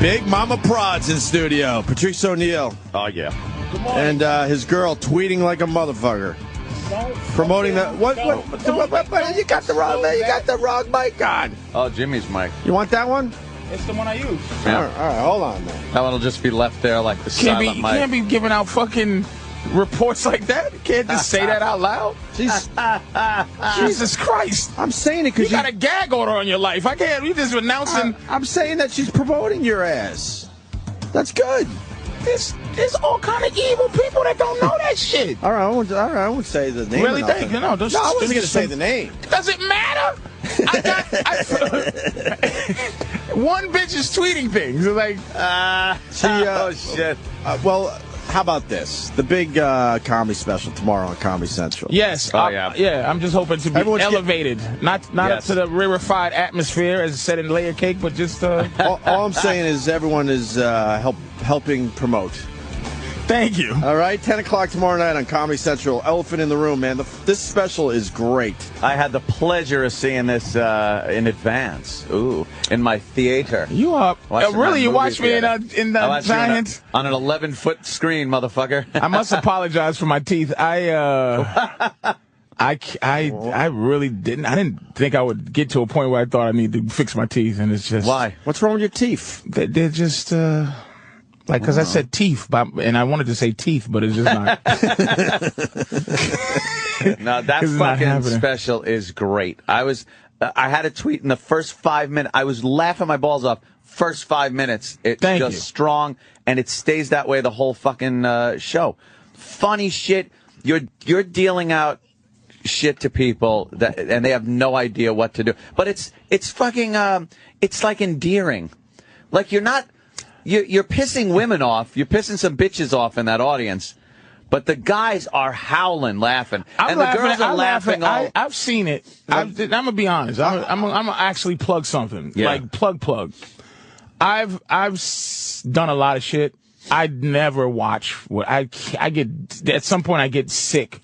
Big Mama Prod's in studio. Patrice O'Neal. Oh, yeah. And his girl tweeting like a motherfucker. Promoting that. What? You got the wrong man. You got the wrong mic on. Oh, Jimmy's mic. You want that one? It's the one I use. Yeah. All right, hold on, man. That one will just be left there like the silent mic. Can't be giving out fucking reports like that. You can't just say that out loud. Jesus Christ. I'm saying it because you got a gag order on your life. I can't. You just announcing. I'm saying that she's promoting your ass. That's good. There's all kind of evil people that don't know that shit. All right, I won't say the name. Really? Think no, I wasn't going to say the name. Does it matter? One bitch is tweeting things like, oh shit. Well, how about this? The big comedy special tomorrow on Comedy Central. Yes. Yeah. I'm just hoping to be elevated, not up to the rarefied atmosphere as said in Layer Cake, but just. All I'm saying is everyone is helping promote. Thank you. All right, 10 o'clock tomorrow night on Comedy Central. Elephant in the Room, man. This special is great. I had the pleasure of seeing this in advance. Ooh, in my theater. You are really? You watched me in the giant on an 11-foot screen, motherfucker. I must apologize for my teeth. I really didn't. I didn't think I would get to a point where I thought I needed to fix my teeth, and it's just why? What's wrong with your teeth? They're just. Because I said teeth, and I wanted to say teeth, but it's just not. No, that fucking special is great. I had a tweet in the first 5 minutes. I was laughing my balls off. First 5 minutes, it's just strong, and it stays that way the whole fucking show. Funny shit. You're dealing out shit to people and they have no idea what to do. But it's fucking it's like endearing. Like You're pissing women off. You're pissing some bitches off in that audience. But the guys are howling, laughing. And the girls are laughing. I've seen it. I'm going to be honest. I'm going to actually plug something. Yeah. Like, plug. I've done a lot of shit. I never watch what I get. At some point, I get sick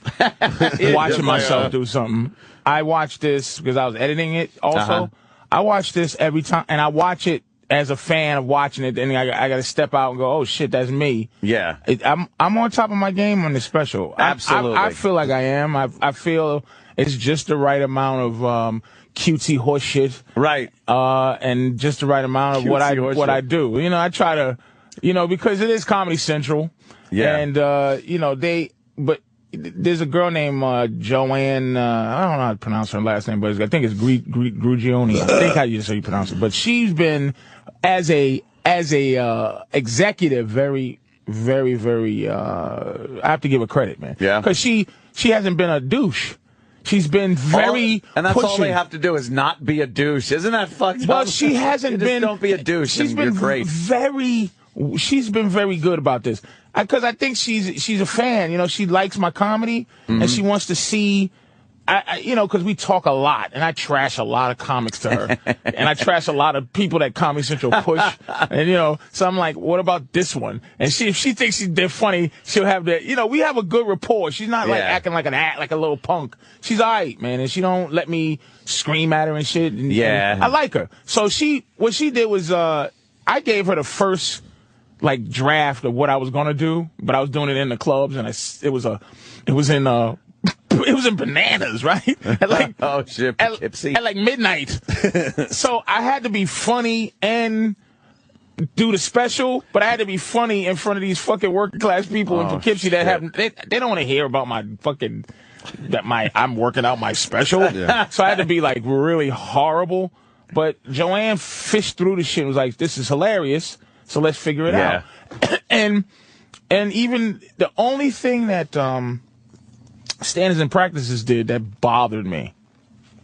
watching myself do something. I watch this because I was editing it also. Uh-huh. I watch this every time, and I watch it as a fan of watching it, and I got to step out and go, oh shit, that's me. Yeah. I'm on top of my game on this special. Absolutely. I feel like I am. I feel it's just the right amount of cutesy horse shit. Right. And just the right amount of what I do. You know, I try to, because it is Comedy Central. Yeah. And but there's a girl named Joanne. I don't know how to pronounce her last name, but I think it's Grugioni. I think how you pronounce it. But she's been as a executive very, very, very. I have to give her credit, man. Yeah. Because she hasn't been a douche. She's been very and that's pushing. all they have to do is not be a douche. Isn't that fucked up? Well, she hasn't been. Don't be a douche. She's been great. She's been very good about this. Because I think she's a fan. She likes my comedy, and she wants to see. Because we talk a lot, and I trash a lot of comics to her, and I trash a lot of people that Comedy Central push, and so I'm like, what about this one? And if she thinks they're funny, she'll have that. We have a good rapport. She's not like acting like like a little punk. She's alright, man, and she don't let me scream at her and shit. And I like her. So what she did was, I gave her the first draft of what I was gonna do, but I was doing it in the clubs, and it was in Bananas, right? At oh shit, Poughkeepsie. At midnight. So I had to be funny and do the special, but I had to be funny in front of these fucking working class people in Poughkeepsie that they don't want to hear about my fucking I'm working out my special. Yeah. So I had to be really horrible. But Joanne fished through the shit and was like, "This is hilarious. So let's figure it out." And even the only thing that Standards and Practices did that bothered me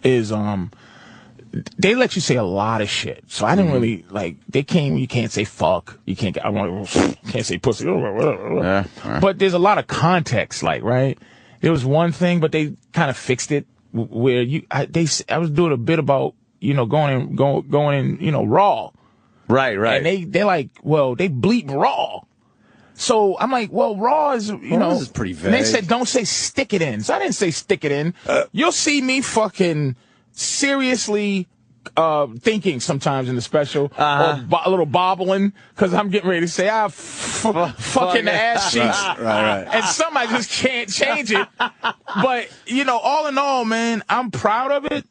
is they let you say a lot of shit. So I didn't really you can't say fuck, you can't say pussy. But there's a lot of context, right? There was one thing, but they kind of fixed it where I was doing a bit about going in raw. Right. And they're like, well, they bleep raw. So I'm like, well, raw is, this is pretty vague. And they said, don't say stick it in. So I didn't say stick it in. You'll see me fucking seriously thinking sometimes in the special, or a little bobbling, because I'm getting ready to say, fucking the ass cheeks. Right. And some I just can't change it. But, all in all, man, I'm proud of it.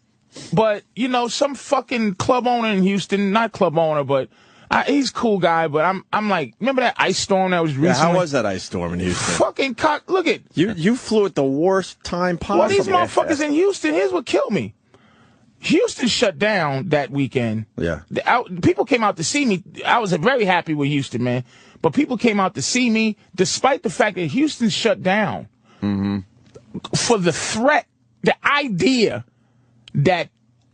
But, some fucking club owner in Houston, not club owner, but he's a cool guy, but I'm like, remember that ice storm that was recently? Yeah, how was that ice storm in Houston? Fucking cock, look at. You flew at the worst time possible. Well, these motherfuckers in Houston, here's what killed me. Houston shut down that weekend. Yeah. People came out to see me. I was very happy with Houston, man. But people came out to see me despite the fact that Houston shut down for the threat, the idea that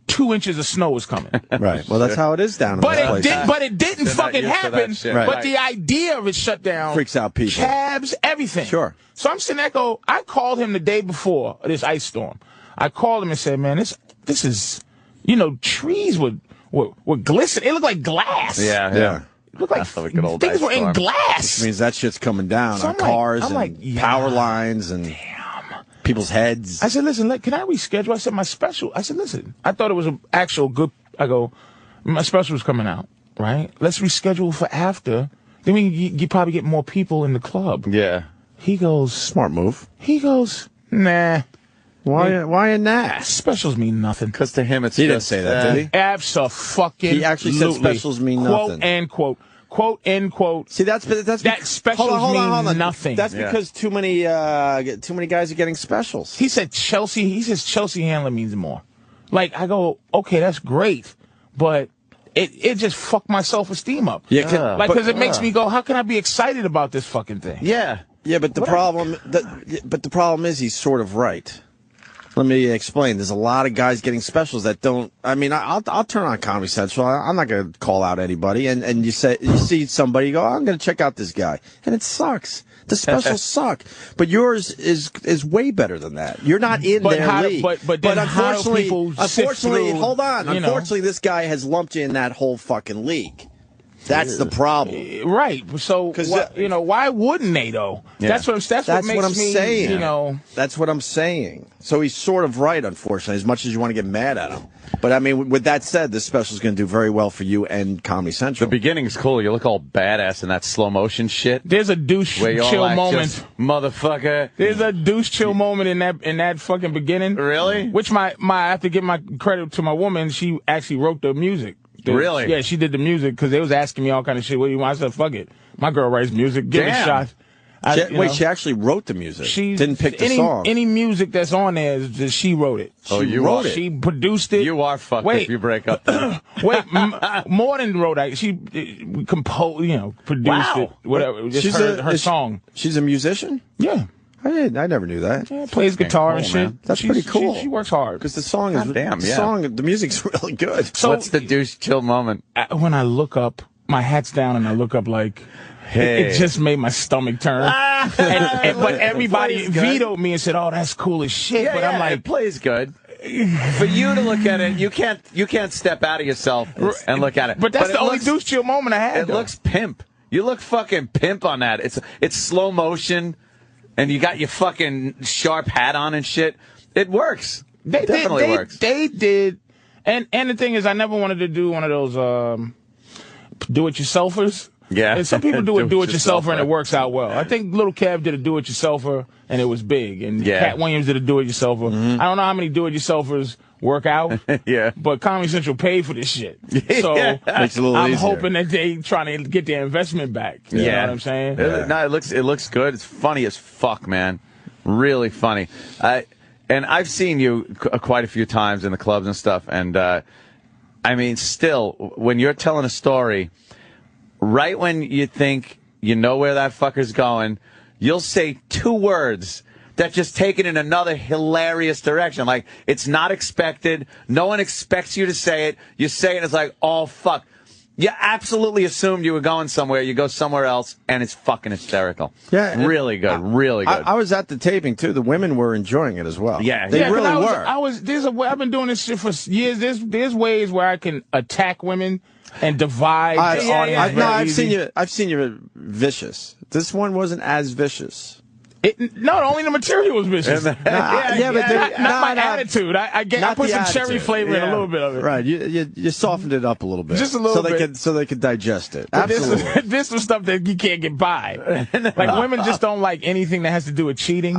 2 inches of snow was coming. Right. Well, that's how it is down in this place. But it didn't fucking happen. Right. But the idea of it shut down freaks out people. Cabs, everything. Sure. So I'm sitting there, I called him the day before this ice storm. I called him and said, man, this is, trees would glisten. It looked like glass. Yeah. It looked like things were in glass. Which means that shit's coming down on cars and power lines and people's heads. I said, listen, can I reschedule? I said, my special. I said, listen, I thought it was an actual good. I go, my special was coming out, right? Let's reschedule for after. Then you probably get more people in the club. Yeah. He goes, smart move. He goes, nah. Why a nah? Specials mean nothing. Because to him, he didn't say that, did he? Abso-fucking. He actually said specials mean nothing. Quote, end quote. See, that specials mean nothing. That's because too many guys are getting specials. He said Chelsea. He says Chelsea Handler means more. Like, I go, okay, that's great, but it just fucked my self-esteem up. Yeah, because it makes me go, how can I be excited about this fucking thing? Yeah, but the problem is he's sort of right. Let me explain. There's a lot of guys getting specials that don't. I mean, I'll turn on Comedy Central. I'm not going to call out anybody. And you see somebody, you go, I'm going to check out this guy, and it sucks. The specials suck. But yours is way better than that. You're not in their league. But unfortunately, hold on. Unfortunately, this guy has lumped you in that whole fucking league. That's the problem. Right. So, why wouldn't they, though? Yeah. That's what I'm saying. That's what I'm saying. So he's sort of right, unfortunately, as much as you want to get mad at him. But, I mean, with that said, this special is going to do very well for you and Comedy Central. The beginning's cool. You look all badass in that slow motion shit. There's a douche chill moment. Motherfucker. There's a douche chill moment in that fucking beginning. Really? Which I have to give my credit to my woman. She actually wrote the music. Really? Yeah, she did the music because they was asking me all kind of shit. What do you want? I said, fuck it. My girl writes music. Give it a shot. She actually wrote the music. She didn't pick the song. Any music that's on there, she wrote it. She wrote it. She produced it. You are fucked if you break up. More than wrote it. She composed, produced it. Whatever. Just her song. She's a musician? Yeah. I never knew that. Yeah, plays guitar and shit. Man. That's pretty cool. She works hard because the song is the music's really good. So what's the douche chill moment? When I look up, my hat's down, and I look up like, hey, it just made my stomach turn. But everybody vetoed me and said, "Oh, that's cool as shit." Yeah, but I'm like, it plays good. For you to look at it, you can't step out of yourself and look at it. But that's the only douche chill moment I had. It looks pimp. You look fucking pimp on that. It's slow motion. And you got your fucking sharp hat on and shit. It works. It definitely works. They did. And the thing is, I never wanted to do one of those do-it-yourselfers. Yeah. And some people do a do-it-yourselfer and it works out well. I think Little Kev did a do-it-yourselfer and it was big. And Cat Williams did a do-it-yourselfer. Mm-hmm. I don't know how many do-it-yourselfers work out. Yeah. But Comedy Central paid for this shit. So makes it a little I'm easier. hoping that they trying to get their investment back. You know what I'm saying? No, it looks good. It's funny as fuck, man. Really funny. And I've seen you quite a few times in the clubs and stuff. And I mean, still, when you're telling a story, right when you think you know where that fucker's going, you'll say 2 words that just take it in another hilarious direction. Like, it's not expected. No one expects you to say it. You say it, it's like, oh, fuck. You absolutely assumed you were going somewhere. You go somewhere else, and it's fucking hysterical. Yeah. Really good. Really good. I was at the taping, too. The women were enjoying it as well. Yeah. They really were. I've been doing this shit for years. There's ways where I can attack women and divide the audience. I've seen you vicious. This one wasn't as vicious. No, only the material was vicious. Not my attitude. I put some cherry flavor in a little bit of it. Right, you softened it up a little bit, just a little bit, so they could digest it. But Absolutely, this was stuff that you can't get by. Like women just don't like anything that has to do with cheating.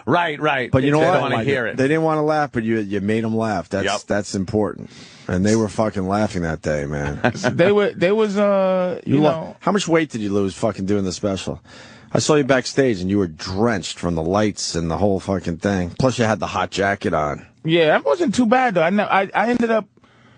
Right. But you know what? They don't want to hear it. They didn't want to laugh, but you made them laugh. That's important. And they were fucking laughing that day, man. How much weight did you lose fucking doing the special? I saw you backstage, and you were drenched from the lights and the whole fucking thing. Plus, you had the hot jacket on. Yeah, that wasn't too bad, though. I ended up...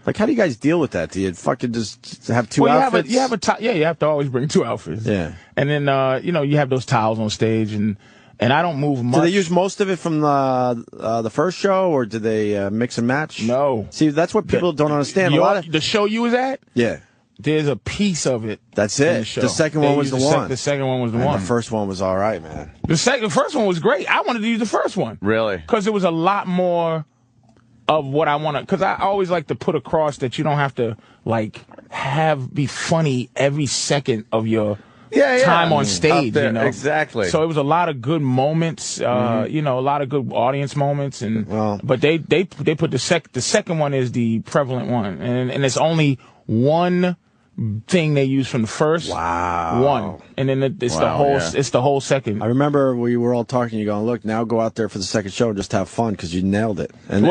Like, how do you guys deal with that? Do you fucking just have two outfits? You have to always bring two outfits. Yeah. And then, you have those towels on stage, and I don't move much. Do they use most of it from the first show, or do they mix and match? No. See, that's what people don't understand. The show you was at? Yeah. There's a piece of it. That's it. The second one was the one. The second one was the one. The first one was all right, man. The first one was great. I wanted to use the first one. Really? Because it was a lot more of what I want to. Because I always like to put across that you don't have to be funny every second of your time on stage. Exactly. So it was a lot of good moments. A lot of good audience moments, but they put the second one is the prevalent one, and it's only one thing they use from the first. Wow. One. And then it's the whole second. I remember we were all talking, you going, look, now go out there for the second show and just have fun because you nailed it. I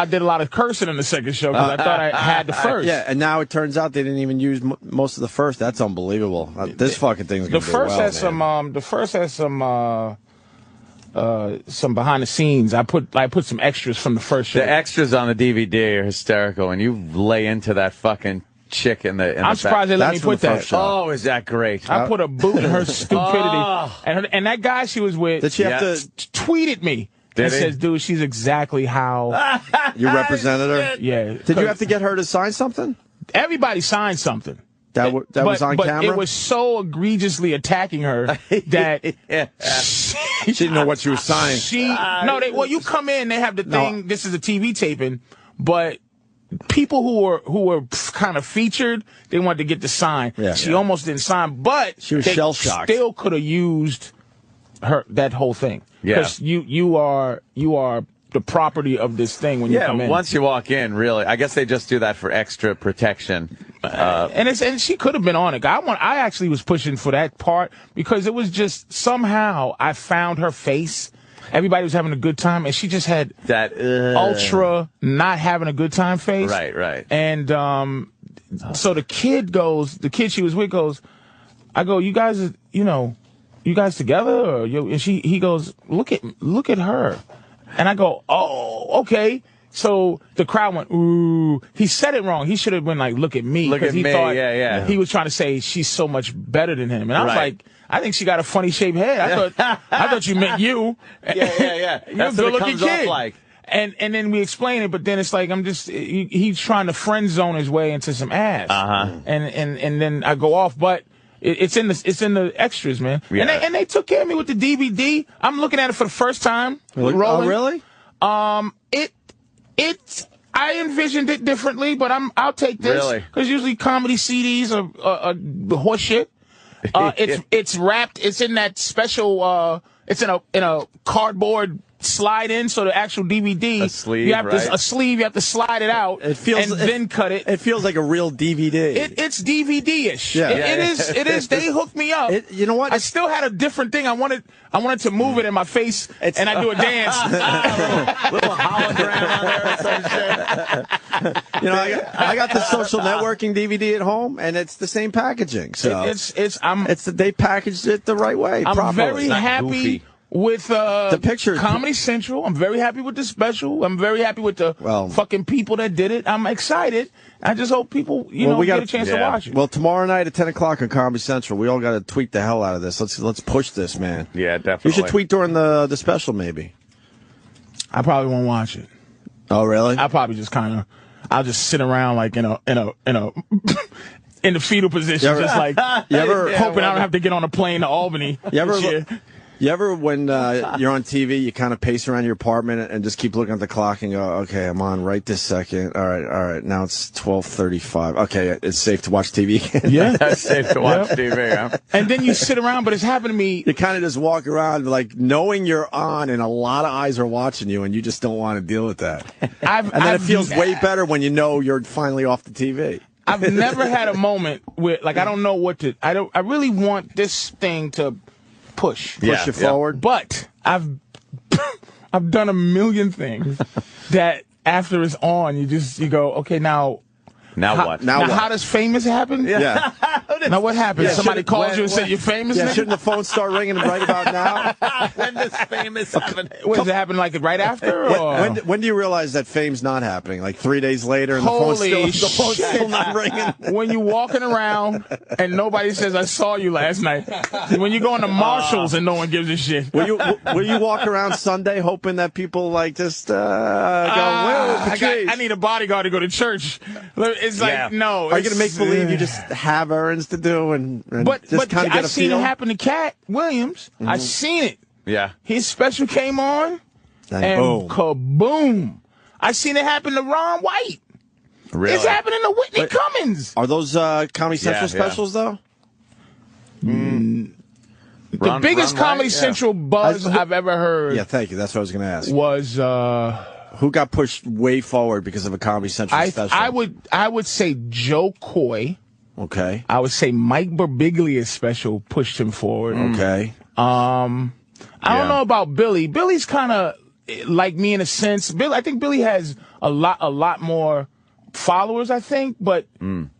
did a lot of cursing in the second show because I thought I had the first. And now it turns out they didn't even use most of the first. That's unbelievable. This fucking thing's going to do well, The first has some behind the scenes. I put some extras from the first show. The extras on the DVD are hysterical, and you lay into that fucking chick in the I'm surprised they let me put that. Oh, is that great? I put a boot in her stupidity. And that guy she was with did she have to tweeted me and says, dude, she's exactly how you represented her? Yeah. Did you have to get her to sign something? Everybody signed something. That was on camera? But it was so egregiously attacking her that she didn't know what she was signing. You come in, they have the thing, this is a TV taping, but people who were kind of featured, they wanted to get the sign. Yeah. She almost didn't sign, but she was shell-shocked. Still could have used that whole thing. Because you are the property of this thing when you come in. Once you walk in, really. I guess they just do that for extra protection. And she could have been on it. I actually was pushing for that part because it was just somehow I found her face. Everybody was having a good time, and she just had that ultra not having a good time face. Right. And so the kid she was with goes, I go, you guys together? Or he goes, look at her. And I go, oh, okay. So the crowd went, ooh. He said it wrong. He should have been like, look at me. Look at me, thought he was trying to say she's so much better than him. And I was like, I think she got a funny shaped head. I thought you meant you. Yeah. You're a good looking kid. And then we explain it, but then it's like he's trying to friend zone his way into some ass. And then I go off, but it's in the extras, man. Yeah. And they took care of me with the DVD. I'm looking at it for the first time. Rolling. Oh, really? I envisioned it differently, but I'll take this. Really? Because usually comedy CDs are horse shit. It's wrapped. It's in that special. It's in a cardboard slide in, so the actual DVD. A sleeve, a sleeve. You have to slide it out. Then cut it. It feels like a real DVD. It's DVD-ish. Yeah. It is. They hooked me up. You know what? I still had a different thing. I wanted to move it in my face, and I do a dance. little hologram on there or some shit. I got the Social Networking DVD at home, and it's the same packaging. So they packaged it the right way. I'm properly. very happy. Goofy. With the picture, Comedy Central. I'm very happy with the special. I'm very happy with the fucking people that did it. I'm excited. I just hope people, get a chance to watch it. Well, tomorrow night at 10 o'clock on Comedy Central, we all got to tweet the hell out of this. Let's push this, man. Yeah, definitely. You should tweet during the special, maybe. I probably won't watch it. Oh, really? I probably just I'll just sit around like in a in the fetal position, just like hoping I don't have to get on a plane to Albany. You You ever, when you're on TV, you kind of pace around your apartment and just keep looking at the clock and go, okay, I'm on right this second. All right, now it's 12:35. Okay, it's safe to watch TV again. Yeah. It's safe to watch TV, huh? And then you sit around, but it's happened to me. You kind of just walk around like knowing you're on and a lot of eyes are watching you and you just don't want to deal with that. It feels way better when you know you're finally off the TV. I've never had a moment where, like, I don't know what to, I really want this thing to push you forward. But I've done a million things that after it's on, you go, okay, now what? Now how does famous happen? Yeah. Now what happens? Yeah, Somebody calls you and says you're famous? Yeah, shouldn't the phone start ringing right about now? When does famous happen? Does it happen like right after? Or? When do you realize that fame's not happening? Like 3 days later and the phone's still not ringing? When you're walking around and nobody says, I saw you last night. When you go into Marshalls and no one gives a shit. Will you walk around Sunday hoping that people like just go, well, Patrice? I need a bodyguard to go to church. It's like, no. Are you going to make believe you just have errands to do and but just kind of get a feel? I've seen it happen to Cat Williams. Mm-hmm. I've seen it. Yeah. His special came on and kaboom. I've seen it happen to Ron White. Really? It's happening to Whitney Cummings. Are those Comedy Central specials, though? The biggest Comedy Central buzz I've ever heard. Yeah, thank you. That's what I was going to ask. Was who got pushed way forward because of a Comedy Central special? I would say Joe Coy. Okay. I would say Mike Birbiglia's special pushed him forward. Okay. I don't know about Billy. Billy's kind of like me in a sense. I think Billy has a lot more followers, I think, but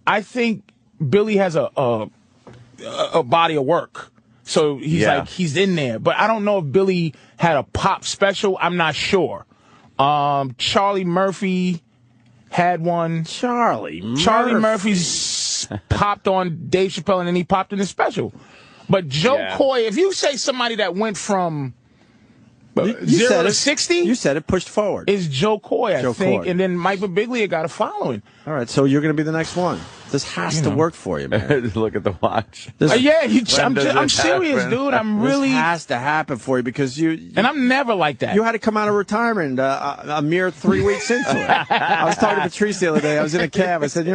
I think Billy has a body of work. So he's in there. But I don't know if Billy had a pop special. I'm not sure. Charlie Murphy had one. Charlie Murphy's popped on Dave Chappelle and then he popped in his special. But Joe Coy, if you say somebody that went from 0 to 60, you said it pushed forward. Is Joe Coy, I think, and then Mike Birbiglia got a following. All right, so you're going to be the next one. This has to work for you, man. Look at the watch. I'm serious, dude. I'm really. This has to happen for you because you. And I'm never like that. You had to come out of retirement a mere 3 weeks into it. I was talking to Patrice the other day. I was in a cab. I said,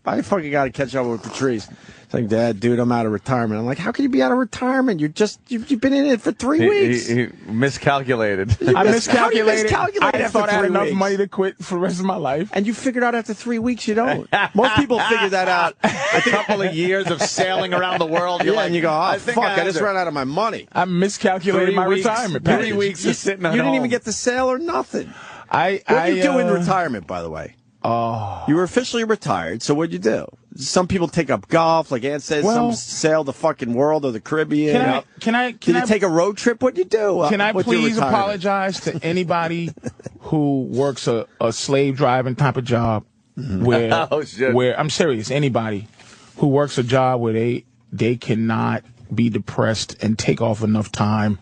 I fucking got to catch up with Patrice. It's like, Dad, dude, I'm out of retirement. I'm like, how can you be out of retirement? You've been in it for 3 weeks. He miscalculated. I miscalculated. I thought I had enough money to quit for the rest of my life. And you figured out after 3 weeks you don't. Most people figure that out. A couple of years of sailing around the world. You're like, and you go, I just ran out of my money. I miscalculated my retirement package. 3 weeks of sitting at home. You didn't even get the sale or nothing. What did you do in retirement, by the way? You were officially retired, so what'd you do? Some people take up golf, like Ant says, some sail the fucking world or the Caribbean. Did you take a road trip? What'd you do? Can I please apologize to anybody who works a slave driving type of job where I'm serious, anybody who works a job where they cannot be depressed and take off enough time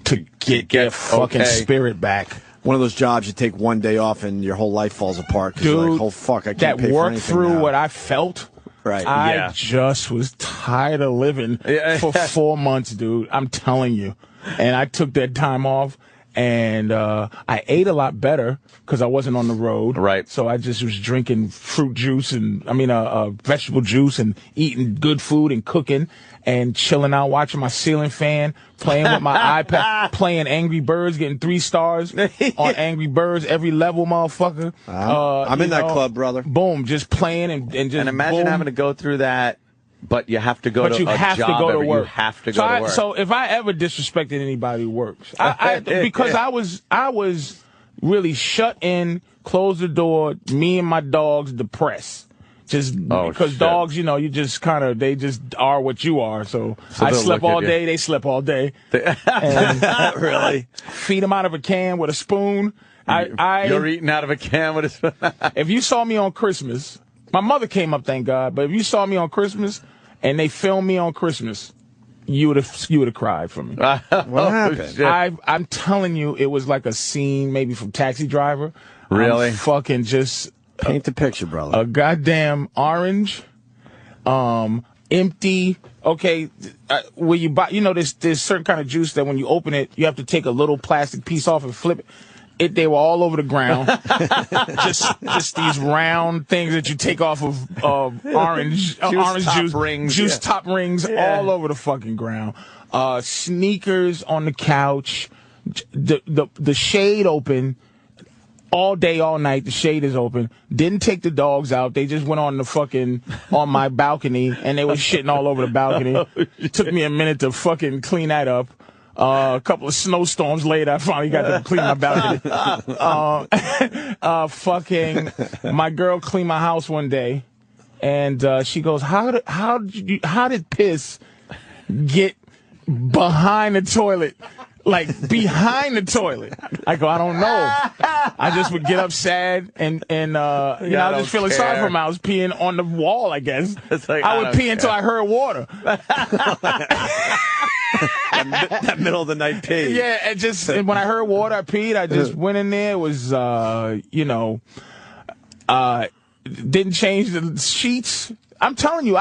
to get their fucking spirit back. One of those jobs you take one day off and your whole life falls apart because you're like, oh, fuck, I can't pay for anything worked through now. what I felt. Right. I just was tired of living for 4 months, dude. I'm telling you. And I took that time off, and I ate a lot better because I wasn't on the road. Right. So I just was drinking fruit juice vegetable juice and eating good food and cooking and chilling out, watching my ceiling fan, playing with my iPad, playing Angry Birds, getting 3 stars on Angry Birds, every level, motherfucker. I'm in that club, brother. Boom, just playing and just. And imagine having to go through that. But you have to go to a job. You have to go to work. So if I ever disrespected anybody who works, because I was really shut in, closed the door, me and my dogs depressed. Because dogs, you just they just are what you are. So I slept all day, they slept all day. And really? Feed them out of a can with a spoon. You're eating out of a can with a spoon. If you saw me on Christmas, my mother came up, thank God, but if you saw me on Christmas and they filmed me on Christmas, you would have cried for me. What happened? I'm telling you, it was like a scene maybe from Taxi Driver. Really? Fucking just paint the picture, brother. A goddamn orange, empty okay, where you buy, there's certain kind of juice that when you open it, you have to take a little plastic piece off and flip it. They were all over the ground. just these round things that you take off of orange juice rings, top rings all over the fucking ground. Sneakers on the couch, the shade open. All day, all night, the shade is open. Didn't take the dogs out. They just went on my balcony, and they were shitting all over the balcony. It took me a minute to fucking clean that up. A couple of snowstorms later, I finally got to clean my balcony. My girl cleaned my house one day, and she goes, how did piss get behind the toilet? Like, behind the toilet. I go, I don't know. I just would get up sad and I was just feeling sorry for him. I was peeing on the wall, I guess. I would pee until I heard water. that middle of the night pee. Yeah, and when I heard water, I peed. I just went in there. It was, didn't change the sheets. I'm telling you,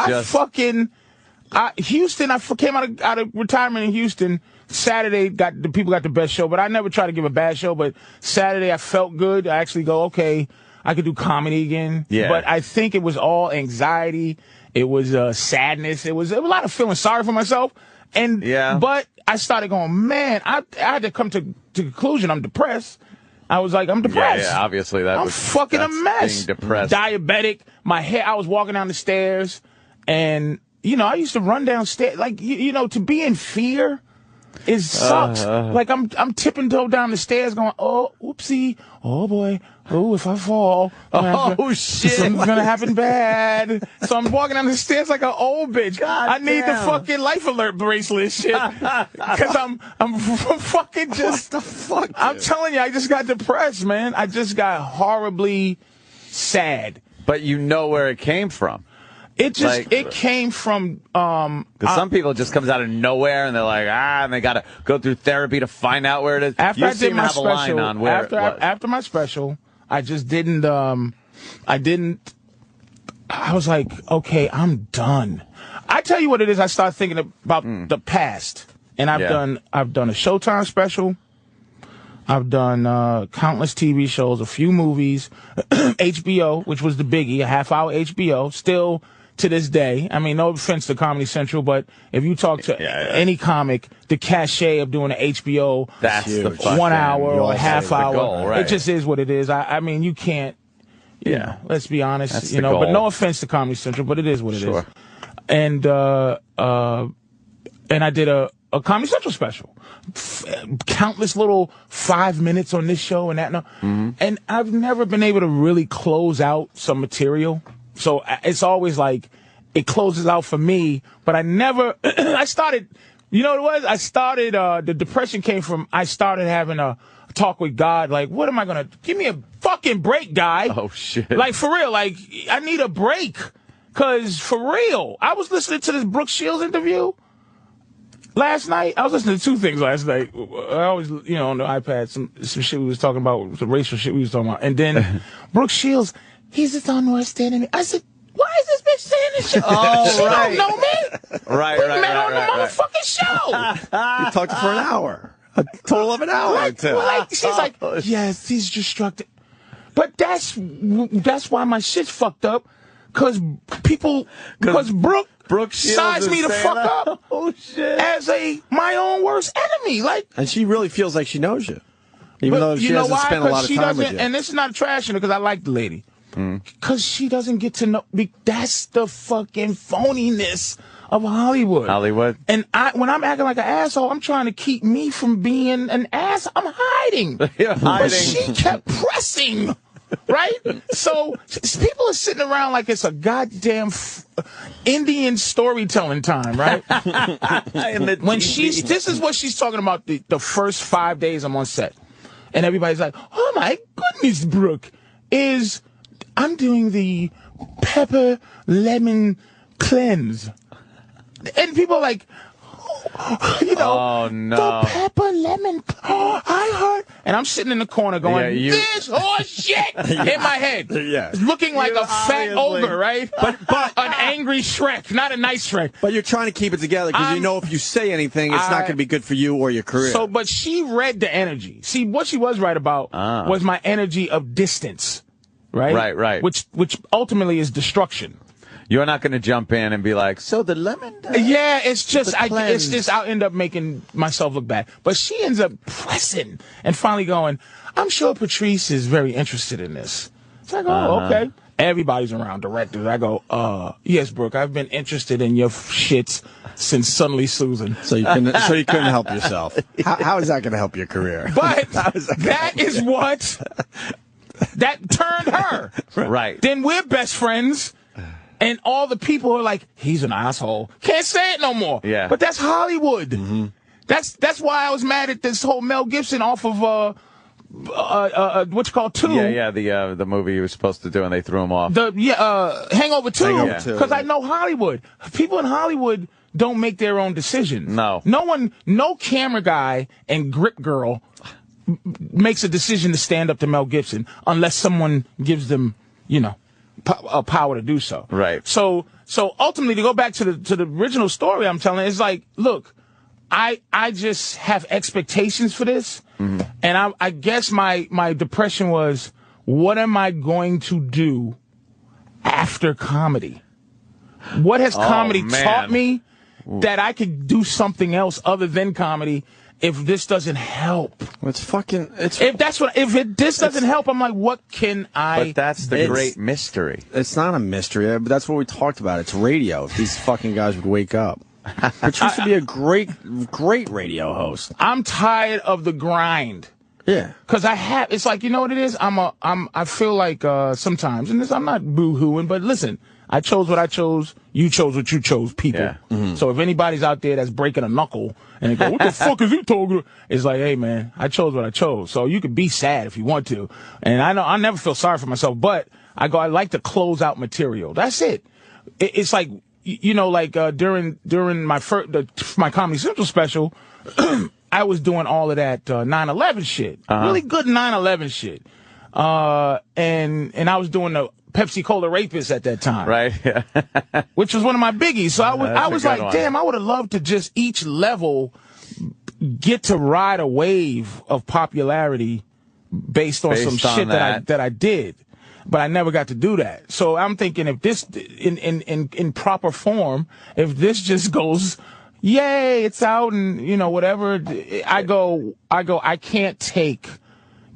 Houston, I came out of retirement in Houston. Saturday, the people got the best show, but I never try to give a bad show. But Saturday, I felt good. I actually go, okay, I could do comedy again. Yeah. But I think it was all anxiety. It was sadness. It was a lot of feeling sorry for myself. But I started going, man, I had to come to the conclusion I'm depressed. I was like, I'm depressed. Yeah, obviously I'm fucking a mess. Being depressed. Diabetic. My hair, I was walking down the stairs, and, I used to run downstairs. Like, to be in fear. It sucks. Like I'm tipping toe down the stairs going, oh, oopsie. Oh boy. Oh, if I fall. Shit. Something's gonna happen bad. So I'm walking down the stairs like an old bitch. I need the fucking life alert bracelet shit. Cause I'm fucking just. What the fuck? I'm telling you, I just got depressed, man. I just got horribly sad. But you know where it came from. It came from, because some people it just comes out of nowhere and they're like, and they gotta go through therapy to find out where it is. After I did my special, after my special, I just didn't, I was like, okay, I'm done. I tell you what it is, I started thinking about the past. And I've done a Showtime special. I've done countless TV shows, a few movies, HBO, which was the biggie, a half-hour HBO, still to this day. I mean, no offense to Comedy Central, but if you talk to any comic, the cachet of doing an HBO, that's the 1 hour or a half hour, goal, right? It just is what it is. I mean, you can't, let's be honest, that's but no offense to Comedy Central, but it is what it is. And I did a Comedy Central special. Countless little 5 minutes on this show and that. And I've never been able to really close out some material. So it's always like it closes out for me, but I never, I started, you know what it was? I started, the depression came from, I started having a talk with God. Like, what am I going to, give me a fucking break, guy. Oh, shit. Like, for real, like, I need a break. Cause for real, I was listening to this Brooke Shields interview last night. I was listening to two things last night. I always, on the iPad, some shit we was talking about, some racial shit we was talking about. And then Brooke Shields, he's the only one standing me. I said, why is this bitch saying this shit? She don't know me. Right. We met on the motherfucking show. You talked for an hour. A total of an hour. She's like, yes, he's destructive. But that's why my shit's fucked up. Cause Brooke sized me the fuck up as my own worst enemy. Like, and she really feels like she knows you. Even though she hasn't spent a lot of time with you. And this is not trashing her because I like the lady. Because she doesn't get to know. That's the fucking phoniness of Hollywood. And when I'm acting like an asshole, I'm trying to keep me from being an ass. I'm hiding. You're hiding. But she kept pressing. Right? So people are sitting around like it's a goddamn Indian storytelling time, right? When this is what she's talking about the first 5 days I'm on set. And everybody's like, oh my goodness, Brooke, I'm doing the pepper lemon cleanse. And people are like, You know, oh, no. the pepper lemon. Oh, I heard. And I'm sitting in the corner going, this horse shit in my head. Yeah. Looking like a fat ogre, right? But an angry Shrek, not a nice Shrek. But you're trying to keep it together because you know if you say anything, it's not going to be good for you or your career. So, but she read the energy. See, what she was right about was my energy of distance, right? Right. Which ultimately is destruction. You're not going to jump in and be like, so the lemon. Yeah, it's just I'll end up making myself look bad. But she ends up pressing and finally going, I'm sure Patrice is very interested in this. So I go, okay. Everybody's around, directors. I go, yes, Brooke, I've been interested in your shits since Suddenly Susan. So you couldn't help yourself. How is that going to help your career? But that is what that turned her. Right. Then we're best friends. And all the people are like, he's an asshole. Can't say it no more. Yeah. But that's Hollywood. Mm-hmm. That's why I was mad at this whole Mel Gibson off of what's called 2. Yeah, the movie he was supposed to do and they threw him off. Hangover 2. Hangover 2. Because I know Hollywood. People in Hollywood don't make their own decisions. No camera guy and grip girl makes a decision to stand up to Mel Gibson unless someone gives them, power to do so. Right. So ultimately, to go back to the original story I'm telling, it's like, look, I just have expectations for this, and I guess my depression was, what am I going to do after comedy? What has comedy taught me that I could do something else other than comedy? If this doesn't help, if this doesn't help, I'm like, what can I? But that's the great mystery. It's not a mystery, but that's what we talked about. It's radio. If these fucking guys would wake up, Patrice would be a great radio host. I'm tired of the grind. Yeah, because it's like, you know what it is. I feel like sometimes, and I'm not boo-hooing, but listen. I chose what I chose. You chose what you chose, people. Yeah. Mm-hmm. So if anybody's out there that's breaking a knuckle and they go, what the fuck is he talking? It's like, hey, man, I chose what I chose. So you could be sad if you want to. And I never feel sorry for myself, but I like to close out material. That's it. It's like, during my my Comedy Central special, I was doing all of that 9/11 shit. Really good 9/11 shit. And I was doing the Pepsi Cola Rapist at that time. Right. Yeah. Which was one of my biggies. So I was like, damn, I would have loved to just each level get to ride a wave of popularity based on some shit that I did. But I never got to do that. So I'm thinking if this in proper form, if this just goes, yay, it's out and whatever, I can't take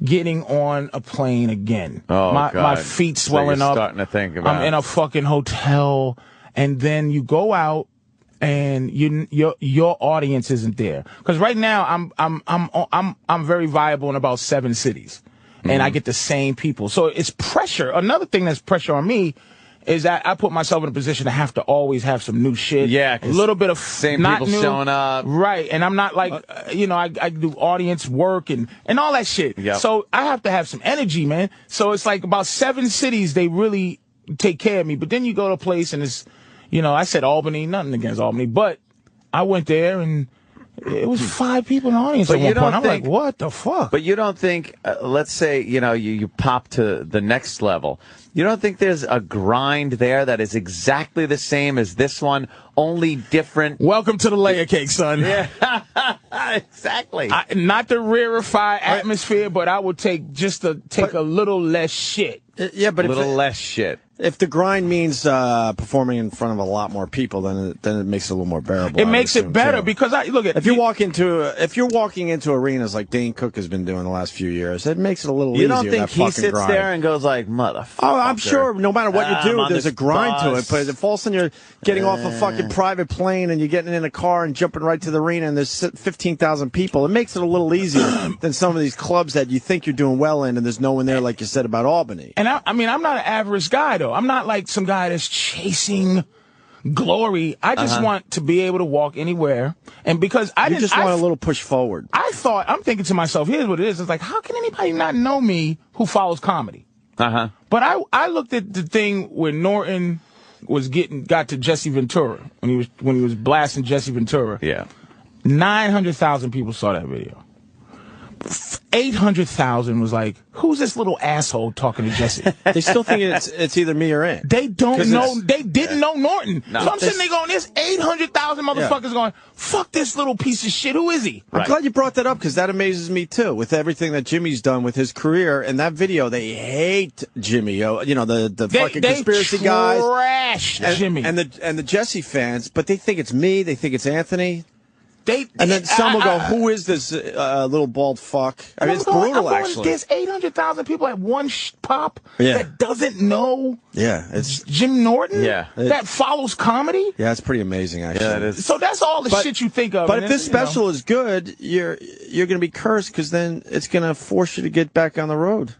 getting on a plane again. Oh, my feet swelling up. Starting to think about. I'm in a fucking hotel, and then you go out, and your audience isn't there. Because right now I'm very viable in about 7 cities, and I get the same people. So it's pressure. Another thing that's pressure on me is that I put myself in a position to have to always have some new shit. Yeah, a little bit of same not people new, showing up. Right, and I'm not like, I do audience work and all that shit. Yep. So I have to have some energy, man. So it's like about 7 cities, they really take care of me. But then you go to a place and it's, I said Albany, nothing against Albany, but I went there and it was 5 people in the audience at one point. I'm like, what the fuck? But you don't think, let's say, you pop to the next level. You don't think there's a grind there that is exactly the same as this one, only different? Welcome to the layer cake, son. Yeah, exactly. Not the rarefied atmosphere, but I would take a little less shit. Yeah, but a little less shit. If the grind means performing in front of a lot more people, then it makes it a little more bearable. It makes it better because if you're walking into arenas like Dane Cook has been doing the last few years, it makes it a little easier. You don't think he sits grind. there and goes like, motherfucker? Oh, I'm sure no matter what you do, there's a grind to it. But if all of a sudden you're getting off a fucking private plane and you're getting in a car and jumping right to the arena and there's 15,000 people, it makes it a little easier than some of these clubs that you think you're doing well in and there's no one there, like you said about Albany. And I'm not an average guy though. I'm not like some guy that's chasing glory. I just want to be able to walk anywhere. And because I just want a little push forward. I'm thinking to myself, here's what it is. It's like, how can anybody not know me who follows comedy? But I looked at the thing where Norton got to Jesse Ventura when he was blasting Jesse Ventura. Yeah. 900,000 people saw that video. 800,000 was like, who's this little asshole talking to Jesse? They still think it's either me or Ant. They don't know. They didn't know Norton. No, so I'm sitting there going, there's 800,000 motherfuckers going, fuck this little piece of shit. Who is he? I'm glad you brought that up because that amazes me too. With everything that Jimmy's done with his career and that video, they hate Jimmy. You know the fucking conspiracy guys. Trash Jimmy and the Jesse fans, but they think it's me. They think it's Anthony. And then some will go, who is this little bald fuck? I mean, it's brutal, actually. There's 800,000 people at one pop that doesn't know it's Jim Norton that follows comedy. Yeah, it's pretty amazing, actually. Yeah, it is. So that's all the shit you think of. But if this special is good, you're going to be cursed because then it's going to force you to get back on the road.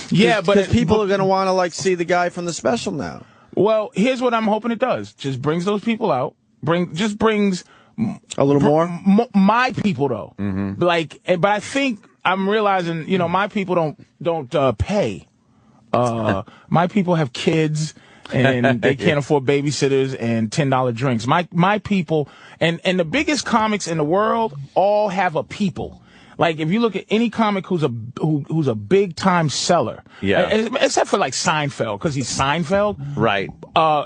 Yeah, but people are going to want to like see the guy from the special now. Well, here's what I'm hoping it does. Just brings those people out. Just brings... a little more? My people, though. Mm-hmm. But I think I'm realizing, my people don't pay. My people have kids, and they can't afford babysitters and $10 drinks. My people, and the biggest comics in the world all have a people. Like, if you look at any comic who's a big time seller, except for like Seinfeld, because he's Seinfeld, right?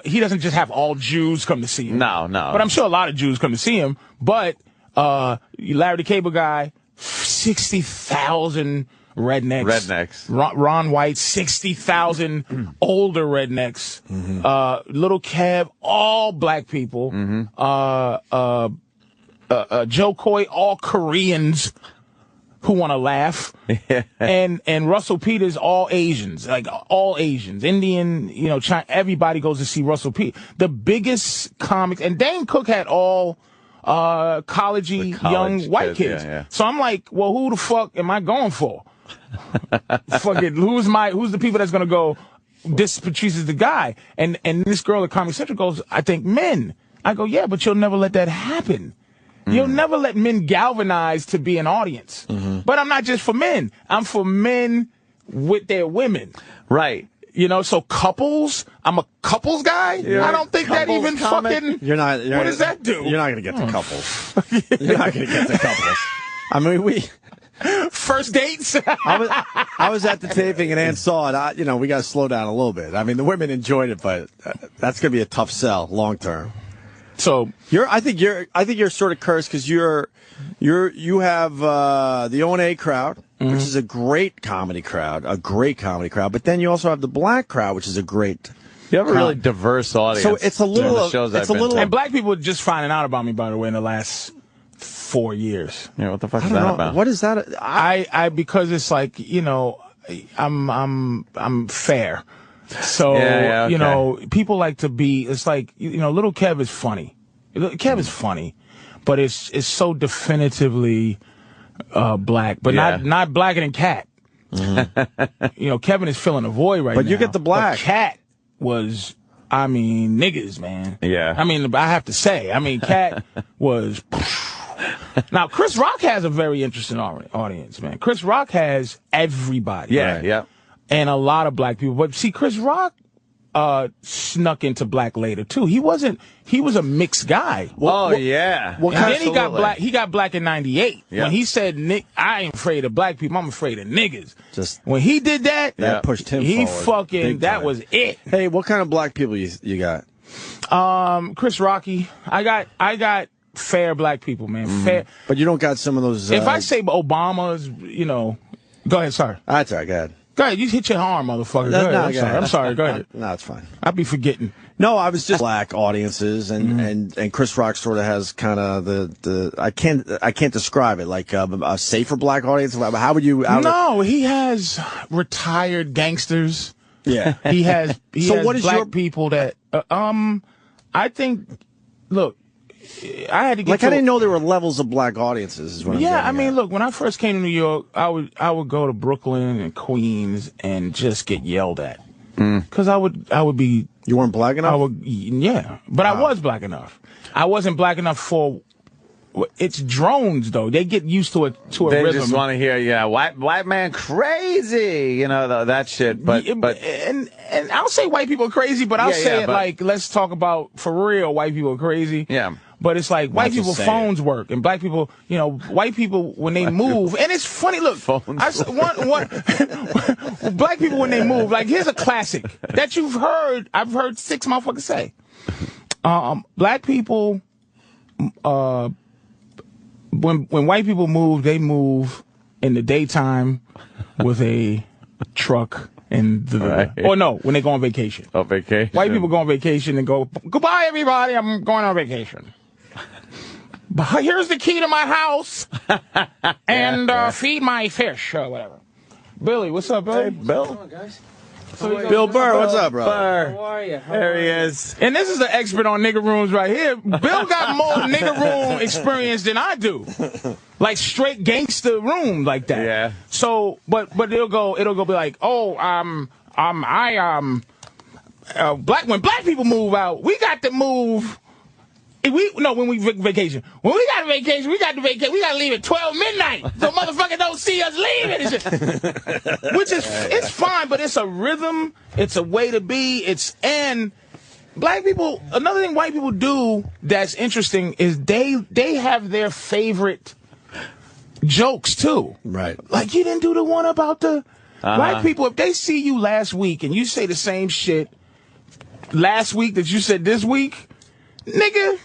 He doesn't just have all Jews come to see him. No. But I'm sure a lot of Jews come to see him. But Larry the Cable Guy, 60,000 rednecks. Ron White, 60,000 older rednecks. Mm-hmm. Little Kev, all black people. Mm-hmm. Joe Coy, all Koreans who want to laugh. and Russell Peters, all Asians, like all Asians, Indian, China, everybody goes to see Russell Peters. The biggest comics, and Dane Cook had all college-y young white kids. Yeah. So I'm like, well, who the fuck am I going for? Fucking who's the people that's gonna go, this Patrice is the guy. And this girl at Comedy Central goes, I think men. I go, yeah, but you'll never let that happen. You'll never let men galvanize to be an audience. Mm-hmm. But I'm not just for men. I'm for men with their women. Right. So couples, I'm a couples guy. Yeah. I don't think that even fucking... what does that do? You're not going to get the couples. You're not going to get the couples. I mean, First dates? I was at the taping and Ann saw it. We got to slow down a little bit. I mean, the women enjoyed it, but that's going to be a tough sell long term. So I think you're sort of cursed because you have the O&A crowd, which is a great comedy crowd, but then you also have the black crowd, which is a great. You have a really diverse audience. So it's a little, and black people are just finding out about me, by the way, in the last 4 years. Yeah, what the fuck is that about? What is that? I because it's like I'm fair. So, okay. people like to be, it's like, little Kev is funny. Kev is funny, but it's so definitively black, but not blacker than Cat. Mm-hmm. Kevin is filling a void right now. But you get the black. But Cat was, niggas, man. Yeah. I have to say, Cat was... Now, Chris Rock has a very interesting audience, man. Chris Rock has everybody. Yeah, right? yeah. And a lot of black people. But see, Chris Rock snuck into black later too. He was a mixed guy. Yeah. And then he got black. He got black in '98 when he said, "Nick, I ain't afraid of black people. I'm afraid of niggas." When he did that, pushed him. He forward, that was it. Hey, what kind of black people you got? Chris Rocky. I got fair black people, man. Fair. But you don't got some of those. If I say Obama's, go ahead. Sorry. That's all right. Go ahead. Go ahead, you hit your arm, motherfucker. Go ahead. I'm sorry. Go ahead. No, it's fine. I'd be forgetting. No, I was just black audiences, and Chris Rock sort of has kind of the I can't describe it, like a safer black audience. How would you? No, he has retired gangsters. Yeah, he has. So has what is black people that? I think. Look. I had to get. I didn't know there were levels of black audiences. Is what I'm getting at. Look, when I first came to New York, I would go to Brooklyn and Queens and just get yelled at because I would be. You weren't black enough. But I was black enough. I wasn't black enough for. It's drones though. They get used to a rhythm. They just want to hear, white man crazy, that shit. But and I'll say white people are crazy, but I'll say it like let's talk about for real. White people are crazy. Yeah. But it's like white people phones work, and black people, you know, white people when they move, and it's funny. Look, black people when they move, like here's a classic that you've heard. I've heard 6 motherfuckers say. Black people, when white people move, they move in the daytime with a truck. Or no, when they go on vacation. Oh, vacation. White people go on vacation and go, goodbye, everybody, I'm going on vacation. But here's the key to my house and feed my fish or whatever. Billy, what's up, Billy? Hey, Bill. Come on, guys. Bill Burr, what's up, bro? How are you? There he is. And this is the expert on nigger rooms right here. Bill got more nigger room experience than I do. Like straight gangster room like that. Yeah. So, but it'll go be like, when black people move out, we got to move. When we vacation. When we got a vacation, we got to leave at 12 midnight. So motherfucker don't see us leaving and shit. Which is, it's fine, but it's a rhythm. It's a way to be. And black people, another thing white people do that's interesting is they have their favorite jokes too. Right. Like you didn't do the one about the black people. If they see you last week and you say the same shit last week that you said this week, nigga.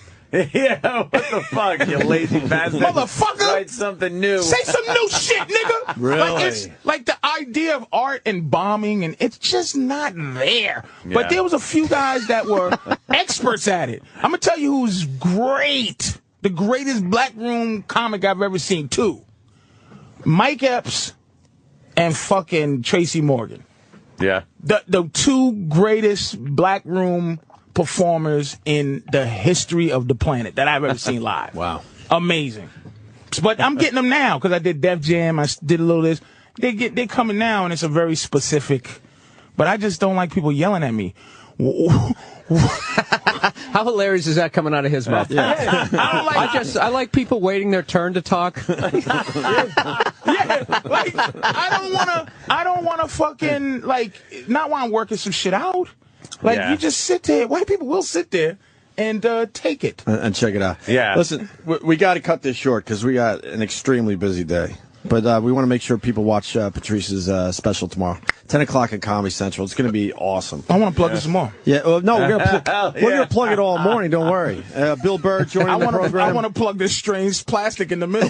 Yeah, what the fuck, you lazy bastard. Motherfucker. Write something new. Say some new shit, nigga. Really? Like, it's like the idea of art and bombing, and it's just not there. Yeah. But there was a few guys that were experts at it. I'm going to tell you who's great. The greatest black room comic I've ever seen, too. Mike Epps and fucking Tracy Morgan. Yeah. The two greatest black room performers in the history of the planet that I've ever seen live. Wow. Amazing. But I'm getting them now because I did Def Jam. I did a little of this. They're coming now, and it's a very specific. But I just don't like people yelling at me. How hilarious is that coming out of his mouth? Yeah. I like people waiting their turn to talk. Like I don't wanna fucking not while I'm working some shit out. You just sit there. White people will sit there and take it. And check it out. Yeah. Listen, we got to cut this short because we got an extremely busy day. But we want to make sure people watch Patrice's special tomorrow. 10 o'clock at Comedy Central. It's going to be awesome. I want to plug this some more. Yeah, no, we're gonna plug it all morning. Don't worry. Bill Burr joining the program. I want to plug this strange plastic in the middle.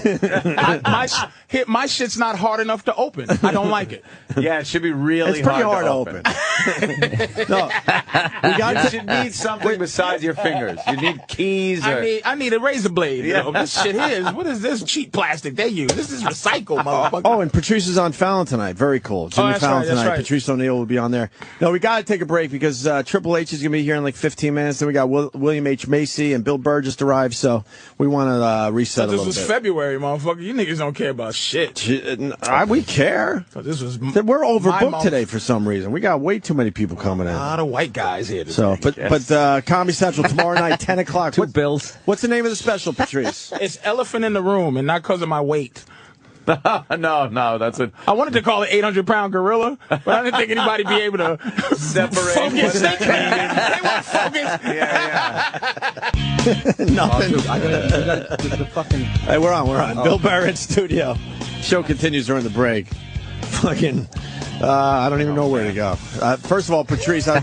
My shit's not hard enough to open. I don't like it. Yeah, it should be really it's pretty hard to open. No, you should need something besides your fingers. You need keys. I need a razor blade. Yeah. You know, this shit what is this cheap plastic they use? This is recycled, motherfucker. Oh, and Patrice is on Fallon tonight. Very cool. Jimmy Fallon tonight. Right. Patrice O'Neal will be on there. No, we got to take a break because Triple H is going to be here in like 15 minutes. Then we got William H. Macy and Bill Burr just arrived, so we want to reset a little bit. This was February, motherfucker. You niggas don't care about shit. We care. This was We're overbooked today for some reason. We got way too many people coming in. A lot of white guys here today. So, but Comedy Central tomorrow night, 10 o'clock. Two bills. What's the name of the special, Patrice? It's Elephant in the Room, and not because of my weight. No, that's it. I wanted to call it 800-pound gorilla, but I didn't think anybody'd be able to separate. Focus. They want focus. Nothing. The fucking. Hey, we're on. Bill Burr in studio. Show continues during the break. Fucking. I don't even know where to go. First of all, Patrice, I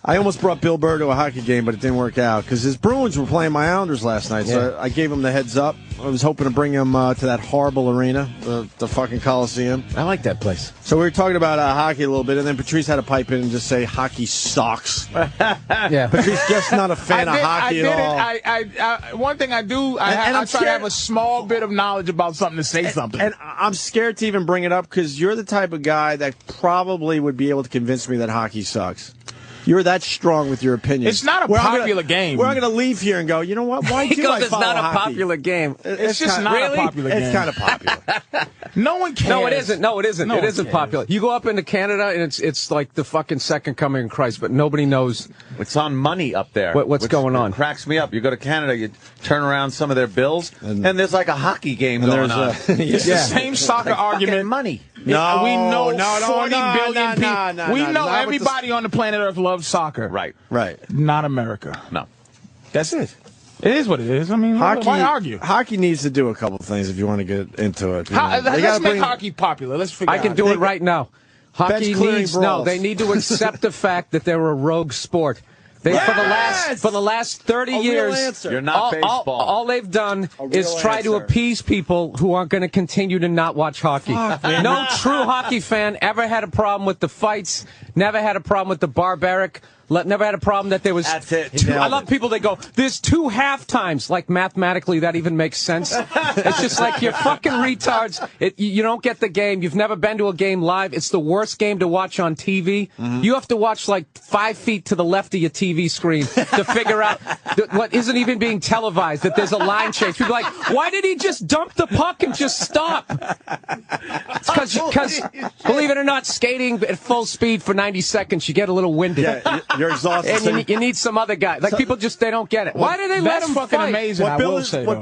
almost brought Bill Burr to a hockey game, but it didn't work out because his Bruins were playing my Islanders last night. So I gave him the heads up. I was hoping to bring him to that horrible arena, the fucking Coliseum. I like that place. So we were talking about hockey a little bit, and then Patrice had to pipe in and just say hockey sucks. Yeah, Patrice just not a fan of hockey at all. One thing I do, I try to have a small bit of knowledge about something to say something. And I'm scared to even bring it up because you're the type of guy that probably would be able to convince me that hockey sucks. You're that strong with your opinion. It's not a popular game. We're not going to leave here and go, you know what? Why do I follow not a hockey? popular game. It's just not a popular game. It's kind of popular. No one cares. No, it isn't. No, it isn't. No it isn't popular. You go up into Canada, and it's like the fucking second coming of Christ, but nobody knows. It's on money up there. What's going on? It cracks me up. You go to Canada, you turn around some of their bills, and there's like a hockey game going on. It's the same soccer argument. Money. No, we know 40 billion people. We know everybody on the planet Earth loves soccer. Right. Right. Not America. No. That's it. It is what it is. I mean, why argue? Hockey needs to do a couple things if you want to get into it. Let's make hockey popular. Let's figure out. I can do it right now. Hockey needs they need to accept the fact that they're a rogue sport. For the last 30 years, you're not baseball. All they've done is try to appease people who aren't going to continue to not watch hockey. No true hockey fan ever had a problem with the fights, never had a problem with the barbaric, never had a problem that there was That's it. I love people that go, there's 2 halftimes. Like, mathematically, that even makes sense. It's just like, you're fucking retards. You don't get the game. You've never been to a game live. It's the worst game to watch on TV. Mm-hmm. You have to watch, like, 5 feet to the left of your TV screen to figure out what isn't even being televised, that there's a line change. People are like, why did he just dump the puck and just stop? Because, believe it or not, skating at full speed for 90 seconds, you get a little winded. Yeah, you're exhausted. And you need some other guy. Like, people just, they don't get it. Why do they let him fucking fight? Amazing. What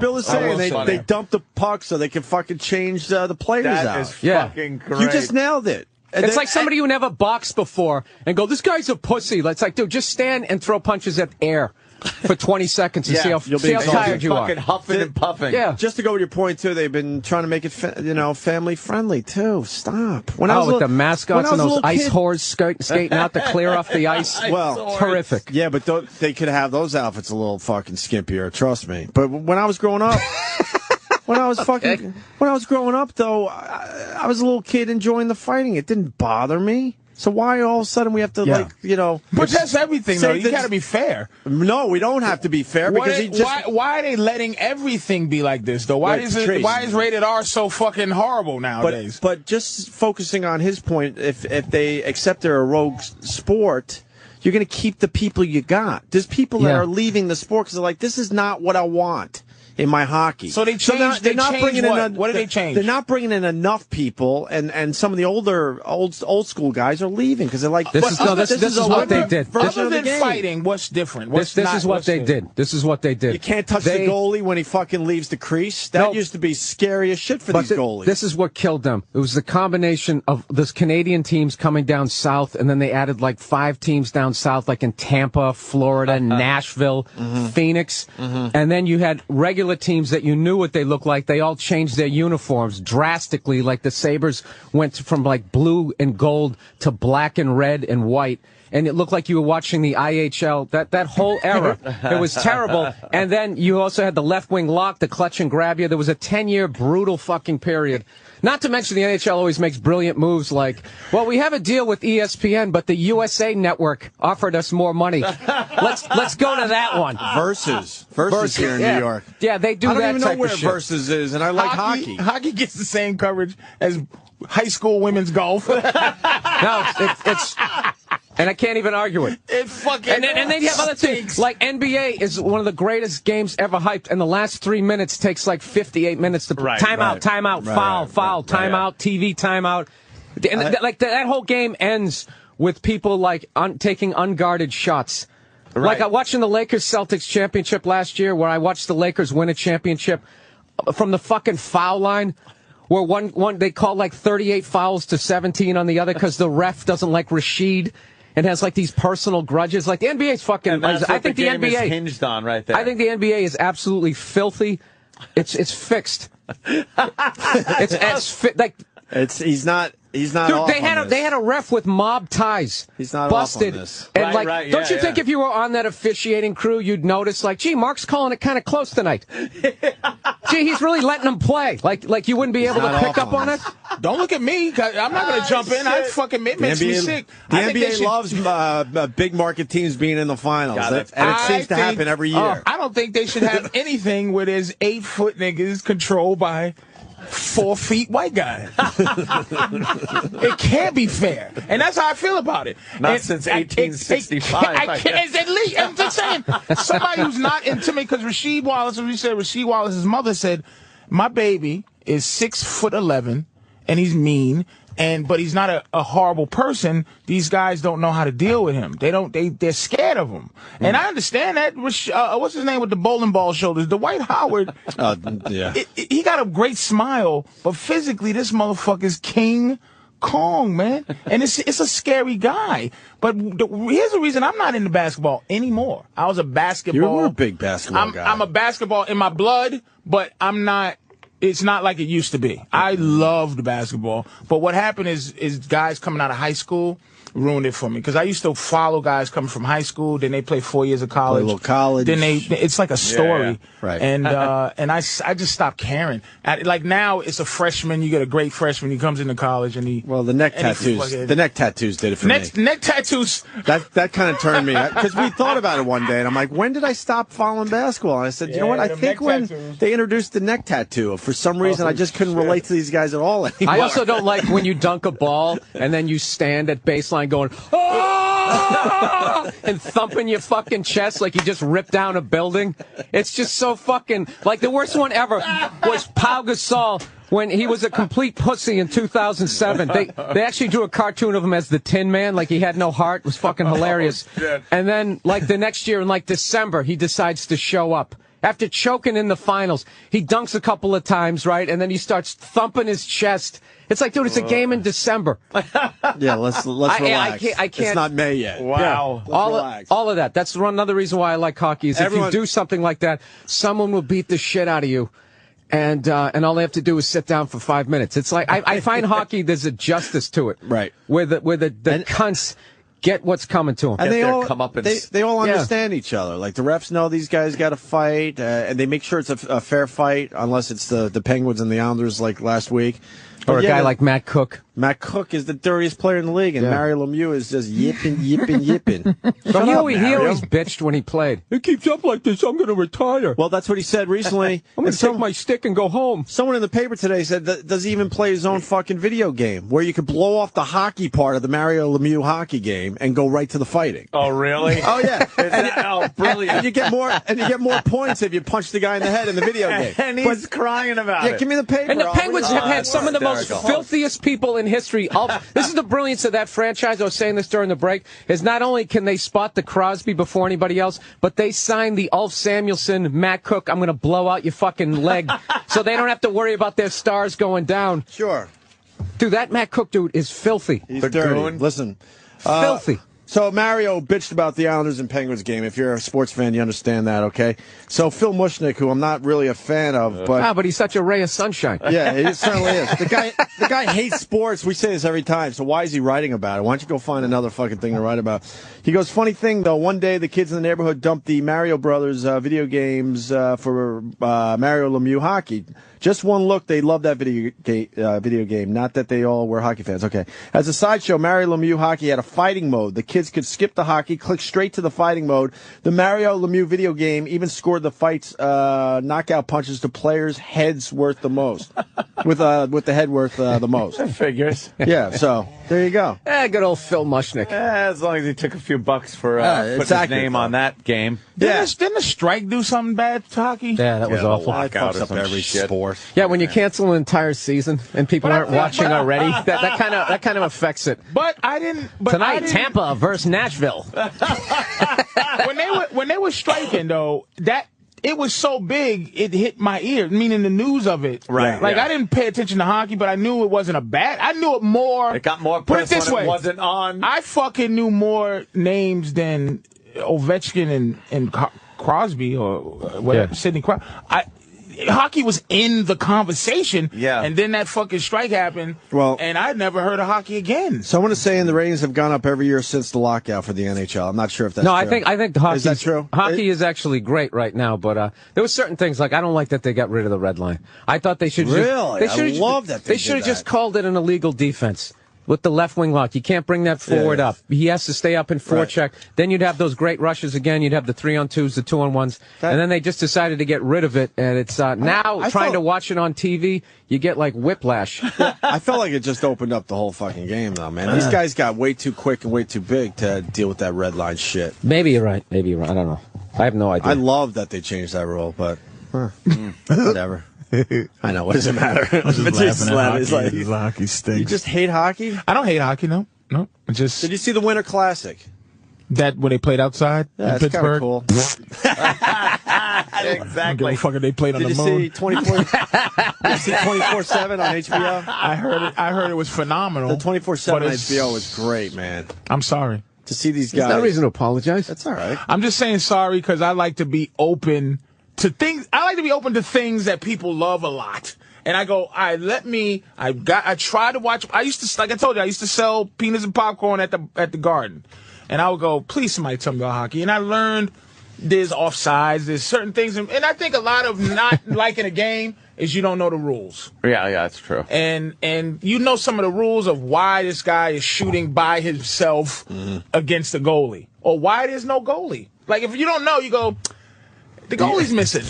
Bill is saying, they dump the puck so they can fucking change the players out. That is fucking great. You just nailed it. It's like somebody who never boxed before and go, this guy's a pussy. It's like, dude, just stand and throw punches at air for 20 seconds and see how tired you are. Fucking huffing and puffing. Yeah. Just to go with your point, too, they've been trying to make it, family friendly, too. Stop. With the mascots and those ice whores skating out to clear off the ice. Well, it's horrific. Yeah, but they could have those outfits a little fucking skimpier, trust me. But when I was growing up, when I was growing up, though, I was a little kid enjoying the fighting. It didn't bother me. So why all of a sudden we have to, But that's everything, though. You got to be fair. No, we don't have to be fair. Why are they letting everything be like this, though? Why is rated R so fucking horrible nowadays? But just focusing on his point, if they accept they're a rogue sport, you're going to keep the people you got. There's people that are leaving the sport because they're like, this is not what I want in my hockey. So they changed. What did they change? They're not bringing in enough people, and some of the old school guys are leaving because they're like, this is what they did. Other than fighting, what's different? This is what they did. This is what they did. You can't touch the goalie when he fucking leaves the crease. That used to be scary as shit for these goalies. This is what killed them. It was the combination of those Canadian teams coming down south, and then they added like 5 teams down south, like in Tampa, Florida, Nashville, Phoenix, and then you had regular teams that you knew what they looked like. They all changed their uniforms drastically. Like the Sabres went from like blue and gold to black and red and white. And it looked like you were watching the IHL, that whole era. It was terrible. And then you also had the left wing lock, the clutch and grab you. There was a 10-year brutal fucking period. Not to mention the NHL always makes brilliant moves like, well, we have a deal with ESPN, but the USA Network offered us more money. Let's go to that one. Versus here in New York. Yeah, they do that. I don't even know where type of shit. Versus is, and I like hockey. Hockey gets the same coverage as high school women's golf. No, it's and I can't even argue it. It fucking and they have other things. Like NBA is one of the greatest games ever hyped, and the last 3 minutes takes like 58 minutes to timeout, foul, timeout, TV timeout. And like that whole game ends with people like taking unguarded shots. Right. Like watching the Lakers-Celtics championship last year, where I watched the Lakers win a championship from the fucking foul line. Where one they call like 38 fouls to 17 on the other because the ref doesn't like Rashid and has like these personal grudges. Like the NBA is fucking. I think the NBA is hinged on right there. I think the NBA is absolutely filthy. It's fixed. He's not. Dude, off they had a ref with mob ties. He's not busted. Off on this. And don't you think if you were on that officiating crew, you'd notice like, gee, Mark's calling it kind of close tonight. Gee, he's really letting them play. Like you wouldn't be able to pick up on it. Don't look at me. I'm not going to jump in. It makes me sick. The NBA loves big market teams being in the finals, and it seems to happen every year. I don't think they should have anything where there's 8-foot niggas controlled by 4 feet white guy. It can't be fair, and that's how I feel about it. Not since 1865. I'm just saying, somebody who's not intimidated, because Rasheed Wallace, as we said, Rasheed Wallace's mother said, "My baby is 6'11", and he's mean." But he's not a horrible person. These guys don't know how to deal with him. They're scared of him. And I understand that. What's his name with the bowling ball shoulders? Dwight Howard. Yeah. He got a great smile, but physically this motherfucker's King Kong, man. And it's a scary guy. But here's the reason I'm not into basketball anymore. I was a basketball. You were a big basketball guy. I'm a basketball in my blood, but I'm not. It's not like it used to be. I loved basketball. But what happened is guys coming out of high school ruined it for me, because I used to follow guys coming from high school, then they play 4 years of college, play a little college, then it's like a story, right? And I just stopped caring. Like now, it's a freshman. You get a great freshman. He comes into college and the neck tattoos did it for me. Neck tattoos. That kind of turned me, because we thought about it one day, and I'm like, when did I stop following basketball? And I said, you know what? I think when they introduced the neck tattoo, for some reason, I just couldn't relate to these guys at all anymore. I also don't like when you dunk a ball and then you stand at baseline going, oh! and thumping your fucking chest like you just ripped down a building. It's just so fucking, like, the worst one ever was Pau Gasol when he was a complete pussy in 2007. They actually drew a cartoon of him as the Tin Man, like he had no heart. It was fucking hilarious. And then, like, the next year in, like, December, he decides to show up. After choking in the finals, he dunks a couple of times, right? And then he starts thumping his chest. It's like, dude, it's a game in December. Yeah, let's relax. I can't. It's not May yet. Wow. Yeah, all of that. That's another reason why I like hockey, is if you do something like that, someone will beat the shit out of you. And all they have to do is sit down for 5 minutes. It's like, I find hockey, there's a justice to it. Right. Where the cunts get what's coming to them. And they all understand each other. Like, the refs know these guys got to fight, and they make sure it's a fair fight, unless it's the Penguins and the Islanders like last week. Or a guy like Matt Cook. Matt Cook is the dirtiest player in the league, and Mario Lemieux is just yipping. He always bitched when he played. It keeps up like this, I'm going to retire. Well, that's what he said recently. I'm going to take my stick and go home. Someone in the paper today said, does he even play his own fucking video game, where you could blow off the hockey part of the Mario Lemieux hockey game and go right to the fighting? Oh, really? Oh, yeah. Oh, brilliant. And you get more points if you punch the guy in the head in the video game. And he's crying about it. Yeah, give me the paper. And the Penguins have had some of the most filthiest people in history. This is the brilliance of that franchise. I was saying this during the break, is not only can they spot the Crosby before anybody else, but they signed the Ulf Samuelsson, Matt Cook, I'm going to blow out your fucking leg, so they don't have to worry about their stars going down. Sure. Dude, that Matt Cook dude is filthy. He's dirty. Listen. Filthy. So Mario bitched about the Islanders and Penguins game. If you're a sports fan, you understand that, okay? So Phil Mushnick, who I'm not really a fan of, but he's such a ray of sunshine. Yeah, he certainly is. The guy hates sports. We say this every time. So why is he writing about it? Why don't you go find another fucking thing to write about? He goes, funny thing though, one day the kids in the neighborhood dumped the Mario Brothers video games for Mario Lemieux hockey. Just one look, they loved that video game. Not that they all were hockey fans. Okay. As a sideshow, Mario Lemieux hockey had a fighting mode. The kids could skip the hockey, click straight to the fighting mode. The Mario Lemieux video game even scored the fights knockout punches to players' heads worth the most. with the head worth the most. That figures. Yeah, so there you go. Good old Phil Mushnick. As long as he took a few bucks for putting his name on that game. Didn't the strike do something bad to hockey? Yeah, that was awful. That fucks up every sport. Yeah, when you cancel an entire season and people aren't watching already, that kind of affects it. But I didn't. Tonight, Tampa versus Nashville. when they were striking though, that it was so big it hit my ear. Meaning the news of it. Right. Like I didn't pay attention to hockey, but I knew it wasn't a bad. I knew it more. It got more press when it wasn't on. I fucking knew more names than Ovechkin and Crosby or whatever. Yeah. Sidney Crosby. Hockey was in the conversation, and then that fucking strike happened, and I never heard of hockey again. Someone is saying the ratings have gone up every year since the lockout for the NHL. I'm not sure if that's true. I think hockey is that true? Hockey is actually great right now, but there were certain things like I don't like that they got rid of the red line. I thought they should I love that they should have just called it an illegal defense. With the left wing lock, you can't bring that forward up. He has to stay up in forecheck. Then you'd have those great rushes again. You'd have the 3-on-2s, the 2-on-1s, and then they just decided to get rid of it. And it's now trying to watch it on TV, you get like whiplash. I felt like it just opened up the whole fucking game, though, man. These guys got way too quick and way too big to deal with that red line shit. Maybe you're right. I don't know. I have no idea. I love that they changed that rule, but whatever. I know. What does it matter? I'm just laughing at hockey. The hockey stinks. You just hate hockey? I don't hate hockey. No. Did you see the Winter Classic? That when they played outside in Pittsburgh? Cool. Exactly. Fucker, they played on the moon. Did you see 24/7 on HBO? I heard it was phenomenal. The 24/7 on HBO was great, man. I'm sorry. To see these guys. There's no reason to apologize. That's all right. I'm just saying sorry because I like to be open to things. I like to be open to things that people love a lot. And I go, I try to watch. I used to, like I told you, I used to sell peanuts and popcorn at the Garden. And I would go, please somebody tell me about hockey. And I learned there's offsides, there's certain things. And I think a lot of not liking a game is you don't know the rules. Yeah, that's true. And you know some of the rules of why this guy is shooting by himself against the goalie. Or why there's no goalie. Like, if you don't know, you go, the goalie's missing.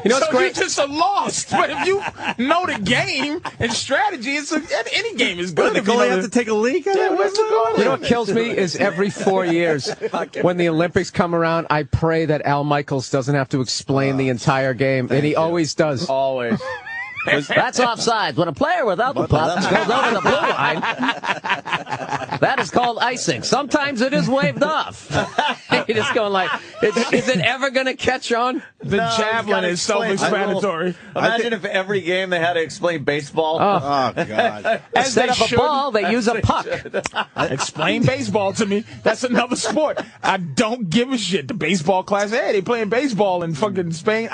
You know, so great. You just are lost. But if you know the game and strategy, any game is good. The goalie have to take a leak? Yeah, where's the goalie? You know what kills me is every 4 years when the Olympics come around, I pray that Al Michaels doesn't have to explain the entire game, and he always does. Always. That's offsides. When a player without the puck goes over the blue line, that is called icing. Sometimes it is waved off. You're just going like, is it ever going to catch on? The javelin is self-explanatory. Imagine if every game they had to explain baseball. Oh, God. Instead of a ball, they use a puck. Explain baseball to me. That's another sport. I don't give a shit. The baseball class, hey, they playing baseball in fucking Spain.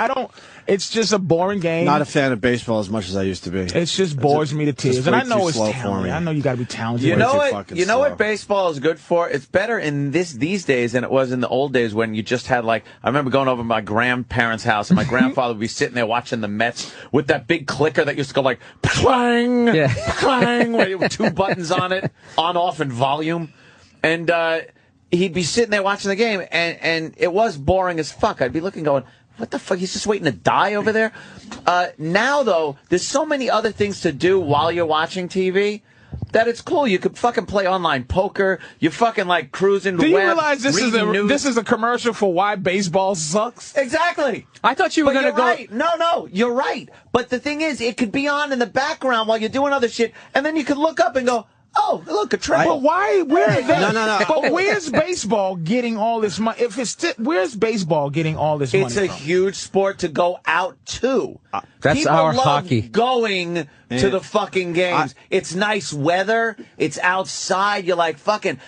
It's just a boring game. Not a fan of baseball as much as I used to be. It just bores me to tears. And I know it's talented. I know you got to be talented. You know what baseball is good for? It's better in these days than it was in the old days when you just had, like, I remember going over to my grandparents' house and my grandfather would be sitting there watching the Mets with that big clicker that used to go like, clang, clang, with 2 buttons on it, on, off, and volume. And he'd be sitting there watching the game, and it was boring as fuck. I'd be looking going, what the fuck? He's just waiting to die over there? Now, though, there's so many other things to do while you're watching TV that it's cool. You could fucking play online poker. You fucking, like, cruising the web. Do you realize this is a commercial for why baseball sucks? Exactly. I thought you were going to go... Right. No, you're right. But the thing is, it could be on in the background while you're doing other shit, and then you could look up and go, oh, look, a triple. But why? No. But where's baseball getting all this money? Where's baseball getting all this money It's a huge sport to go out to. That's People our love hockey. Going to the fucking games. It's nice weather. It's outside. You're like fucking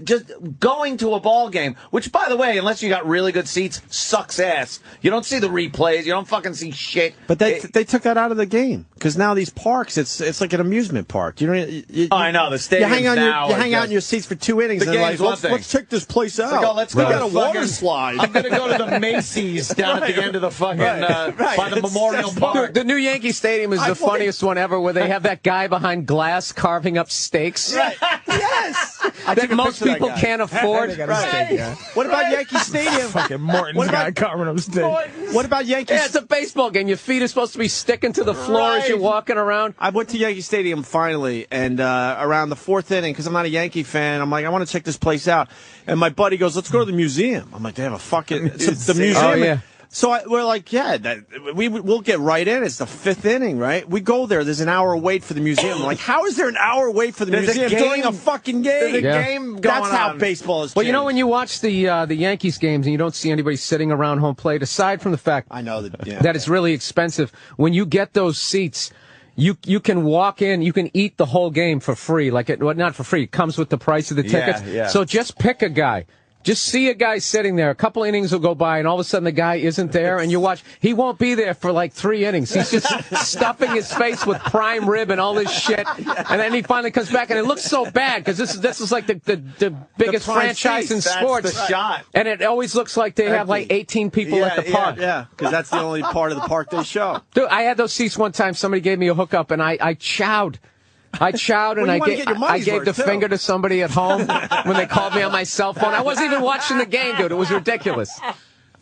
just going to a ball game. Which, by the way, unless you got really good seats, sucks ass. You don't see the replays. You don't fucking see shit. But they took that out of the game because now these parks, it's like an amusement park. I know the stadium. You hang out in your seats for 2 innings. The and game's like, let's check this place out. Let's go. We got a water slide. I'm gonna go to the Macy's down at the end of the fucking by the Memorial Park. The new Yankee Stadium is the funniest one ever, where they have that guy behind glass carving up steaks. Right. Yes. That most people can't afford. Right. What about Yankee Stadium? Fucking Morton's guy carving up steaks. What about Yankee? Yeah, it's a baseball game. Your feet are supposed to be sticking to the floor as you're walking around. I went to Yankee Stadium finally, and around the 4th inning, because I'm not a Yankee fan, I'm like, I want to check this place out. And my buddy goes, let's go to the museum. I'm like, they have a fucking... It's the museum. Oh, yeah. So we're like, yeah, we'll get right in. It's the 5th inning, right? We go there. There's an hour wait for the museum. I'm like, how is there an hour wait for the museum during a fucking game? There's a game going That's how on. baseball is. Well, you know, when you watch the Yankees games and you don't see anybody sitting around home plate, aside from the fact that it's really expensive, when you get those seats, you can walk in, you can eat the whole game for free. Not for free. It comes with the price of the tickets. Yeah. So just pick a guy. Just see a guy sitting there. A couple innings will go by, and all of a sudden the guy isn't there, and you watch. He won't be there for like 3 innings. He's just stuffing his face with prime rib and all this shit, and then he finally comes back, and it looks so bad because this is like the biggest franchise in sports. That's the shot. And it always looks like they have like 18 people at the park. Yeah, because that's the only part of the park they show. Dude, I had those seats one time. Somebody gave me a hookup, and I chowed. And I gave the finger to somebody at home when they called me on my cell phone. I wasn't even watching the game, dude. It was ridiculous.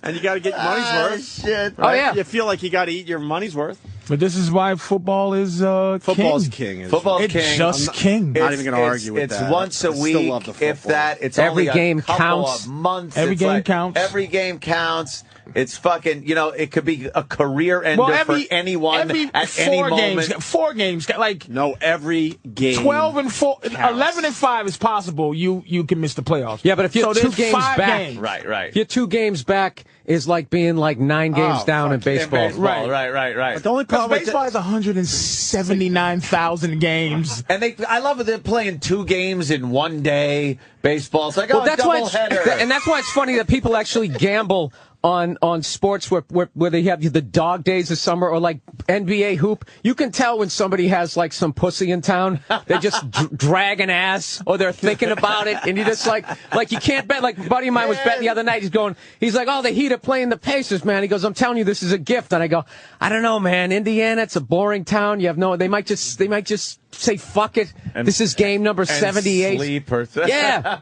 And you got to get your money's worth. Shit. Right? Oh, yeah. You feel like you got to eat your money's worth. But this is why football is football's king. Football's it's king. just king. Not even going to argue with that. It's once a week, if that. It's every only game a couple counts. of months. Every game counts. Every game counts. It's fucking, it could be a career ender for anyone at any moment. 4 games, like no, every game. 12 and 4, 11 and 5 is possible. You can miss the playoffs. Yeah, but if you're 2 games back, right. If you're 2 games back is like being like 9 games down in baseball. Right. But the only problem with baseball has 179,000 games, and I love that they're playing 2 games in one day. Baseball's like that's double header, and that's why it's funny that people actually gamble on sports where they have the dog days of summer or like NBA hoop. You can tell when somebody has like some pussy in town. They just drag an ass or they're thinking about it, and you just like you can't bet. Like a buddy of mine was betting the other night. He's like, oh, the Heat are playing the Pacers, man. He goes, I'm telling you, this is a gift. And I go, I don't know, man. Indiana, it's a boring town. You have they might just say fuck it. This is game number 78. Sleep or yeah.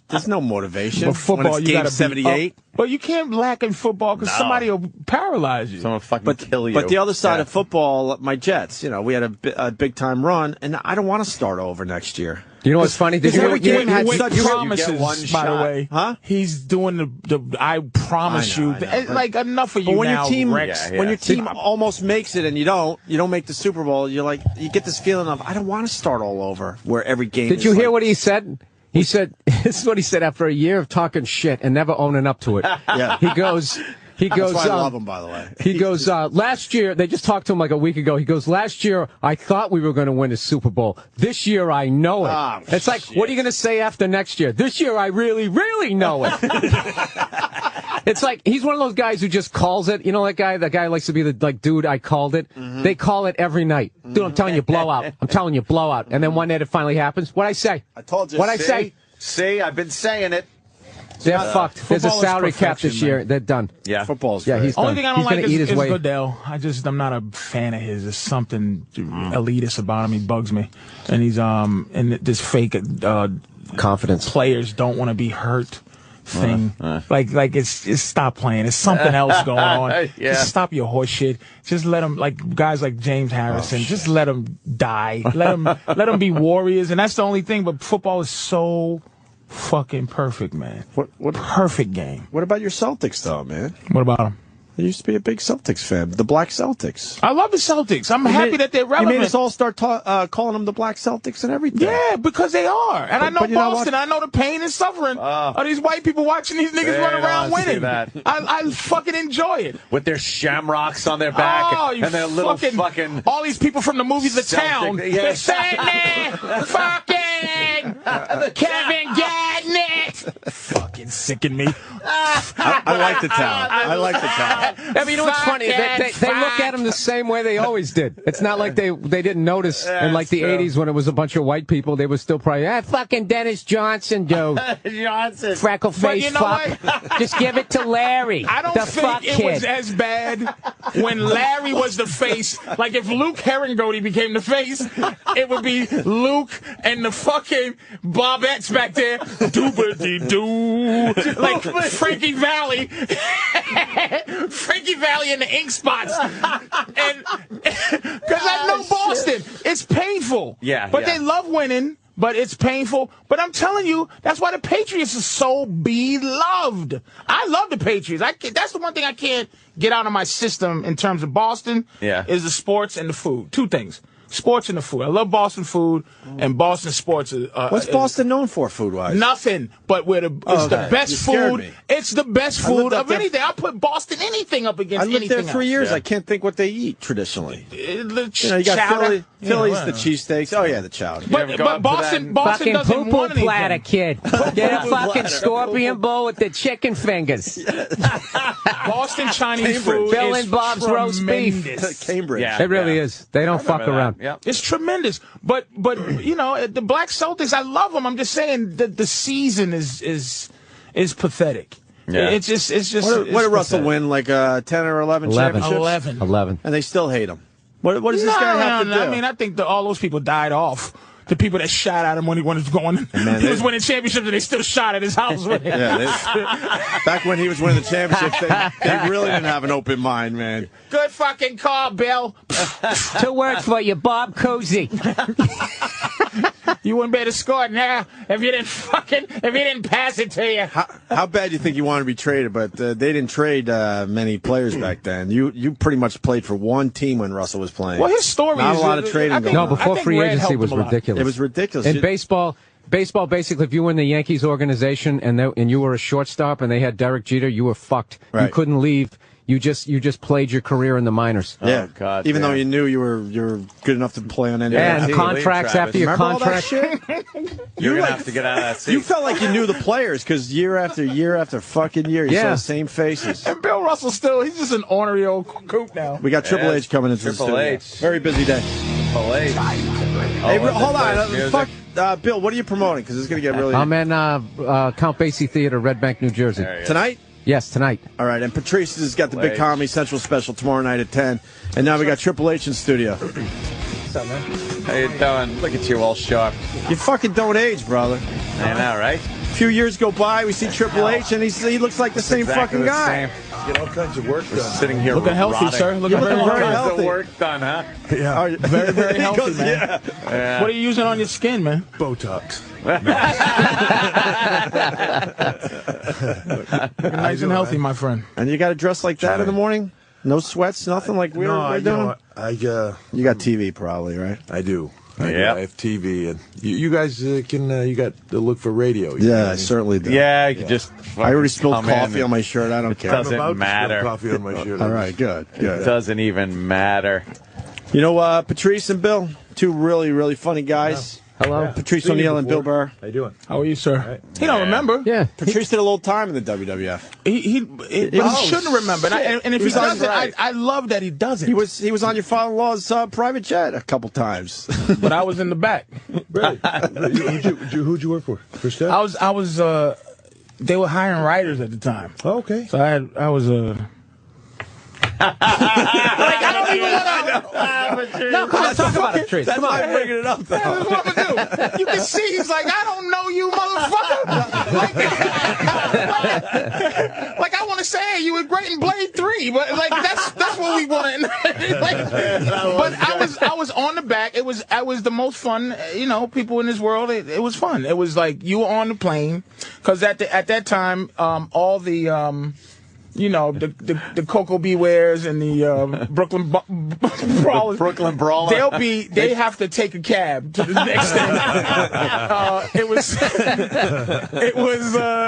There's no motivation. But football, when it's you game got 78. But you can't lack in football because somebody will paralyze you. Someone fucking kill you. But the other side of football, my Jets, we had a big time run, and I don't want to start over next year. You know what's funny? Every game had such promises, by the way. Huh? He's doing the I promise you. Like, enough of you when now, your team, Rex. when your team almost makes it and you don't make the Super Bowl, you get this feeling of, I don't want to start all over where every game Did you hear what he said? He said, this is what he said after a year of talking shit and never owning up to it. Yeah. He goes, that's why I love him, by the way. He goes, last year, they just talked to him like a week ago. He goes, last year, I thought we were going to win the Super Bowl. This year, I know it. Oh, it's like, what are you going to say after next year? This year, I really, really know it. It's like, he's one of those guys who just calls it. You know that guy? That guy likes to be the, dude, I called it. Mm-hmm. They call it every night. Dude, I'm telling you, blowout. I'm telling you, blowout. And then one night it finally happens. What'd I say? I told you. What'd I say? See, I've been saying it. They're fucked. There's a salary cap this year. They're done. Yeah, football's great. He's only thing I don't like is weight. Goodell. I'm not a fan of his. There's something elitist about him. He bugs me, and he's and this fake confidence. Players don't want to be hurt thing. Like it's stop playing. It's something else going on. Just stop your horse shit. Just let them, like guys like James Harrison. Just let them die. Let them be warriors. And that's the only thing. But football is so fucking perfect, man. What perfect game. What about your Celtics, though, man? What about them? I used to be a big Celtics fan. The Black Celtics. I love the Celtics. I'm happy that they're relevant. You made us all start calling them the Black Celtics and everything. Yeah, because they are. And I know Boston. I know the pain and suffering of these white people watching these niggas run around winning. I fucking enjoy it. With their shamrocks on their back and their little fucking... All these people from the movie The Town. They're saying fucking Kevin Garnett. Fucking sicken me. I like The Town. I like The Town. I mean, you know what's funny? They look at him the same way they always did. It's not like they didn't notice in like the 80s when it was a bunch of white people. They were still probably, fucking Dennis Johnson, dude. Johnson. Freckle face fuck. Just give it to Larry. I don't think it was as bad when Larry was the face. Like if Luke Herringody became the face, it would be Luke and the fucking Bobettes back there. Doo-ba-dee-doo. Like Frankie Valli. Frankie Valli and the ink spots. And because I know Boston. It's painful. Yeah. But they love winning, but it's painful. But I'm telling you, that's why the Patriots are so beloved. I love the Patriots. That's the one thing I can't get out of my system in terms of Boston is the sports and the food. Two things. Sports and the food. I love Boston food, and Boston sports. What's Boston known for, food-wise? Nothing, but it's the best food. Me. It's the best food of anything. I'll put Boston anything up against anything. I lived there for years. Yeah. I can't think what they eat traditionally. The you got chowder. Philly's the cheeseasteaks. Oh, yeah, the chowder. But Boston fucking doesn't want anything. Platter, kid. Get a fucking scorpion bowl with the chicken fingers. Boston Chinese food Bill is and Bob's roast beef. Cambridge. Yeah, it really is. They don't fuck around. Yep. It's tremendous. But you know, the Black Celtics, I love them. I'm just saying that the season is pathetic. Yeah. It's just. What did Russell win? Like 10 or 11 championships? 11. And they still hate him. What does this guy have to do? I mean, I think all those people died off. The people that shot at him when he was going, he was winning championships, and they still shot at his house with him. Back when he was winning the championships, they really didn't have an open mind, man. Good fucking call, Bill. 2 words for you, Bob Cousy. You wouldn't be able to score now if you didn't pass it to you. How bad do you think you wanted to be traded? But they didn't trade many players back then. You pretty much played for one team when Russell was playing. Well, his story not is a lot of trading going on. No, before free agency was ridiculous. It was ridiculous. In baseball, basically, if you were in the Yankees organization and you were a shortstop and they had Derek Jeter, you were fucked. Right. You couldn't leave. You just played your career in the minors. Yeah, oh, God, even though you knew you were good enough to play on any and team. Contracts after your contract. You're gonna have to get out of that seat. You felt like you knew the players because year after fucking year, you saw the same faces. And Bill Russell he's just an ornery old coot now. We got Triple H coming into the studio. H. Very busy day. Triple H. Hey, hold on. Bill, what are you promoting? Because it's gonna get really. I'm in Count Basie Theater, Red Bank, New Jersey. Tonight? Yes, tonight. All right, and Patrice has got the big Comedy Central special tomorrow night at 10. And now we got Triple H in studio. What's up, man? How you doing? Look at you, all sharp. You fucking don't age, brother. I know, right? A few years go by, we see Triple H, and he looks like the same fucking guy. Get all kinds of work done. Sitting here looking healthy, sir. Looking very healthy. Work done, huh? Yeah. Very, very healthy, man. Yeah. What are you using on your skin, man? Botox. Nice and healthy, my friend. And you got to dress like that in the morning? No sweats, nothing like we're doing? You got TV probably, right? I do. Yeah, I have TV, and you guys you got to look for radio. I certainly do. Yeah, you could just. I already spilled coffee on my shirt. I don't care. It doesn't matter. Coffee on my shirt. All right, good. It doesn't even matter. You know, Patrice and Bill, two really, really funny guys. Yeah. Hello, Patrice O'Neal and Bill Burr. How you doing? How are you, sir? Right. He don't remember. Yeah, Patrice did a little time in the WWF. He shouldn't remember. And if he doesn't, I love that he doesn't. He was on your father-in-law's private jet a couple times. But I was in the back. Really? Who'd you work for? First I was. They were hiring writers at the time. Oh, okay. So I was I don't even want to. No, come on, talk about it, Patrice. That's why I'm bringing it up, though. That's what I'm gonna do. You can see he's like, I don't know you, motherfucker. Like I want to say, hey, you were great in Blade 3, but like that's what we want to. But I was on the back. It was the most fun. People in this world. It was fun. It was like you were on the plane because at that time, all the. The Cocoa Bewares and the Brooklyn Brawlers. Brooklyn Brawlers. They have to take a cab to the next thing.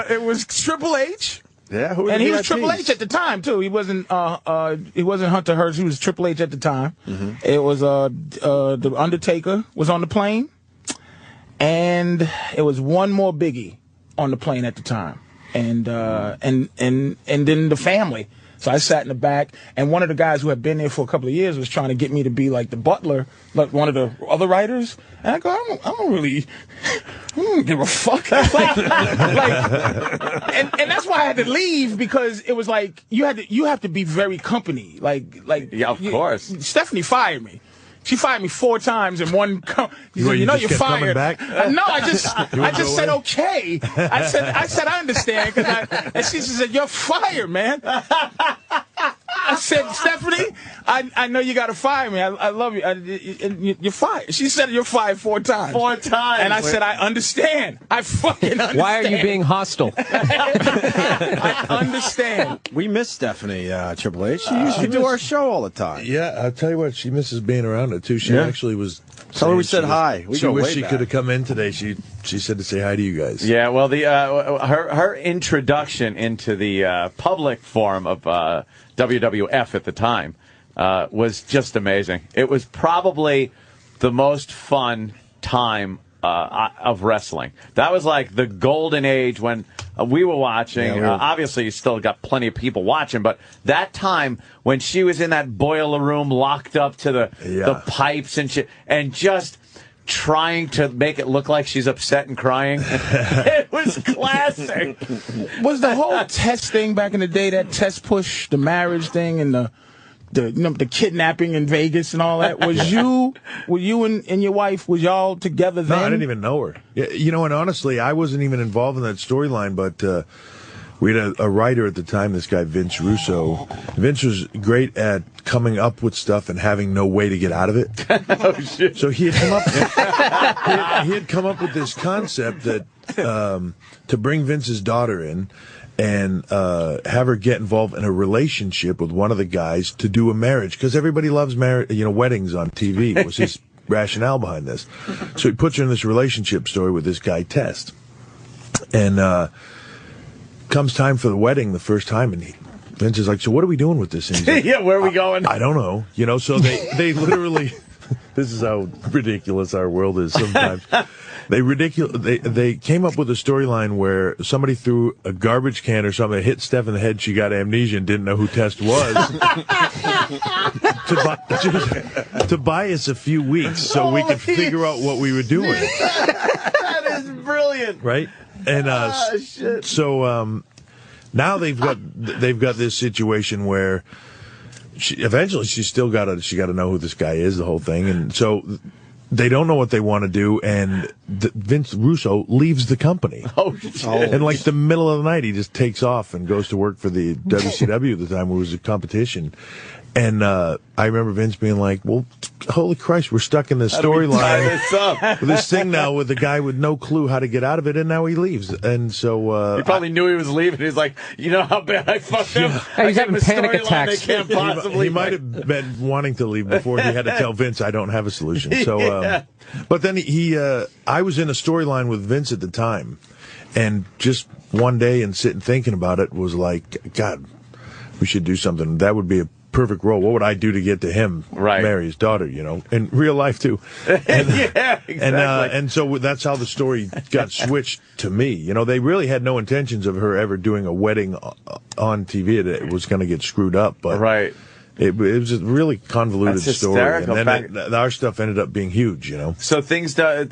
It was Triple H. Yeah, and he was Triple H at the time too. He wasn't Hunter Hearst. He was Triple H at the time. Mm-hmm. It was the Undertaker was on the plane, and it was one more Biggie on the plane at the time. And then the family. So I sat in the back, and one of the guys who had been there for a couple of years was trying to get me to be like the butler, like one of the other writers. And I go, I don't give a fuck. And that's why I had to leave, because it was like you have to be very company. Yeah, of course. Stephanie fired me. She fired me 4 times in one. You're fired. No, I just said okay. I said I understand, and she said you're fired, man. I said, Stephanie, I know you got to fire me. I love you. You're fired. She said you're fired 4 times. 4 times. And I said I understand. I fucking understand. Why are you being hostile? I understand. We miss Stephanie Triple H. She used to do our show all the time. Yeah, I'll tell you what, she misses being around it too. She actually was. Tell her we said hi. She wished she could have come in today. She said to say hi to you guys. Yeah, well, her introduction into the public forum of WWF at the time was just amazing. It was probably the most fun time of wrestling. That was like the golden age when we were watching. Obviously, you still got plenty of people watching, but that time when she was in that boiler room locked up to the pipes and shit, and just trying to make it look like she's upset and crying. It was classic. Was the whole test thing back in the day, that test push, the marriage thing, and the the kidnapping in Vegas and all that. Were you and your wife, was y'all together then? No, I didn't even know her. You know, and honestly, I wasn't even involved in that storyline, but we had a writer at the time, this guy, Vince Russo. Vince was great at coming up with stuff and having no way to get out of it. Oh, shit. So he had come up with this concept that to bring Vince's daughter in and have her get involved in a relationship with one of the guys to do a marriage, because everybody loves weddings on TV. Was his rationale behind this. So he puts her in this relationship story with this guy, Test. And comes time for the wedding the first time, and Vince is like, so what are we doing with this? And he's like, yeah, where are we going? I don't know. You know, so they literally, this is how ridiculous our world is sometimes. They came up with a storyline where somebody threw a garbage can or something, hit Steph in the head, she got amnesia and didn't know who Test was, to buy us a few weeks so we could figure out what we were doing. That is brilliant. Right? And so now they've got this situation where eventually she's still got to know who this guy is, the whole thing, and so they don't know what they want to do, and Vince Russo leaves the company. Oh, shit. And like the middle of the night, he just takes off and goes to work for the WCW at the time, where it was a competition. And I remember Vince being like, well, holy Christ, we're stuck in this storyline with this thing now with a guy with no clue how to get out of it, and now he leaves. And so he probably knew he was leaving. He's like, you know how bad I fucked him? Hey, he's having panic attacks. he might have been wanting to leave before he had to tell Vince, I don't have a solution. So, but then I was in a storyline with Vince at the time, and just one day and sitting thinking about it was like, God, we should do something. That would be a perfect role. What would I do to get to him? Right. Marry his daughter, in real life too. And, yeah, exactly. And so that's how the story got switched to me. They really had no intentions of her ever doing a wedding on TV. It was going to get screwed up, but right. It was a really convoluted story, hysterical. And then our stuff ended up being huge, So things do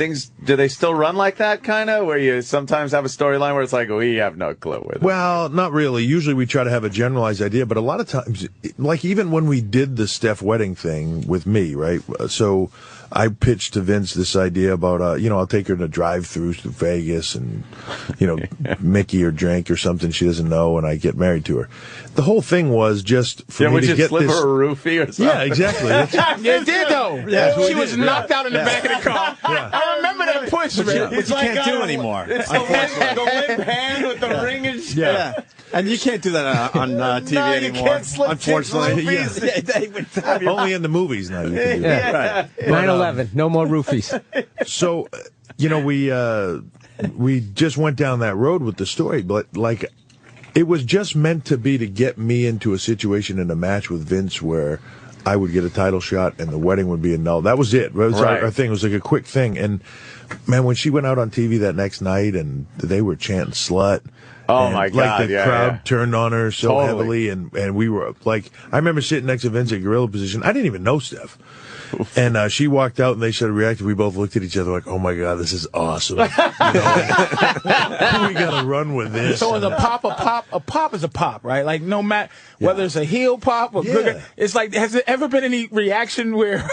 they still run like that, kind of, where you sometimes have a storyline where it's like, we have no clue with it? Well, not really. Usually we try to have a generalized idea, but a lot of times, like even when we did the Steph wedding thing with me, right? So I pitched to Vince this idea about, I'll take her to drive-through to Vegas and, Mickey or drink or something she doesn't know, and I get married to her. The whole thing was just for me to get slip this. Her a roofie or something? Yeah, exactly. It did though. Yeah. She was knocked out in the back of the car. Yeah. I remember that push, man. But you can't do anymore. It's the limp hand with the ring and shit. Yeah. And you can't do that on TV anymore. You can't slip unfortunately. Yeah. Only in the movies now. You can do Yeah. that. Right. 9/11. No more roofies. So, we just went down that road with the story, but it was just meant to be to get me into a situation in a match with Vince where I would get a title shot and the wedding would be annulled. That was it. It was our thing. It was like a quick thing. And man, when she went out on TV that next night and they were chanting slut. Oh my God! The crowd turned on her so heavily, and we were like, I remember sitting next to Vince at gorilla position. I didn't even know Steph, and she walked out and they started reacting. We both looked at each other like, "Oh my God, this is awesome! We gotta run with this." So is a pop is a pop, right? Like no matter whether it's a heel pop or good, it's like, has there ever been any reaction where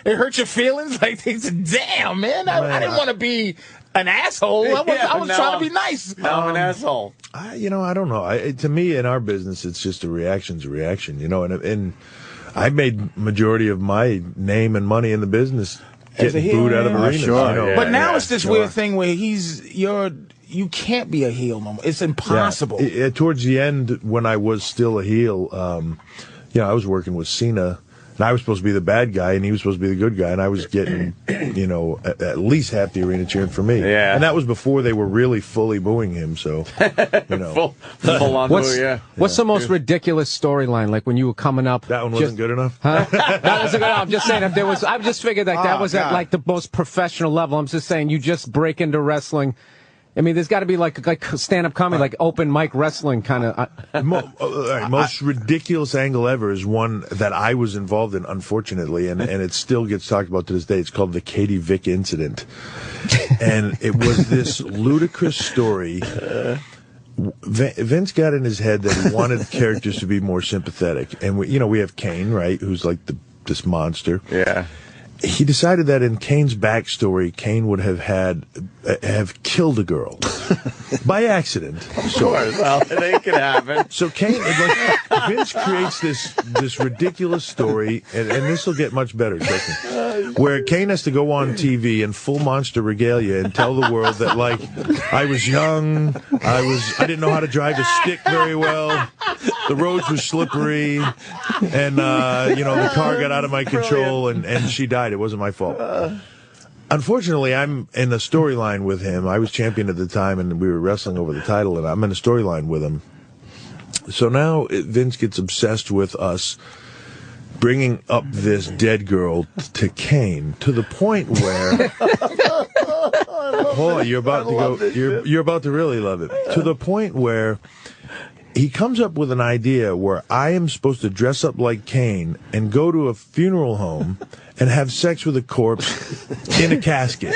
it hurt your feelings? Like they said, "Damn, man, I didn't want to be an asshole. I was trying to be nice. Now I'm an asshole." I don't know. To me, in our business, it's just a reaction's a reaction, and I made majority of my name and money in the business getting booed out of arenas. Sure. But now it's this weird thing where you can't be a heel no more. It's impossible. Yeah. Towards the end, when I was still a heel, I was working with Cena. And I was supposed to be the bad guy, and he was supposed to be the good guy, and I was getting, at least half the arena cheering for me. Yeah. And that was before they were really fully booing him, so, Full on boo, yeah. What's the most ridiculous storyline, like when you were coming up? That one wasn't good enough? Huh? That wasn't good enough. I'm just saying, I just figured that was at like the most professional level. I'm just saying, you just break into wrestling. I mean, there's got to be like stand-up comedy, like open mic wrestling kind of. Most ridiculous angle ever is one that I was involved in, unfortunately, and it still gets talked about to this day. It's called the Katie Vick incident. And it was this ludicrous story Vince got in his head that he wanted characters to be more sympathetic. And, we have Kane, right, who's like this monster. Yeah. He decided that in Kane's backstory, Kane would have killed a girl by accident. Sure, well, they can happen. So Kane, Vince creates this ridiculous story, and this will get much better, trust me, where Kane has to go on TV in full monster regalia and tell the world that, like, I was young, I didn't know how to drive a stick very well, the roads were slippery, and the car got out of my control, and she died. It wasn't my fault. Unfortunately, I'm in a storyline with him. I was champion at the time, and we were wrestling over the title, and I'm in a storyline with him. So now Vince gets obsessed with us bringing up this dead girl to Kane to the point where hold on, you're about to go. You're about to really love it. To the point where he comes up with an idea where I am supposed to dress up like Kane and go to a funeral home and have sex with a corpse in a casket.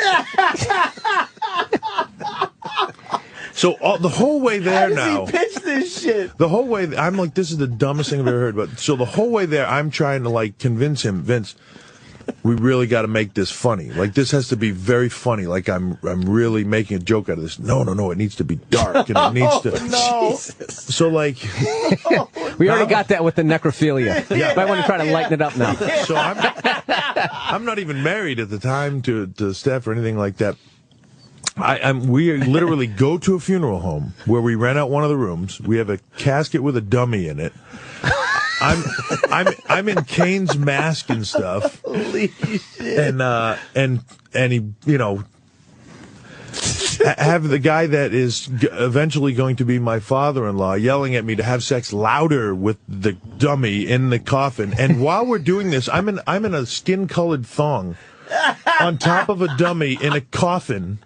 So the whole way there now. He pitched this shit? The whole way, I'm like, this is the dumbest thing I've ever heard. But so the whole way there, I'm trying to like convince him, Vince, we really got to make this funny. Like, this has to be very funny. Like, I'm really making a joke out of this. No, it needs to be dark, and it needs to. No. So like, we already got that with the necrophilia. Yeah. Might want to try to lighten it up now. So I'm not even married at the time to Steph or anything like that. We literally go to a funeral home where we rent out one of the rooms. We have a casket with a dummy in it. I'm in Kane's mask and stuff. Holy shit. And he, have the guy that is eventually going to be my father-in-law yelling at me to have sex louder with the dummy in the coffin. And while we're doing this, I'm in a skin-colored thong on top of a dummy in a coffin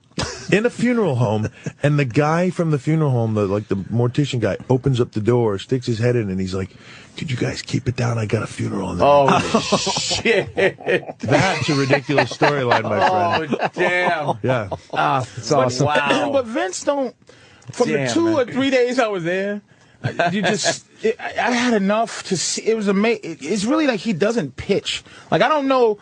in a funeral home, and the guy from the funeral home, the mortician guy, opens up the door, sticks his head in, and he's like, "Could you guys keep it down? I got a funeral." Oh, shit. That's a ridiculous storyline, my friend. Oh, damn. Yeah. It's awesome. Wow. But Vince don't, from the 2 or 3 days I was there, I had enough to see. It was amazing. It's really like he doesn't pitch. Like, I don't know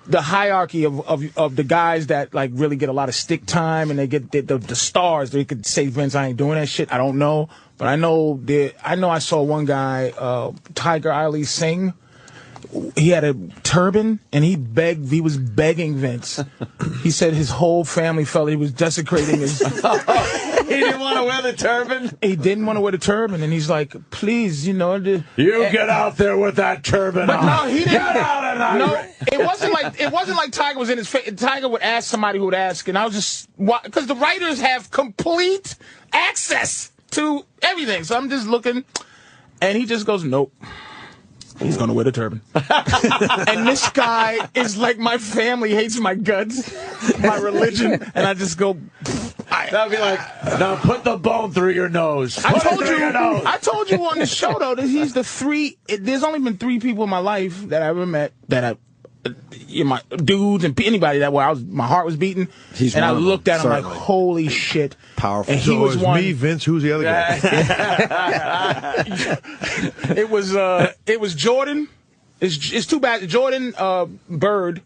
the hierarchy of the guys that like really get a lot of stick time and they get the stars. They could say, Vince, I ain't doing that shit. I don't know, but I know I saw one guy, Tiger Ali Singh. He had a turban and he was begging Vince. He said his whole family felt he was desecrating his. He didn't want to wear the turban? He didn't want to wear the turban, and he's like, please, You get out there with that turban on. No, he didn't. Get out of there. No, it wasn't like Tiger was in his face. Tiger would ask somebody who would ask, and I was just, because the writers have complete access to everything. So I'm just looking, and he just goes, nope. He's going to wear the turban. And this guy is like, my family hates my guts, my religion, and I just go... That'd be like, now put the bone through your nose. I told you on the show, though, that there's only been 3 people in my life that I ever met that my dudes and anybody that my heart was beating. And I looked at him like, holy shit. Powerful. And he was one. Me, Vince, who's the other guy? It was Jordan. It's too bad. Jordan, Bird,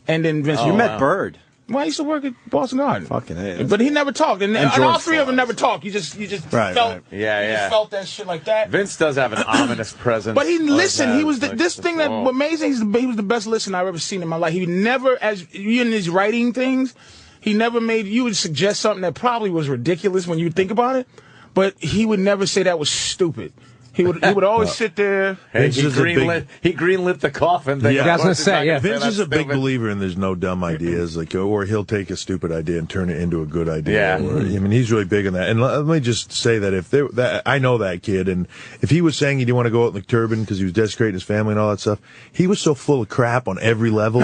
and then Vince. You met Bird. Well, I used to work at Boston Garden. Fucking A. But he never talked. And all 3 of them never talked. You just right, felt right. You felt that shit like that. Vince does have an ominous presence. But he listened. He was this thing that whoa. amazing. He was the best listener I've ever seen in my life. He never, as you in his writing things, he never made, you would suggest something that probably was ridiculous when you think about it, but he would never say that was stupid. He would always sit there. Hey, he greenlit the coffin thing. Yeah. I was going to say, yeah. Vince is a big believer in there's no dumb ideas, or he'll take a stupid idea and turn it into a good idea. Yeah. He's really big on that. And let me just say that I know that kid, and if he was saying he didn't want to go out in the turban because he was desecrating his family and all that stuff, he was so full of crap on every level.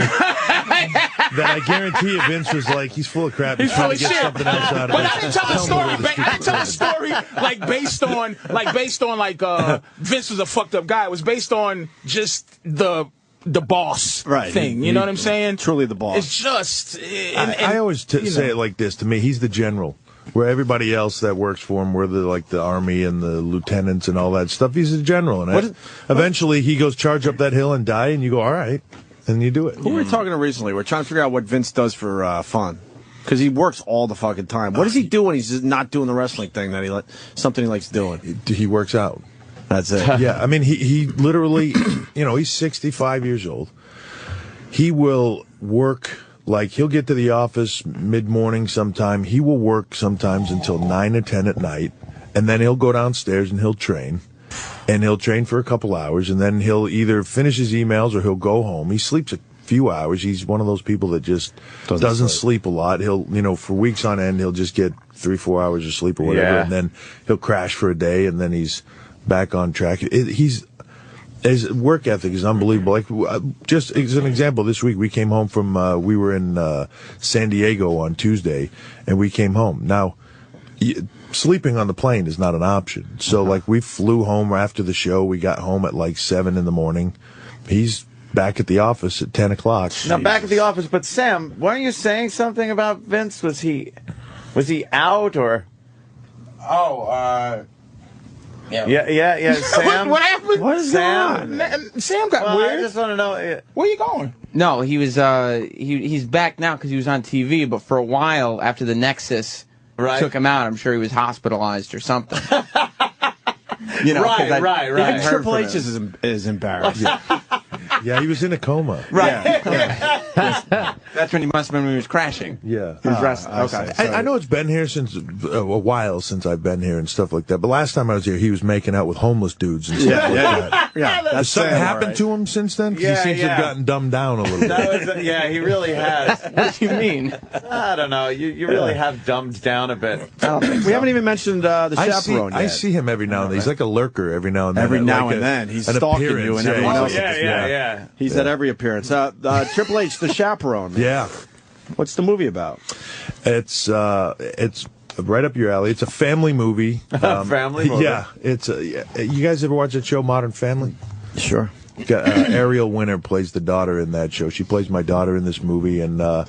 That I guarantee you, Vince was like, he's full of crap. He's trying to get something else out of it. But I didn't tell the story. I didn't tell the story based on Vince was a fucked up guy. It was based on just the boss thing. You know what I'm saying? Truly the boss. It's just. I always say it like this. To me, he's the general. Where everybody else that works for him, where the army and the lieutenants and all that stuff, he's a general. And eventually he goes charge up that hill and die, and you go, all right, and you do it. Who were we talking to recently? We're trying to figure out what Vince does for fun. Because he works all the fucking time. What does he do when he's just not doing the wrestling thing that something he likes doing? He works out. That's it. Yeah, I mean, he literally, he's 65 years old. He will work, he'll get to the office mid-morning sometime. He will work sometimes until 9 or 10 at night, and then he'll go downstairs and he'll train. And he'll train for a couple hours, and then he'll either finish his emails or he'll go home. He sleeps a few hours. He's one of those people that just doesn't sleep a lot. He'll, for weeks on end, he'll just get 3-4 hours of sleep or whatever, and then he'll crash for a day, and then he's back on track. His work ethic is unbelievable. Just as an example, this week we came home from, we were in San Diego on Tuesday, and we came home. Now, sleeping on the plane is not an option. So, we flew home after the show. We got home at 7 in the morning. He's back at the office at 10 o'clock. Now, back at the office, but Sam, weren't you saying something about Vince? Was he out or? Oh, yeah. Sam, what happened? What is Sam? going on? Sam got weird. I just want to know. Where you going? No, he was. He's back now because he was on TV. But for a while after the Nexus took him out, I'm sure he was hospitalized or something. Right. Even Triple H is embarrassed. Yeah, he was in a coma. Right. Yeah. That's when he must have been when he was crashing. Yeah. He was wrestling. Okay. I know it's been here since a while since I've been here and stuff like that. But last time I was here, he was making out with homeless dudes and stuff like that. Yeah. Has something happened to him since then? Because he seems to have gotten dumbed down a little bit. He really has. What do you mean? I don't know. You really have dumbed down a bit. We haven't even mentioned the chaperone yet. I see him every now and then. He's like a lurker every now and then. Every now and then. He's stalking you and everyone else. Yeah. He's at every appearance. Triple H, the chaperone. Yeah. What's the movie about? It's right up your alley. It's a family movie. Family movie? Yeah. You guys ever watch that show, Modern Family? Sure. Ariel Winter plays the daughter in that show. She plays my daughter in this movie, and I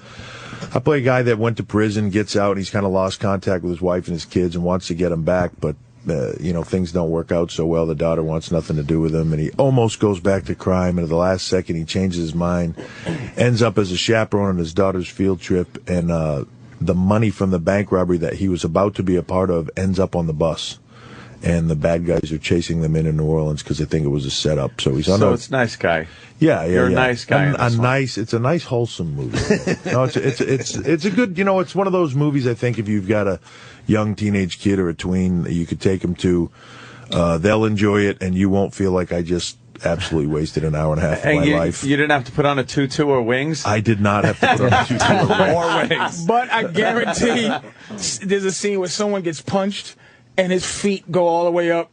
play a guy that went to prison, gets out, and he's kind of lost contact with his wife and his kids and wants to get them back, but things don't work out so well. The daughter wants nothing to do with him, and he almost goes back to crime, and at the last second he changes his mind, ends up as a chaperone on his daughter's field trip, and the money from the bank robbery that he was about to be a part of ends up on the bus. And the bad guys are chasing them into New Orleans because they think it was a setup. So he's on. So it's nice guy. Yeah. You're a nice guy. It's a nice, wholesome movie. No, it's a good. It's one of those movies. I think if you've got a young teenage kid or a tween, you could take them to. They'll enjoy it, and you won't feel like I just absolutely wasted an hour and a half of my life. You didn't have to put on a tutu or wings? I did not have to put on a tutu or wings. But I guarantee there's a scene where someone gets punched and his feet go all the way up,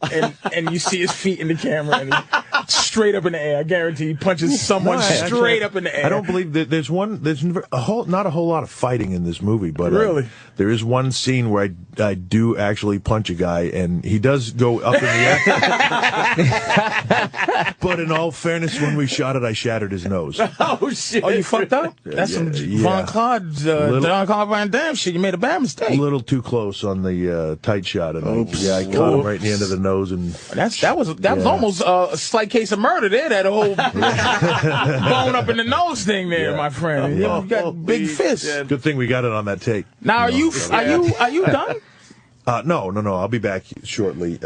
and you see his feet in the camera, and he's straight up in the air. I guarantee he punches someone straight up in the air. I don't believe that there's not a whole lot of fighting in this movie, but really, there is one scene where I do actually punch a guy, and he does go up in the air. But in all fairness, when we shot it, I shattered his nose. Oh shit! Oh, you fucked up? That's some Von Claude, John Claude Van Damme shit. You made a bad mistake. A little too close on the tight shot, and I caught him right in the end of the nose, and that was almost a slight case of murder there. That whole bone up in the nose thing there, my friend. You got big fists. Good thing we got it on that tape. Now, are you done? No. I'll be back shortly.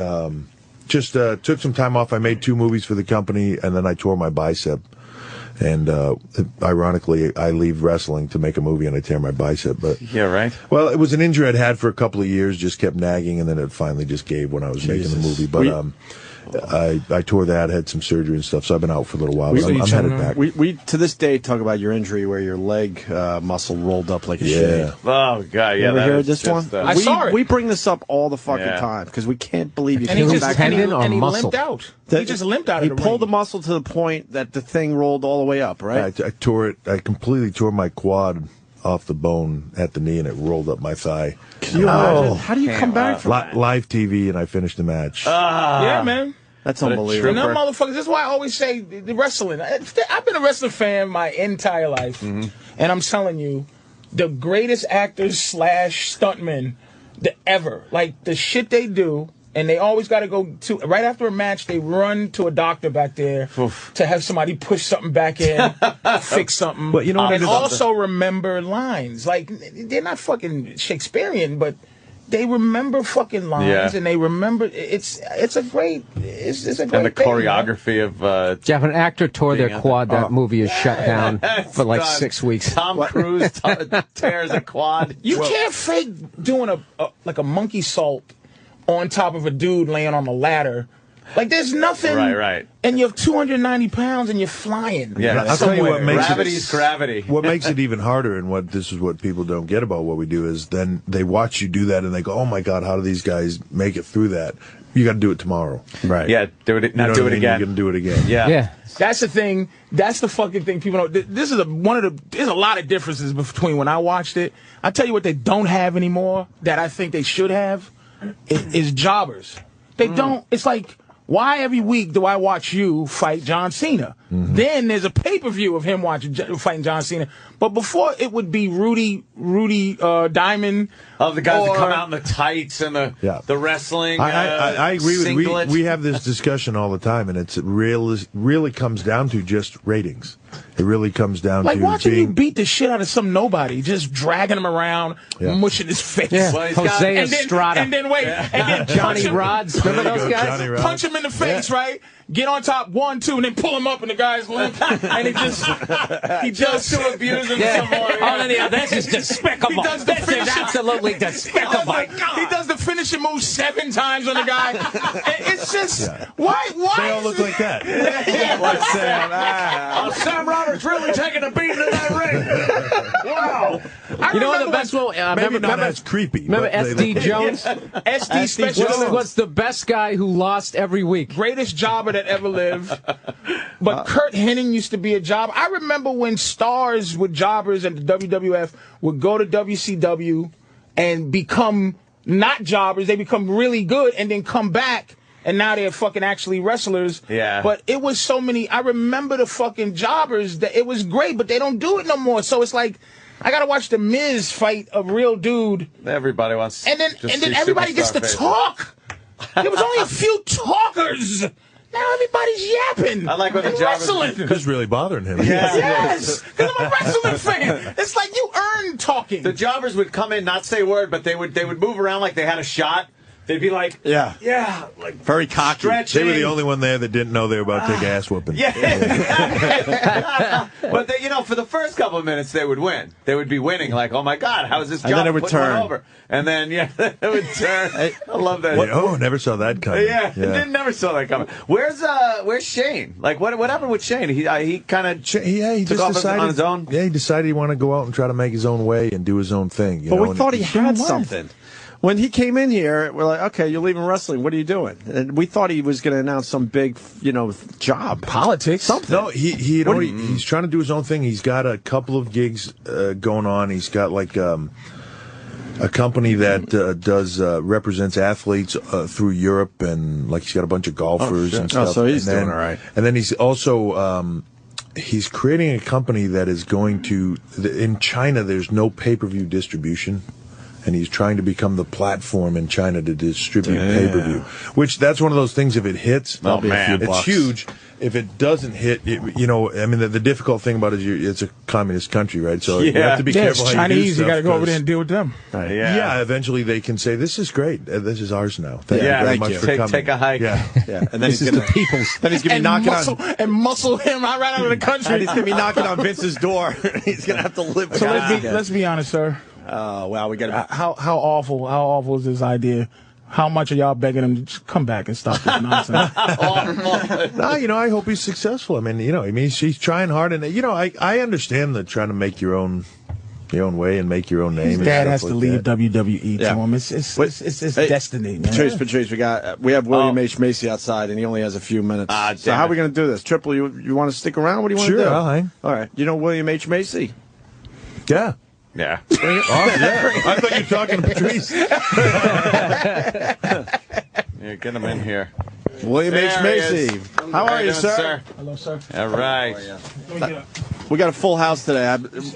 Just took some time off. I made 2 movies for the company, and then I tore my bicep. And ironically, I leave wrestling to make a movie, and I tear my bicep. But yeah, right. Well, it was an injury I'd had for a couple of years, just kept nagging, and then it finally just gave when I was making the movie. But I tore that, had some surgery and stuff, so I've been out for a little while. I'm headed back. We to this day talk about your injury where your leg muscle rolled up like a shade. Oh god, yeah. You ever heard this one? I saw it. We bring this up all the fucking time because we can't believe you And can't he come just back. tendon or muscle? Limped out. He just limped out. He of the pulled the ring. muscle to the point that the thing rolled all the way up. Right? I tore it. I completely tore my quad off the bone at the knee, and it rolled up my thigh. Can you imagine? How do you come back from that? Live TV, and I finished the match. Yeah, man. That's unbelievable. And them motherfuckers, that's why I always say the wrestling. I've been a wrestling fan my entire life. And I'm telling you, the greatest actors / stuntmen ever. Like, the shit they do, and they always got to go to, right after a match, they run to a doctor back there to have somebody push something back in, fix something. But you know what and also remember lines. Like, they're not fucking Shakespearean, but they remember fucking lines, and they remember it's a great and the thing, choreography of Jeff, an actor tore their quad. That movie is shut down for like 6 weeks. Tom Cruise tears a quad. You can't fake doing a monkey salt on top of a dude laying on a ladder. Like, there's nothing. Right. And you're 290 pounds and you're flying. Yeah, I'll tell you what makes gravity's gravity. What makes it even harder, and this is what people don't get about what we do, is then they watch you do that and they go, "Oh my God, how do these guys make it through that?" You got to do it tomorrow. Right. Yeah, do it. Now do it again. You're going to do it again. Yeah. That's the thing. That's the fucking thing. People know. This is there's a lot of differences between when I watched it. I tell you what they don't have anymore that I think they should have is jobbers. They don't. It's like, why every week do I watch you fight John Cena? Mm-hmm. Then there's a pay-per-view of him fighting John Cena. But before, it would be Rudy Diamond. Of the guys that come out in the tights and the wrestling. I agree with singlet. we have this discussion all the time, and it really comes down to just ratings. It really comes down like to watching you beat the shit out of some nobody, just dragging him around, mushing his face. Yeah. Well, Jose Estrada. And then Johnny Rods. Remember those guys? Punch him in the face, right? Get on top 1, 2, and then pull him up, and the guy's limp, and he just to abuse him some more. Oh, this is despicable. This is absolutely despicable. He does the finishing move 7 times on the guy. It's just why? They all look like that. Sam Roberts really taking a beating in that ring. Wow. You know what the best one? Maybe not as creepy. Remember S.D. Jones? SD Special was the best guy who lost every week. Greatest jobber that ever lived. But Kurt Hennig used to be a jobber. I remember when stars with jobbers at the WWF would go to WCW and become not jobbers. They become really good and then come back. And now they're fucking actually wrestlers. Yeah. But it was so many. I remember the fucking jobbers. That it was great, but they don't do it no more. So it's like, I gotta watch The Miz fight a real dude. Everybody wants. And then everybody gets to talk. There was only a few talkers. Now everybody's yapping. I like when the jobbers. It's really bothering him. Yes, because I'm a wrestling fan. It's like you earn talking. The jobbers would come in, not say a word, but they would move around like they had a shot. They'd be like, like very cocky. Stretching. They were the only one there that didn't know they were about to take ass whooping. But they, for the first couple of minutes, they would win. They would be winning, like, oh my God, how is this job? And then it would turn over? And then it would turn. I love that. Never saw that coming. Never saw that coming. Where's Shane? Like, what happened with Shane? He kind of he took just off decided on his own. Yeah, he decided he wanted to go out and try to make his own way and do his own thing. But we thought he had something. When he came in here, we're like, okay, you're leaving wrestling. What are you doing? And we thought he was going to announce some big, job. Politics. Something. No, he's trying to do his own thing. He's got a couple of gigs going on. He's got like a company that represents athletes through Europe, and like he's got a bunch of golfers and stuff. Oh, so he's doing all right. And then he's also he's creating a company that is going to in China. There's no pay-per-view distribution. And he's trying to become the platform in China to distribute pay-per-view. Which, that's one of those things, if it hits, it's huge. If it doesn't hit, the difficult thing about it is it's a communist country, right? So you have to be careful how Chinese, you do stuff. You got to go over there and deal with them. Right. Yeah, eventually they can say, this is great. This is ours now. Thank you very much for coming. Take a hike. Yeah. And then he's going to people's. Then he's going to be knocking on. And muscle him right out of the country. And he's going to be knocking on Vince's door. He's going to have to live with So let's be honest, sir. Oh, wow, we got to. How awful is this idea? How much are y'all begging him to just come back and stop this nonsense? No, I hope he's successful. I mean, he's trying hard, and I understand that trying to make your own way and make your own name. His dad has to leave WWE to him. It's destiny, man. Patrice, we have William H. Macy outside, and he only has a few minutes. So how are we going to do this? Triple, you want to stick around? What do you want to do? Sure, I'll hang. All right. You know William H. Macy? Yeah. Yeah. I thought you were talking to Patrice. Get him in here. William H. Macy. How are you, sir? Hello, sir. All right. Let me get up. We got a full house today.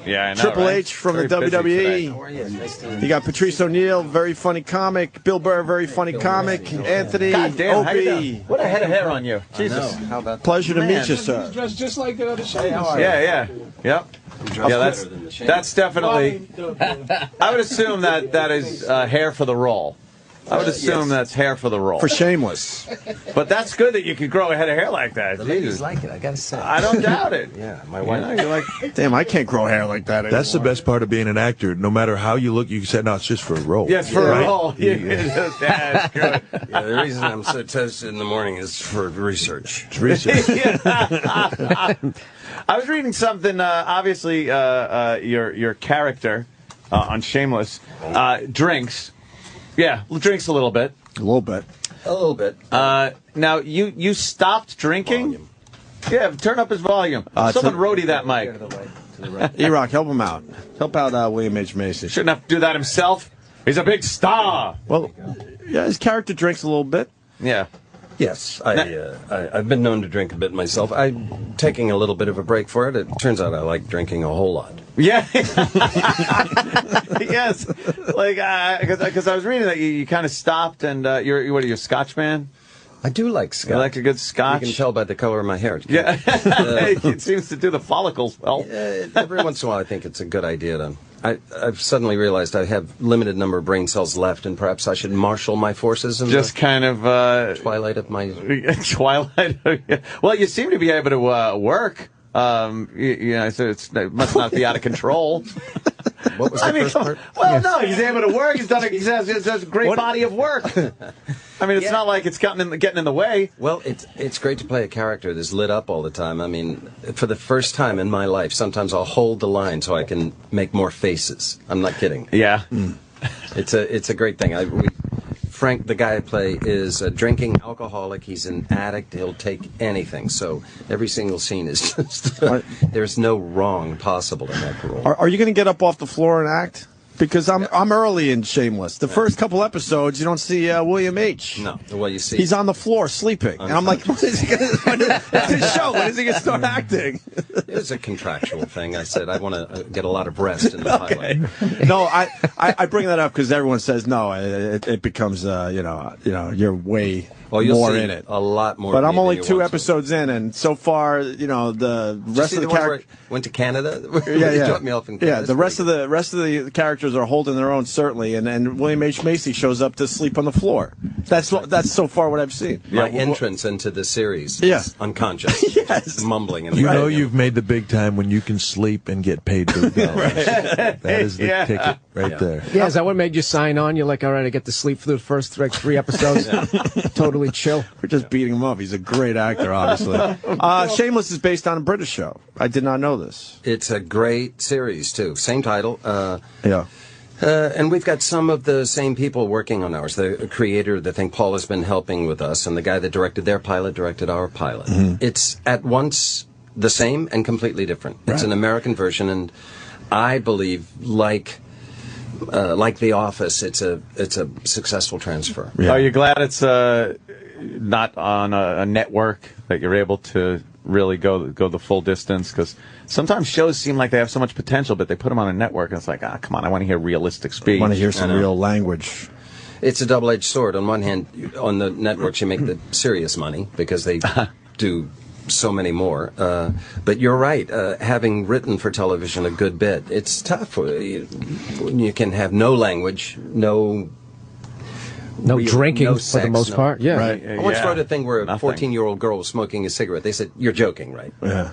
Yeah, I know, Triple right? H from the Very busy today. WWE. How are you? Nice to You got Patrice O'Neal, very funny comic. Bill Burr, very funny comic. Anthony, God damn, how you Opie. doing? What a head of hair on you. Jesus. How about Pleasure to Man. meet you, sir. Dressed just like the show. Yeah. Yep. Yeah, that's definitely. I would assume that is hair for the role. I would assume that's hair for the role. For Shameless. But that's good that you can grow a head of hair like that. The ladies like it, I gotta say. I don't doubt it. Yeah, my wife. You know, you're like, Damn, I can't grow hair like that anymore. That's the best part of being an actor. No matter how you look, you can say, no, it's just for a role. yes, for Right? a role. Yeah, that's good. Yeah, the reason I'm so toasted in the morning is for research. It's research. I was reading something. Obviously, your character on Shameless drinks. Yeah, drinks a little bit. A little bit. A little bit. Now you stopped drinking. Volume. Yeah, turn up his volume. Someone roadie that mic. E-Rock, help him out. Help out William H. Macy. Shouldn't have to do that himself. He's a big star. Well, yeah, his character drinks a little bit. Yeah. Yes, I've been known to drink a bit myself. I'm taking a little bit of a break for it. It turns out I like drinking a whole lot. Yeah. Yes. Like, because I was reading that you kind of stopped, and you're a Scotch man? I do like Scotch. You like a good Scotch? You can tell by the color of my hair. Yeah. It seems to do the follicles well. Every once in a while, I think it's a good idea to. I've suddenly realized I have limited number of brain cells left, and perhaps I should marshal my forces in just the kind of twilight of my twilight. Well, you seem to be able to work. You know, so it must not be out of control. What was the first part? Well, no, he's able to work. He has a great body of work. I mean, it's not like it's getting in the way. Well, it's great to play a character that's lit up all the time. I mean, for the first time in my life, sometimes I'll hold the line so I can make more faces. I'm not kidding. Yeah. It's a great thing. Frank, the guy I play, is a drinking alcoholic. He's an addict. He'll take anything. So every single scene is just there's no wrong possible in that role. Are you going to get up off the floor and act? Because I'm early in Shameless. The first couple episodes, you don't see William H. No, well, you see, he's on the floor sleeping, and I'm like, when is he going to? It's his show. When is he going to start acting? It was a contractual thing. I said I want to get a lot of rest in the pilot. No, I bring that up because everyone says no. It becomes you're way more in it. A lot more. But I'm only 2 episodes in, and so far, the rest of the characters went to Canada. Yeah. Dropped me off in Canada. Yeah, the rest of the characters are holding their own, certainly, and William H. Macy shows up to sleep on the floor. That's so far what I've seen. My entrance into the series is unconscious. Yes. Mumbling. You know you've made the big time when you can sleep and get paid $2. That is the ticket right there. Yeah, is that what made you sign on? You're like, all right, I get to sleep for the first 3 episodes. Totally chill. We're just beating him up. He's a great actor, obviously. Shameless is based on a British show. I did not know this. It's a great series, too. Same title. Yeah. And we've got some of the same people working on ours. The creator, I think Paul has been helping with us, and the guy that directed their pilot directed our pilot. Mm-hmm. It's at once the same and completely different. Right. It's an American version, and I believe, like The Office, it's a successful transfer. Yeah. Are you glad it's not on a network, that you're able to really go the full distance? Because sometimes shows seem like they have so much potential, but they put them on a network, and it's like, come on, I want to hear realistic speech. I want to hear some real language. It's a double-edged sword. On one hand, on the networks, you make the serious money because they do so many more. But you're right. Having written for television a good bit, it's tough. You can have no language, no drinking no sex, for the most part. Yeah. Right. I once wrote a thing where a 14-year-old girl was smoking a cigarette. They said, "You're joking, right?" Yeah.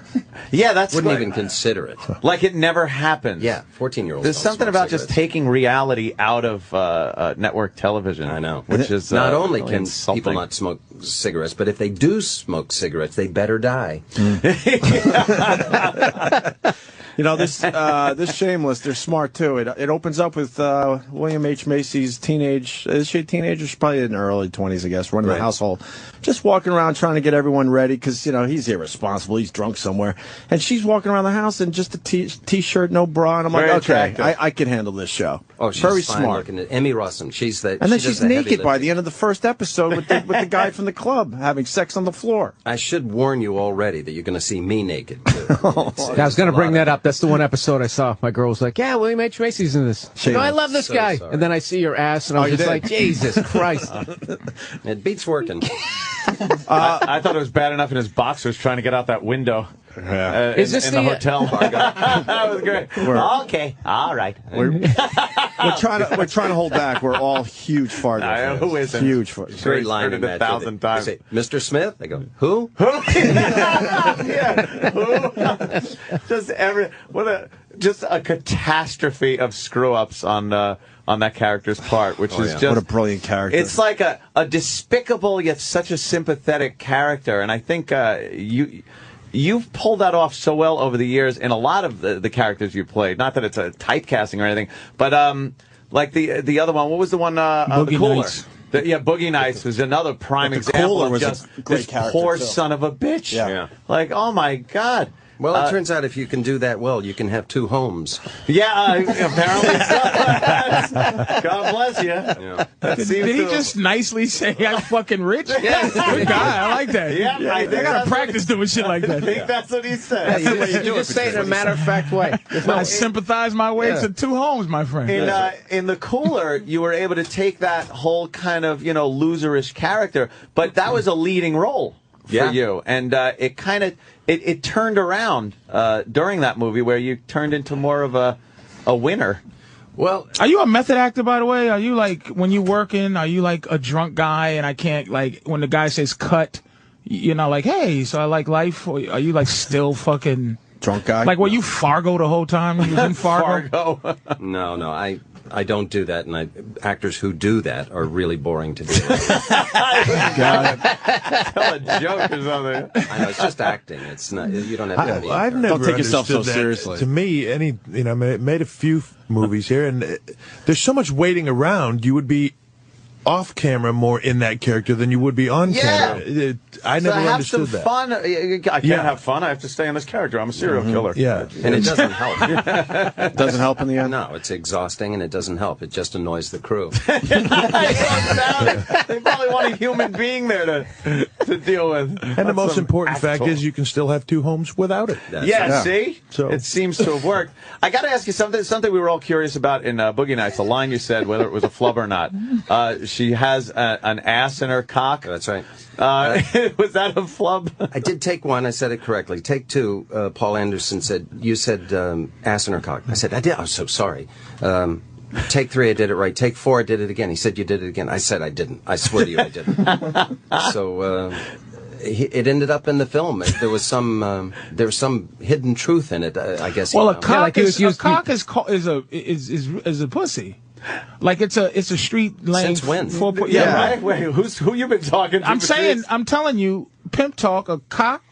Yeah, that's wouldn't even consider it. Like it never happened. Yeah, 14-year-olds. There's something about just taking reality out of network television. I know. Which is not only really can insulting. people not smoke cigarettes, but if they do smoke cigarettes, they better die. This Shameless, they're smart too. It opens up with William H. Macy's teenage. Is she a teenager? She's probably in her early 20s, I guess, running the household, just walking around trying to get everyone ready because he's irresponsible. He's drunk somewhere, and she's walking around the house in just a t-shirt, no bra. And I'm like, okay, I can handle this show. Oh, she's very fine smart. looking. Emmy Rossum. She's the. And then she does she's the heavy naked by lifting. the end of the first episode with the guy from the club having sex on the floor. I should warn you already that you're going to see me naked, too. I was going to bring that up. That's the one episode I saw. My girl was like, yeah, William H. Macy's in this. I go, I love this guy. sorry. And then I see your ass, and I was just like, Jesus Christ. It beats working. I thought it was bad enough in his boxers trying to get out that window. Is this in the hotel? That was great. Okay, all right. We're trying to hold back. We're all huge Fargo fans. Who isn't? Huge Fargo. Great line Heard in it that. 1,000 times. They say, Mr. Smith? I go, who? Just a catastrophe of screw ups on that character's part, which is just what a brilliant character. It's like a despicable yet such a sympathetic character, and I think you've pulled that off so well over the years in a lot of the characters you played. Not that it's a typecasting or anything, but like the other one. What was the one? Boogie the Cooler. Nights. Boogie Nights was another prime example Cooler of was just a great this character, poor too. son of a bitch. Yeah. Like, oh my God. Well, it turns out if you can do that well, you can have two homes. Yeah, apparently so. God bless you. Yeah. Did he just nicely say I'm fucking rich? Yeah. Good guy. I like that. Yeah, I think I gotta that's practice doing shit like I that. think that's what he said. You just say it in a matter-of-fact way. I sympathize my way to two homes, my friend. In the Cooler, you were able to take that whole kind of, loserish character, but that was a leading role for you. And it kind of, it turned around during that movie where you turned into more of a winner. Well, Are you a method actor, by the way? Are you like, when you working, are you like a drunk guy and I can't, like, when the guy says cut, you're not like, hey, so I like life? Or are you like still fucking... drunk guy? Like, were you Fargo the whole time? You was in Fargo? no, I don't do that, and actors who do that are really boring to deal with. Tell a joke or something. I know, it's just acting. It's not. You don't have to be. I've never Don't take yourself so understood that. seriously. To me, I made a few movies here, and there's so much waiting around. You would be off camera more in that character than you would be on camera. I never understood that. Fun. I can't have fun. I have to stay in this character. I'm a serial killer. Yeah, And it doesn't help. It doesn't help in the end? No, it's exhausting, and it doesn't help. It just annoys the crew. They probably want a human being there to deal with. and the most important fact is you can still have two homes without it. See? So- It seems to have worked. I got to ask you something we were all curious about in Boogie Nights, a line you said, whether it was a flub or not. She has an ass in her cock. That's right. Was that a flub? I did take one. I said it correctly. Take two. Paul Anderson said, you said ass in her cock. I said, I did. I'm so sorry. Take three, I did it right. Take four, I did it again. He said, you did it again. I said, I didn't. I swear to you, I didn't. So it ended up in the film. There was some hidden truth in it, I guess. Well, a cock is a pussy. Like it's a street length. Since when? Yeah, right. Wait, who you been talking to? I'm telling you, pimp talk. A cock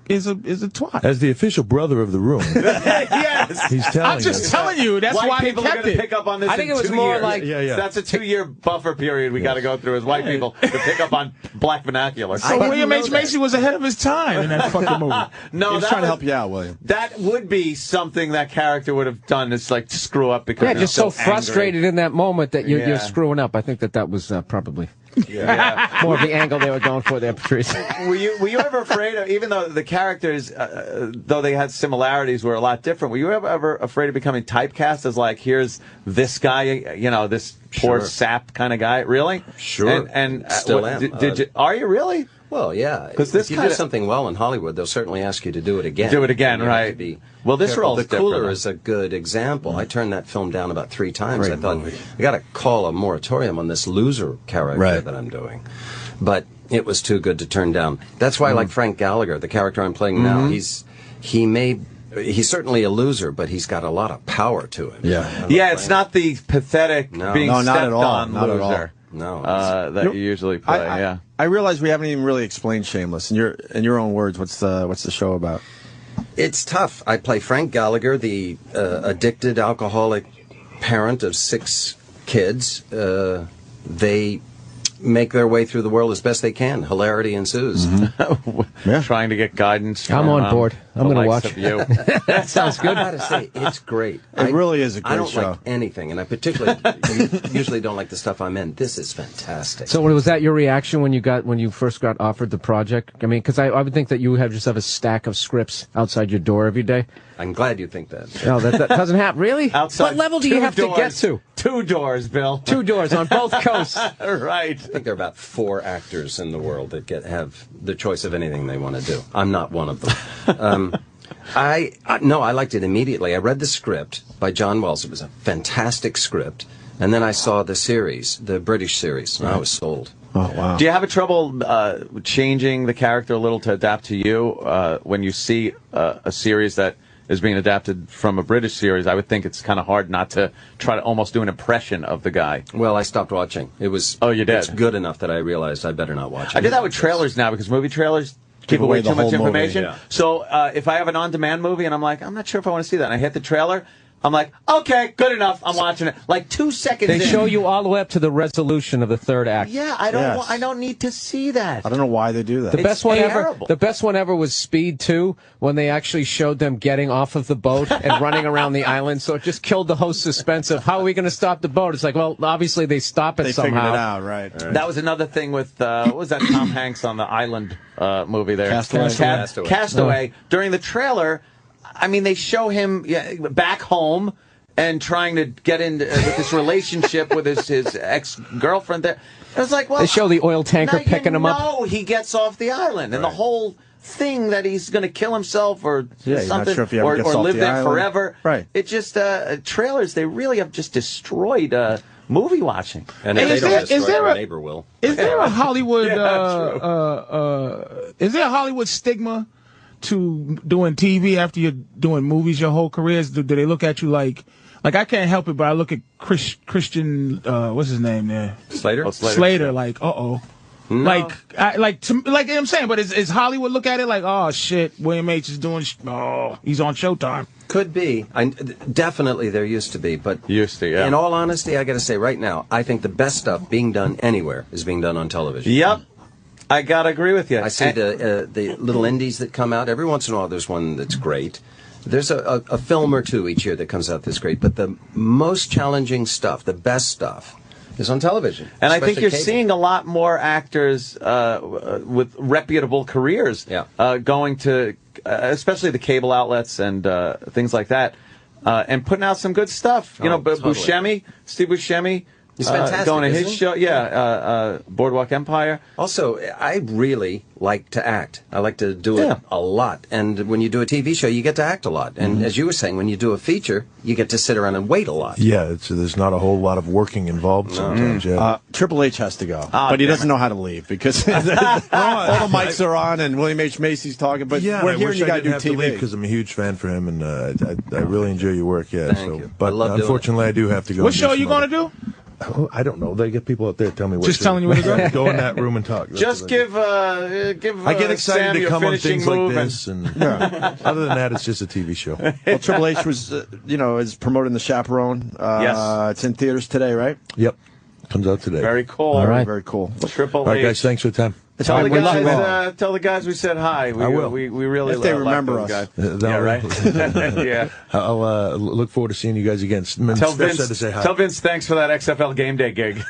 is a twat. As the official brother of the room, Yes. he's telling I'm just us. telling you. That's White why they people are kept going to it. pick up on this. I think in it was 2 more years. like- Yeah. That's a 2-year buffer period we got to go through as white people to pick up on black vernacular. So William H. Macy was ahead of his time in that fucking movie. No, He's trying to help you out, William. That would be something that character would have done. It's like to screw up because Yeah, just so frustrated in that moment that you're Yeah. screwing up. I think that was probably Yeah. more of the angle they were going for there, Patrice. Were you ever afraid of, even though the characters, though they had similarities, were a lot different, were you ever afraid of becoming typecast as like, here's this guy, this poor sap kind of guy? Really? Sure. And Still am. Did you? Are you really? Well, yeah. 'Cause this if you kinda- do something well in Hollywood, they'll certainly ask you to do it again. Do it again, You have right. to be Well, this careful. role's The Cooler different. is a good example. I turned that film down about 3 times. Great I thought, movie. I got to call a moratorium on this loser character Right. that I'm doing. But it was too good to turn down. That's why I like Frank Gallagher, the character I'm playing now. He's certainly a loser, but he's got a lot of power to him. Yeah, it's not the pathetic being No, not stepped at all. on Not at all. loser. No. That you usually play. I realize we haven't even really explained Shameless. In your own words, what's the show about? It's tough. I play Frank Gallagher, the addicted alcoholic parent of 6 kids. They make their way through the world as best they can. Hilarity ensues. Trying to get guidance. I'm from, on board. I'm going to watch you. That sounds good. I gotta say, it's great. It really is a great show. I don't show. like anything, and I particularly usually don't like the stuff I'm in. This is fantastic. So was that your reaction when you first got offered the project? I mean, because I would think that you just have a stack of scripts outside your door every day. I'm glad you think that. No, that doesn't happen. Really? Outside, what level do you have to get to? 2 doors, Bill. 2 doors on both coasts. Right. I think there are about 4 actors in the world that have the choice of anything they want to do. I'm not one of them. I liked it immediately. I read the script by John Wells. It was a fantastic script. And then I saw the series, the British series, and I was sold. Oh, wow. Do you have trouble changing the character a little to adapt to you when you see a series that is being adapted from a British series? I would think it's kind of hard not to try to almost do an impression of the guy. Well, I stopped watching. It was you did? It's good enough that I realized I better not watch it. I do that with trailers now because movie trailers give away too much information. Movie, yeah. So if I have an on-demand movie and I'm like, I'm not sure if I want to see that, and I hit the trailer, I'm like, okay, good enough. I'm watching it. Like 2 seconds They in. show you all the way up to the resolution of the 3rd act. Yeah, I don't need to see that. I don't know why they do that. The best one ever was Speed 2, when they actually showed them getting off of the boat and running around the island. So it just killed the whole suspense of how are we going to stop the boat? It's like, well, obviously they stop it somehow. They figured it out, right. That was another thing with what was that Tom Hanks on the island movie there? Castaway. Castaway. During the trailer, I mean, they show him back home and trying to get into with this relationship with his ex-girlfriend there. It was like, well, they show the oil tanker picking him up. No, he gets off the island, and the whole thing that he's going to kill himself or something, not sure if he ever or gets off live the there island. forever. Right. It just trailers. They really have just destroyed movie watching. And if they don't destroy it, our neighbor will. Is there a Hollywood? Is there a Hollywood stigma to doing TV after you're doing movies your whole career? Do they look at you like I can't help it, but I look at Christian, what's his name there? Slater? Oh, Slater, like, No. Like I'm saying, but is Hollywood look at it like, oh shit, William H is doing, he's on Showtime. Could be. Definitely there used to be, but yeah. In all honesty, I got to say right now, I think the best stuff being done anywhere is being done on television. Yep. I got to agree with you. I see the little indies that come out. Every once in a while there's one that's great. There's a film or two each year that comes out that's great, but the most challenging stuff, the best stuff, is on television. And I think you're cable. seeing a lot more actors with reputable careers going to, especially the cable outlets and things like that, and putting out some good stuff. You know, totally. Steve Buscemi. He's fantastic, going to his isn't he? show, Boardwalk Empire. Also, I really like to act. I like to do it a lot. And when you do a TV show, you get to act a lot. And as you were saying, when you do a feature, you get to sit around and wait a lot. Yeah, there's not a whole lot of working involved sometimes. Yeah. Triple H has to go, but he doesn't know how to leave because all the mics are on and William H. Macy's talking. But we're here and you got to do TV because I'm a huge fan for him and I really enjoy your work. Yeah, Thank you. But I love unfortunately, I do have to go. What show are you going to do? Oh, I don't know. They get people out there tell me what. Just telling you where to go. Go in that room and talk. Just give. I get excited Sam to your come on finishing things move like this, and other than that, it's just a TV show. Well, Triple H was, is promoting The Chaperone. Yes, it's in theaters today, right? Yep, comes out today. Very cool. All right, very cool. Triple H. All right, guys, thanks for the time. Tell the guys we said hi. I will. We really if they like remember those us. Guys. Yeah, right. Yeah. I'll look forward to seeing you guys again. Tell Vince thanks for that XFL game day gig.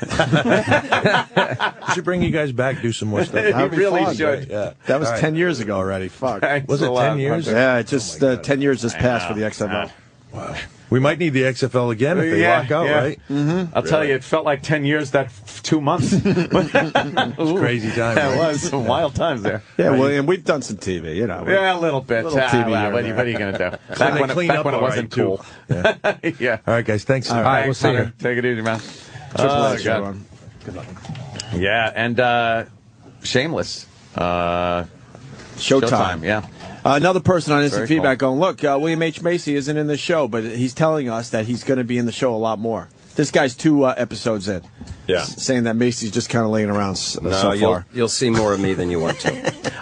We should bring you guys back, do some more stuff. You really fun, should. Right? Yeah. That was 10 years ago already. Fuck. Was it 10 years? Yeah, it just 10 years just passed for the XFL. Wow. We might need the XFL again if they lock out, right? Mm-hmm. I'll tell you, it felt like 10 years, that 2 months. It's crazy time. It was some wild times there. Yeah, well, and we've done some TV, Yeah, a little bit. Little TV what are you going to do? Back when it wasn't cool. Yeah. All right, guys, thanks. All right, we'll see you. Take it easy, man. Triple H, God. Good luck. Yeah, and Shameless. Showtime. Yeah. Another person on instant Very feedback going, look, William H. Macy isn't in the show, but he's telling us that he's going to be in the show a lot more. This guy's 2 episodes in. Yeah. Saying that Macy's just kind of laying around so far. You'll see more of me than you want to.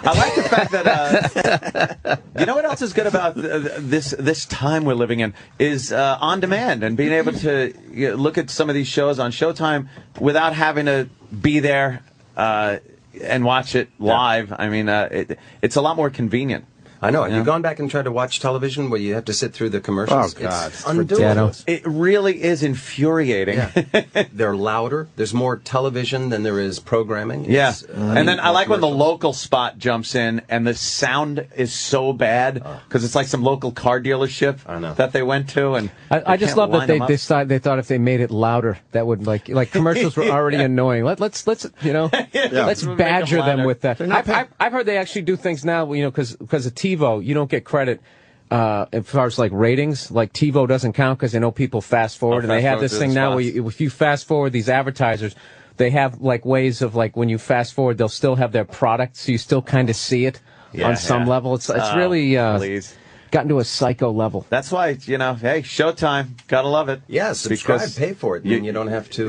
I like the fact that you know what else is good about this time we're living in is on demand and being able to look at some of these shows on Showtime without having to be there and watch it live. I mean, it's a lot more convenient. I know. Have you gone back and tried to watch television where you have to sit through the commercials? Oh, God. It's undoable. It really is infuriating. Yeah. They're louder. There's more television than there is programming. And then I like when the local spot jumps in and the sound is so bad because it's like some local car dealership that they went to. And I just love that they thought if they made it louder, that would like commercials were already annoying. Let's let's badger them with that. I've heard they actually do things now, because of TiVo, you don't get credit as far as like ratings. Like TiVo doesn't count because they know people fast forward, and they have this thing now where if you fast forward, these advertisers, they have like ways of like when you fast forward, they'll still have their product, so you still kind of see it on some level. It's really gotten to a psycho level. That's why, hey, Showtime, gotta love it. Yeah, subscribe, pay for it, and you don't have to.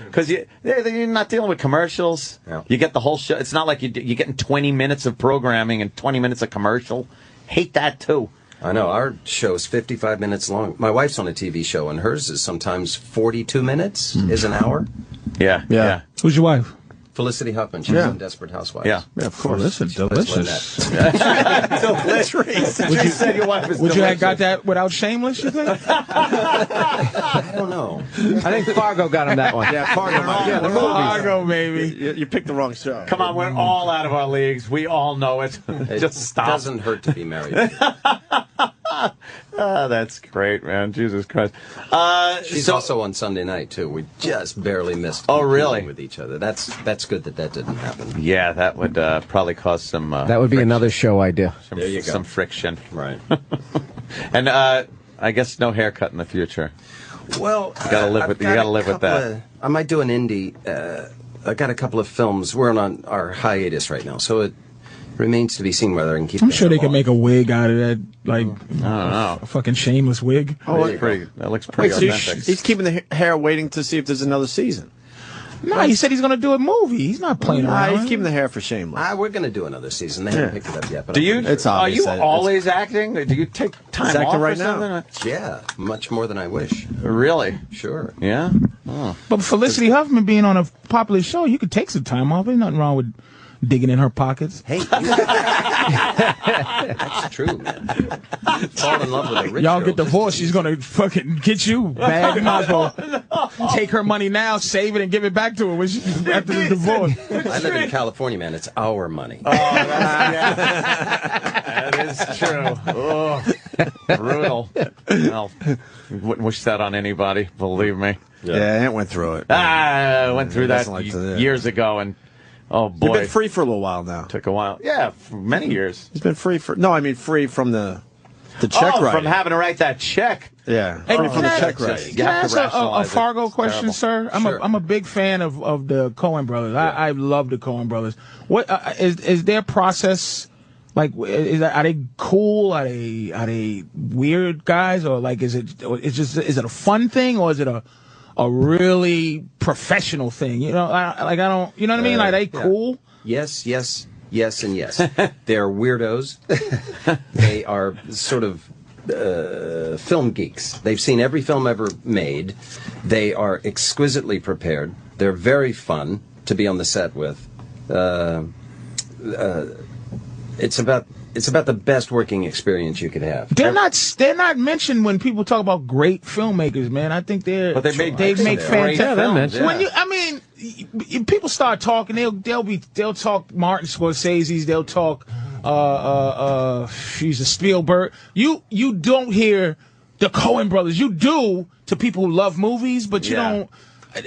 Because you're not dealing with commercials. Yeah. You get the whole show. It's not like you're getting 20 minutes of programming and 20 minutes of commercial. Hate that, too. I know. Our show is 55 minutes long. My wife's on a TV show, and hers is sometimes 42 minutes, is an hour. Yeah. Who's your wife? Felicity Huffman. She's on Desperate Housewives. Yeah, of course. Delicious. Delicious. Would you have got that without Shameless, you think? I don't know. I think Fargo got him that one. Yeah, Fargo. Fargo, baby. You picked the wrong show. Come on, we're all out of our leagues. We all know it. Just stop. It doesn't hurt to be married. That's great, man. Jesus Christ. She's also on Sunday night, too. We just barely missed really? with each other. That's good that didn't happen. Yeah, that would probably cause some... that would be friction. another show idea. There you go. Some friction. Right. And I guess no haircut in the future. Well, you gotta live with that. I might do an indie. I got a couple of films. We're on our hiatus right now, so it remains to be seen whether I can keep. I'm sure they can make a wig out of that, like I don't know, a fucking Shameless wig. Oh, that looks pretty authentic. He's keeping the hair waiting to see if there's another season. No, he said he's going to do a movie. He's not playing around. He's keeping the hair for Shameless. We're going to do another season. They haven't picked it up yet. But Are you always acting? Do you take time off right or something? Now? Yeah, much more than I wish. Really? Sure. Yeah? Oh. But Felicity Huffman being on a popular show, you could take some time off. There's nothing wrong with digging in her pockets. Hey, that's true, man. Fall in love with a rich Y'all girl. get divorced, she's gonna fucking get you bad. You might as well take her money now, save it, and give it back to her after the divorce. I live in California, man. It's our money. Oh, that is true. Oh, brutal. Well, wouldn't wish that on anybody, believe me. Yeah, Aunt went through it. I went through that years ago, and oh boy, you've been free for a little while now. Took a while. Yeah, for many years. He's been free for. No, I mean free from the check writing. From having to write that check. Yeah, hey, free from the check writing. Can I ask a Fargo question, sir? I'm a big fan of the Coen brothers. I love the Coen brothers. What is their process? Like, are they cool? Are they weird guys, or like is it a fun thing, or is it a really professional thing? You know, I don't. You know what I mean? Like, they cool? Yes, and yes. They're weirdos. They are sort of film geeks. They've seen every film ever made. They are exquisitely prepared. They're very fun to be on the set with. It's about the best working experience you could have. They're not mentioned when people talk about great filmmakers, man. I think they make fantastic films. Yeah. People start talking, they'll talk Martin Scorsese's, they'll talk she's a Spielberg. You don't hear the Coen brothers. You do to people who love movies, but you don't.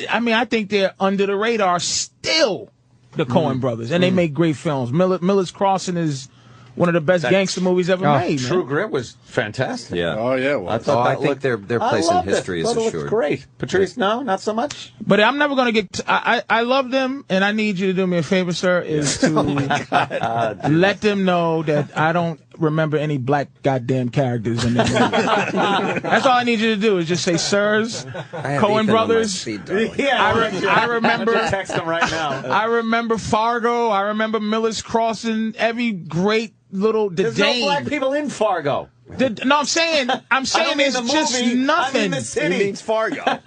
I think they're under the radar still. The Coen brothers, and they make great films. Miller's Crossing is one of the best gangster movies ever made. True Grit was fantastic. Yeah. Oh yeah. Well, I think their place in history is assured. It looks great. Patrice, no, not so much. But I'm never going to get. I love them, and I need you to do me a favor, sir. Is to let them know that I don't remember any black goddamn characters in that movie. That's all I need you to do is just say, sirs, Coen brothers. I remember. Text them right now. I remember Fargo. I remember Miller's Crossing. Every great little. There's no black people in Fargo. No, I'm saying it's just nothing. I mean the city. He means Fargo.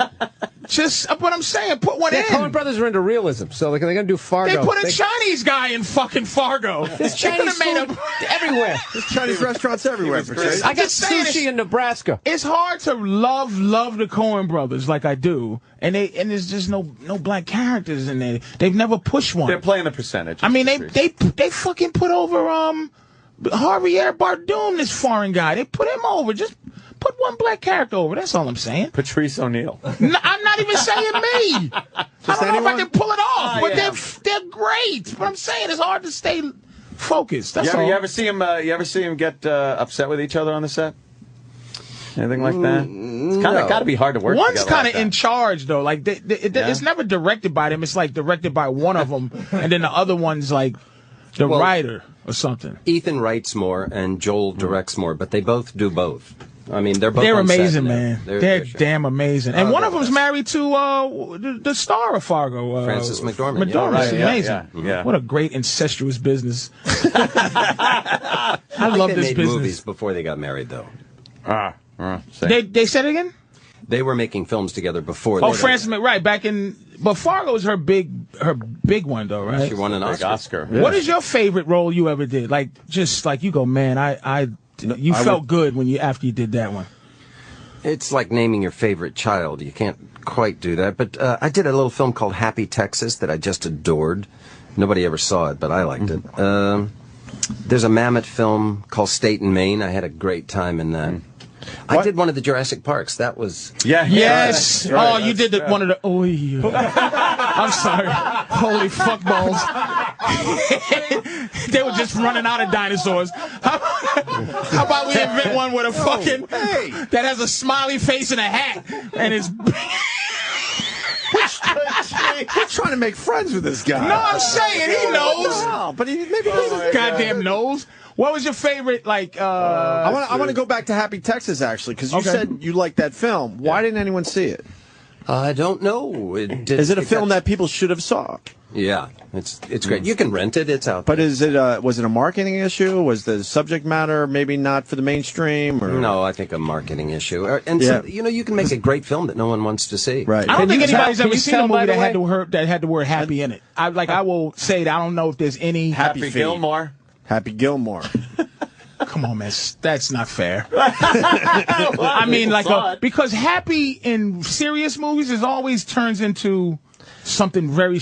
Just what I'm saying, put one in. Coen Brothers are into realism, so they're going to do Fargo. They put a Chinese guy in fucking Fargo. There's Chinese food everywhere. There's Chinese restaurants everywhere. I got sushi in Nebraska. It's hard to love the Coen Brothers like I do, and there's just no black characters in there. They've never pushed one. They're playing the percentage. I mean, they fucking put over Javier Bardem, this foreign guy. They put him over. Just put one black character over. That's all I'm saying. Patrice O'Neal. No, I'm not even saying me. I don't know if I can pull it off, but they're great. But I'm saying it's hard to stay focused. That's all. You ever see him get upset with each other on the set? Anything like that? It's got to be hard to work. One's kind of like in charge though. Like it's never directed by them. It's like directed by one of them, and then the other one's like the writer or something. Ethan writes more and Joel directs more, but they both do both. I mean, they're amazing, man. They're damn amazing. And one of them's married to the star of Fargo, Frances McDormand. McDormand's amazing. Yeah. What a great incestuous business. I love this made business. Movies before they got married, though. They said it again? They were making films together before. Frances McDormand, back in. But Fargo is her big one, though, right? She won an Oscar. Yeah. What is your favorite role you ever did? Like, just like you go, man, you felt good after you did that one. It's like naming your favorite child. You can't quite do that. But I did a little film called Happy Texas that I just adored. Nobody ever saw it, but I liked it. There's a Mammoth film called State and Maine. I had a great time in that. I did one of the Jurassic Parks. That was... Yes. Right. Oh, you did one of the... Oh, I'm sorry. Holy fuckballs. They were just running out of dinosaurs. How about we invent one with a fucking... that has a smiley face and a hat, and it's... We're trying to make friends with this guy. No, I'm saying he knows. No, but maybe he doesn't. Goddamn knows. What was your favorite, like, I want to go back to Happy Texas, actually, because you said you liked that film. Why didn't anyone see it? I don't know. Is it a film that people should have saw? Yeah, it's great. You can rent it. It's out there. But was it a marketing issue? Was the subject matter maybe not for the mainstream? Or? No, I think a marketing issue. And you can make a great film that no one wants to see. Right. I don't think anybody's ever seen a movie that had the word happy in it. I will say that I don't know if there's any Happy Gilmore. Happy Gilmore. Come on, man. That's not fair. I mean, because happy in serious movies always turns into something very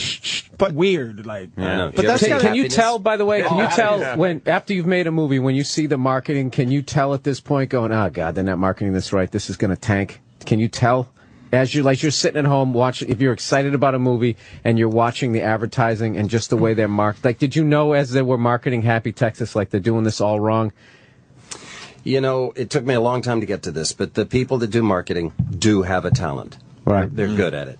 weird. Like, but that's can you tell? By the way, can you tell when after you've made a movie, when you see the marketing, can you tell at this point, going, "Oh God, they're not marketing this right. This is going to tank." Can you tell? As you're sitting at home watching, if you're excited about a movie and you're watching the advertising and just the way they're marked, like, did you know as they were marketing Happy Texas, like they're doing this all wrong? You know, it took me a long time to get to this, but the people that do marketing do have a talent. Right. They're good at it.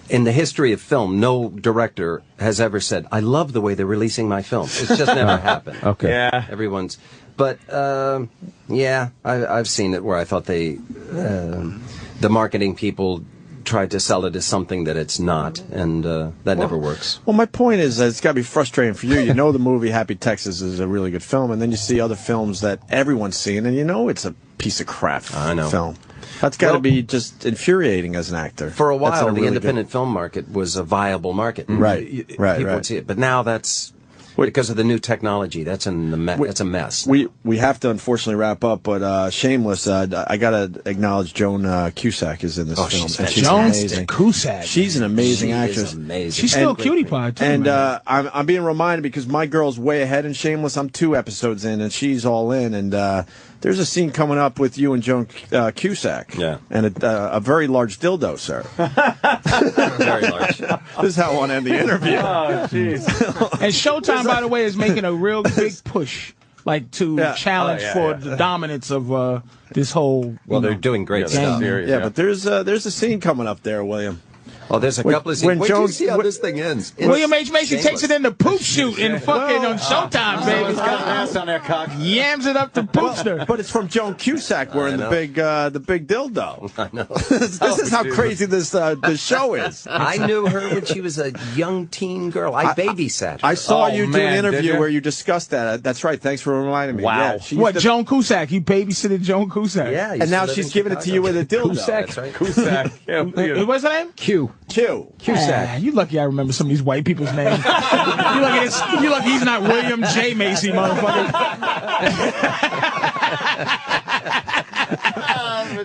In the history of film, no director has ever said, "I love the way they're releasing my film." It's just never happened. Okay. Yeah. Everyone's, but I've seen it where I thought the marketing people tried to sell it as something that it's not, and that never works. Well, my point is that it's got to be frustrating for you. You know the movie Happy Texas is a really good film, and then you see other films that everyone's seeing, and you know it's a piece of crap film. That's got to be just infuriating as an actor. For a while, the independent film market was a viable market. Right. People would see it, but now that's... Because of the new technology, that's a mess. We have to unfortunately wrap up, but Shameless, I got to acknowledge Joan Cusack is in this film. She's amazing. Cusack. She's an amazing actress. Amazing. She's still a cutie pie, too. And I'm being reminded because my girl's way ahead in Shameless. I'm 2 episodes in, and she's all in. And there's a scene coming up with you and Joan Cusack. Yeah. And a very large dildo, sir. Very large. This is how I want to end the interview. Oh, jeez. And Showtime, by the way, is making a real big push, like to challenge the dominance of this whole. Well, they're doing great stuff. But there's a scene coming up there, William. Oh, there's a couple of scenes. Wait till you see how this thing ends. William H. Macy takes it in the poop shoot in fucking on Showtime, baby. He's got an ass on there, cock. Yams it up to poopster. But it's from Joan Cusack wearing the big dildo. I know. This is how crazy this show is. I knew her when she was a young teen girl. I babysat her. I saw you do an interview where you discussed that. That's right. Thanks for reminding me. Wow. Yeah, what, Joan Cusack? You babysitted Joan Cusack? Yeah. And now she's giving it to you with a dildo. Cusack. That's right. Cusack. What's her name? Q. Cusack. You lucky I remember some of these white people's names. You lucky he's not William J. Macy, motherfucker.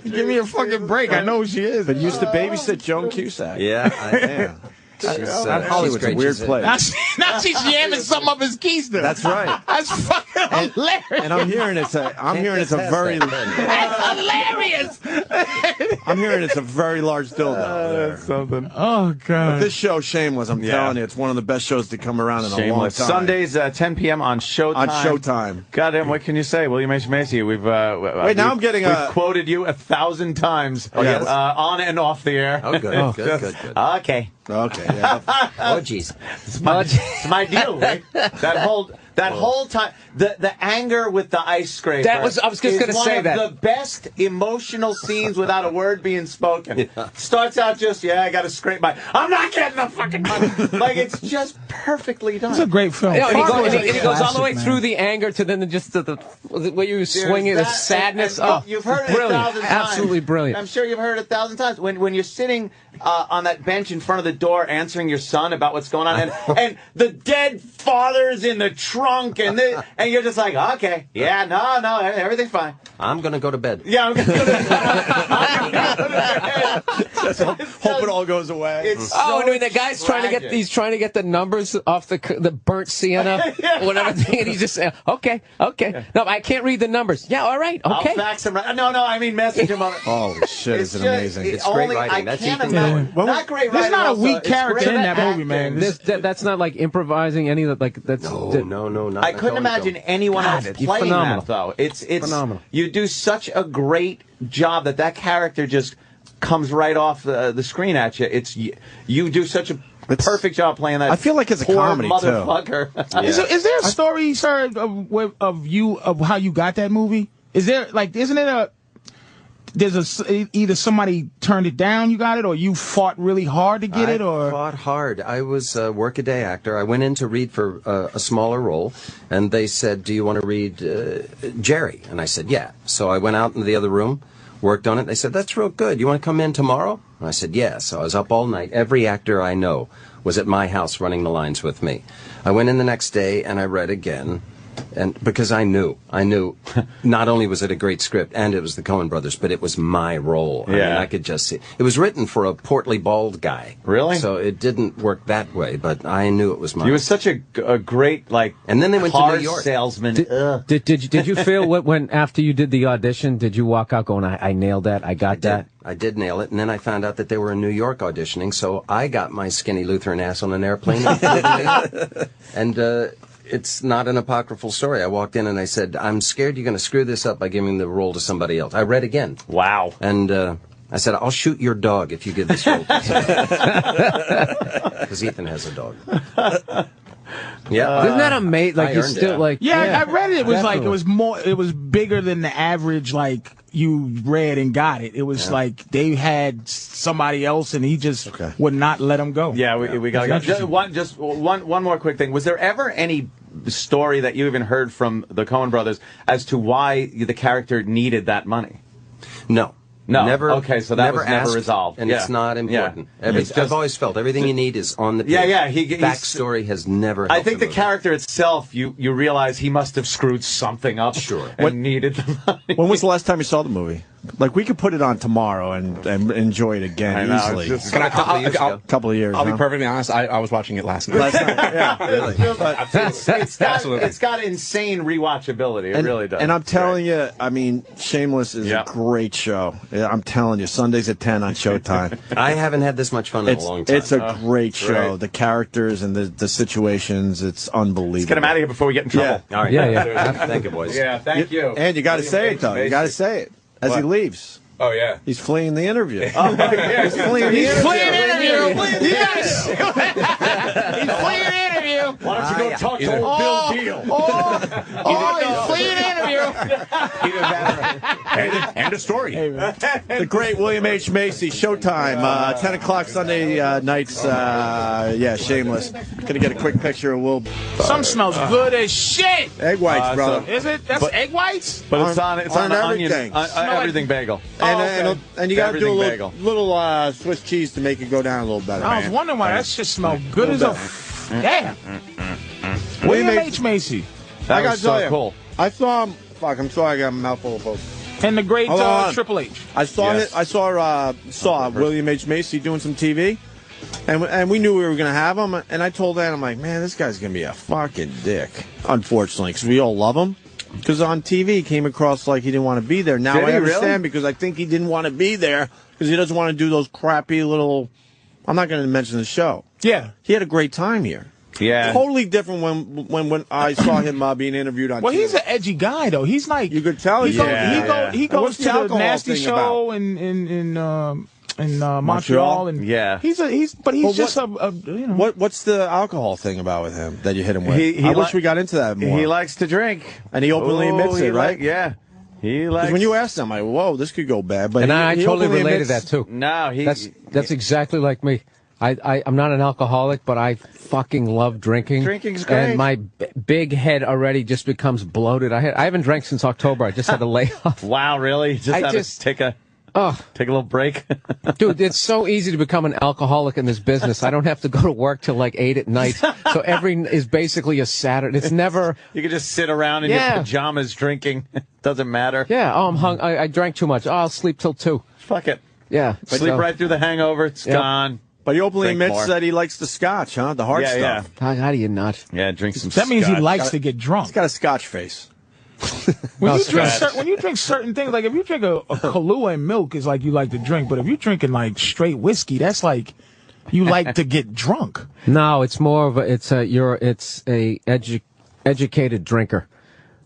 Give me a fucking break. I know who she is. But used to babysit Joan Cusack. Yeah. Hollywood's a weird place. Now she's yamming something up his keister. That's right. That's fucking hilarious. And I'm hearing it's a very. That's hilarious. I'm hearing it's a very large dildo. That's something. Oh god. But this show, Shameless, I'm telling you, it's one of the best shows to come around in a long time. Sundays, 10 p.m. on Showtime. On Showtime. Goddamn, what can you say, William H. Macy? We've we've quoted you 1,000 times. Oh, yes. On and off the air. Oh, good. Good. Okay. Yeah. Oh, jeez. It's my deal, right? That whole time, the anger with the ice scraper. I was just going to say that. One of the best emotional scenes without a word being spoken. Starts out just, I got to scrape I'm not getting the fucking money. Like, it's just perfectly done. It's a great film. Yeah, and he goes all the way through the anger to then just the way you swing it, the sadness. You've heard it brilliant. 1,000 times. Absolutely brilliant. I'm sure you've heard it 1,000 times. When you're sitting on that bench in front of the door answering your son about what's going on, and the dead father's in the trunk, and you're just like, okay, no, everything's fine. I'm going to go to bed. Yeah, I'm going to go to bed. Hope it all goes away. The guy's trying to get the numbers off the burnt sienna, whatever thing, and he's just saying, okay. No, I can't read the numbers. Yeah, all right, okay. I'll fax him. No, I mean message him. Holy shit, it's amazing. It's great writing. I can't imagine. Not great writing. There's not a weak character in that movie, man. That's not like improvising any of that's no. I couldn't imagine anyone else playing that, though. It's phenomenal. You do such a great job that character just comes right off the screen at you. You do such a perfect job playing that. I feel like it's a comedy motherfucker. Too. Is there a story, sir, of how you got that movie? Is there isn't it either somebody turned it down, you got it, or you fought really hard to get it, or I fought hard. I was a workaday actor. I went in to read for a smaller role, and they said, "Do you want to read Jerry?" And I said, "Yeah." So I went out into the other room, worked on it. They said, "That's real good. You want to come in tomorrow?" And I said, "Yeah." So I was up all night. Every actor I know was at my house running the lines with me. I went in the next day and I read again. And because I knew not only was it a great script and it was the Coen brothers, but it was my role. I mean, I could just see. It was written for a portly, bald guy. Really? So it didn't work that way, but I knew it was mine. He was such a great, and then they went to New York. Salesman. Did you feel when after you did the audition, did you walk out going, I nailed that, I got that? I did nail it, and then I found out that they were in New York auditioning, so I got my skinny Lutheran ass on an airplane. And it's not an apocryphal story. I walked in and I said, "I'm scared you're going to screw this up by giving the role to somebody else." I read again. Wow. And I said, "I'll shoot your dog if you give this role." Because Ethan has a dog. Yeah. Isn't that amazing? Like, you still I read it. It was definitely. It was bigger than the average, you read and got it. It was like they had somebody else and he just would not let him go. Yeah, we got to go. Just one more quick thing. Was there ever any story that you even heard from the Coen brothers as to why the character needed that money? No. Never. Okay, so that was never resolved, and it's not important. Yeah. I've always felt everything you need is on the page. Backstory has never. I think the character itself, you realize he must have screwed something up. Sure. And needed the money. When was the last time you saw the movie? We could put it on tomorrow and enjoy it again easily. A couple of years. I'll be perfectly honest. I was watching it last night. Yeah, really. It's got insane rewatchability. It really does. And I'm telling you, I mean, Shameless is a great show. I'm telling you, Sundays at 10 on Showtime. I haven't had this much fun in a long time. It's a great show. The characters and the situations, it's unbelievable. Let's get him out of here before we get in trouble. Yeah. All right. Yeah. Thank you, boys. Yeah, thank you. And you got to say it, though. You got to say it as he leaves. Oh, yeah. He's fleeing the interview. He's fleeing the interview. Yes. He's fleeing the interview. Why don't you go talk to old Bill Deal? He's fleeing the interview. End of story. The great William H. Macy, Showtime, 10 o'clock Sunday nights. Shameless. Gonna get a quick picture of Will. Some smells good as shit. Egg whites, brother. Is it? That's egg whites? But it's on everything. Everything bagel. And you got to do a little Swiss cheese to make it go down a little better. I was wondering why that shit smelled good as a damn. William H. Macy. I got to tell you, cool. I saw him. Fuck, I'm sorry, I got a mouthful of folks. And the great Triple H. I saw it. I saw William H. Macy doing some TV, and we knew we were gonna have him. And I told Ann, I'm like, man, this guy's gonna be a fucking dick. Unfortunately, because we all love him. Because on TV, he came across like he didn't want to be there. Now I understand because I think he didn't want to be there because he doesn't want to do those crappy little. I'm not going to mention the show. Yeah, he had a great time here. Yeah, totally different when I saw him being interviewed on. Well, TV. He's an edgy guy though. He's like you could tell. He goes to the nasty show in Montreal, and he's just a you know. What's the alcohol thing about with him that you hit him with? I wish we got into that more. He likes to drink, and he openly admits it, right? He likes. When you asked him, like, whoa, this could go bad. But I totally related that too. No, that's exactly like me. I'm not an alcoholic, but I fucking love drinking. Drinking's great. And my big head already just becomes bloated. I haven't drank since October. I just had to lay off. Wow, really? Just take a little break. Dude, it's so easy to become an alcoholic in this business. I don't have to go to work till like 8 at night. So is basically a Saturday. It's never. You can just sit around in your pajamas drinking. Doesn't matter. Yeah. Oh, I'm hung. I drank too much. Oh, I'll sleep till 2. Fuck it. Yeah. Sleep right through the hangover. It's gone. But he openly admits that he likes the scotch, huh? The hard stuff. How do you not? Yeah, drink some That means he likes to get drunk. He's got a scotch face. When you drink certain things, like if you drink a Kahlua and milk, is like you like to drink. But if you're drinking like straight whiskey, that's like you like to get drunk. No, it's more of a educated drinker,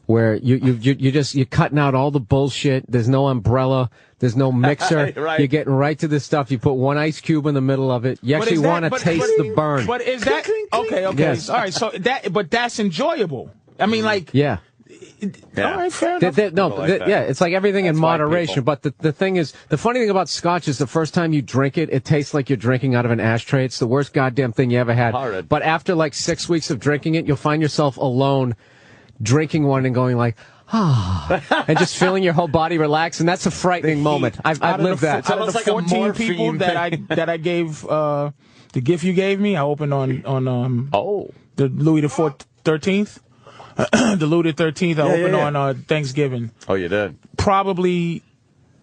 where you're cutting out all the bullshit. There's no umbrella. There's no mixer. Right. You're getting right to the stuff. You put one ice cube in the middle of it. You actually want to taste the burn. But is that okay? Yes. All right. So that's enjoyable. I mean, like yeah. All right, fair enough. It's like everything in moderation. But the thing is, the funny thing about scotch is the first time you drink it, it tastes like you're drinking out of an ashtray. It's the worst goddamn thing you ever had. Horrid. But after like 6 weeks of drinking it, you'll find yourself alone drinking one and going like, and just feeling your whole body relax, and that's a frightening moment. I've lived that. Out of the 14 people that I gave the gift you gave me, I opened on the Louis the 13th. The Louis the 13th. I opened on Thanksgiving. Oh, you did. Probably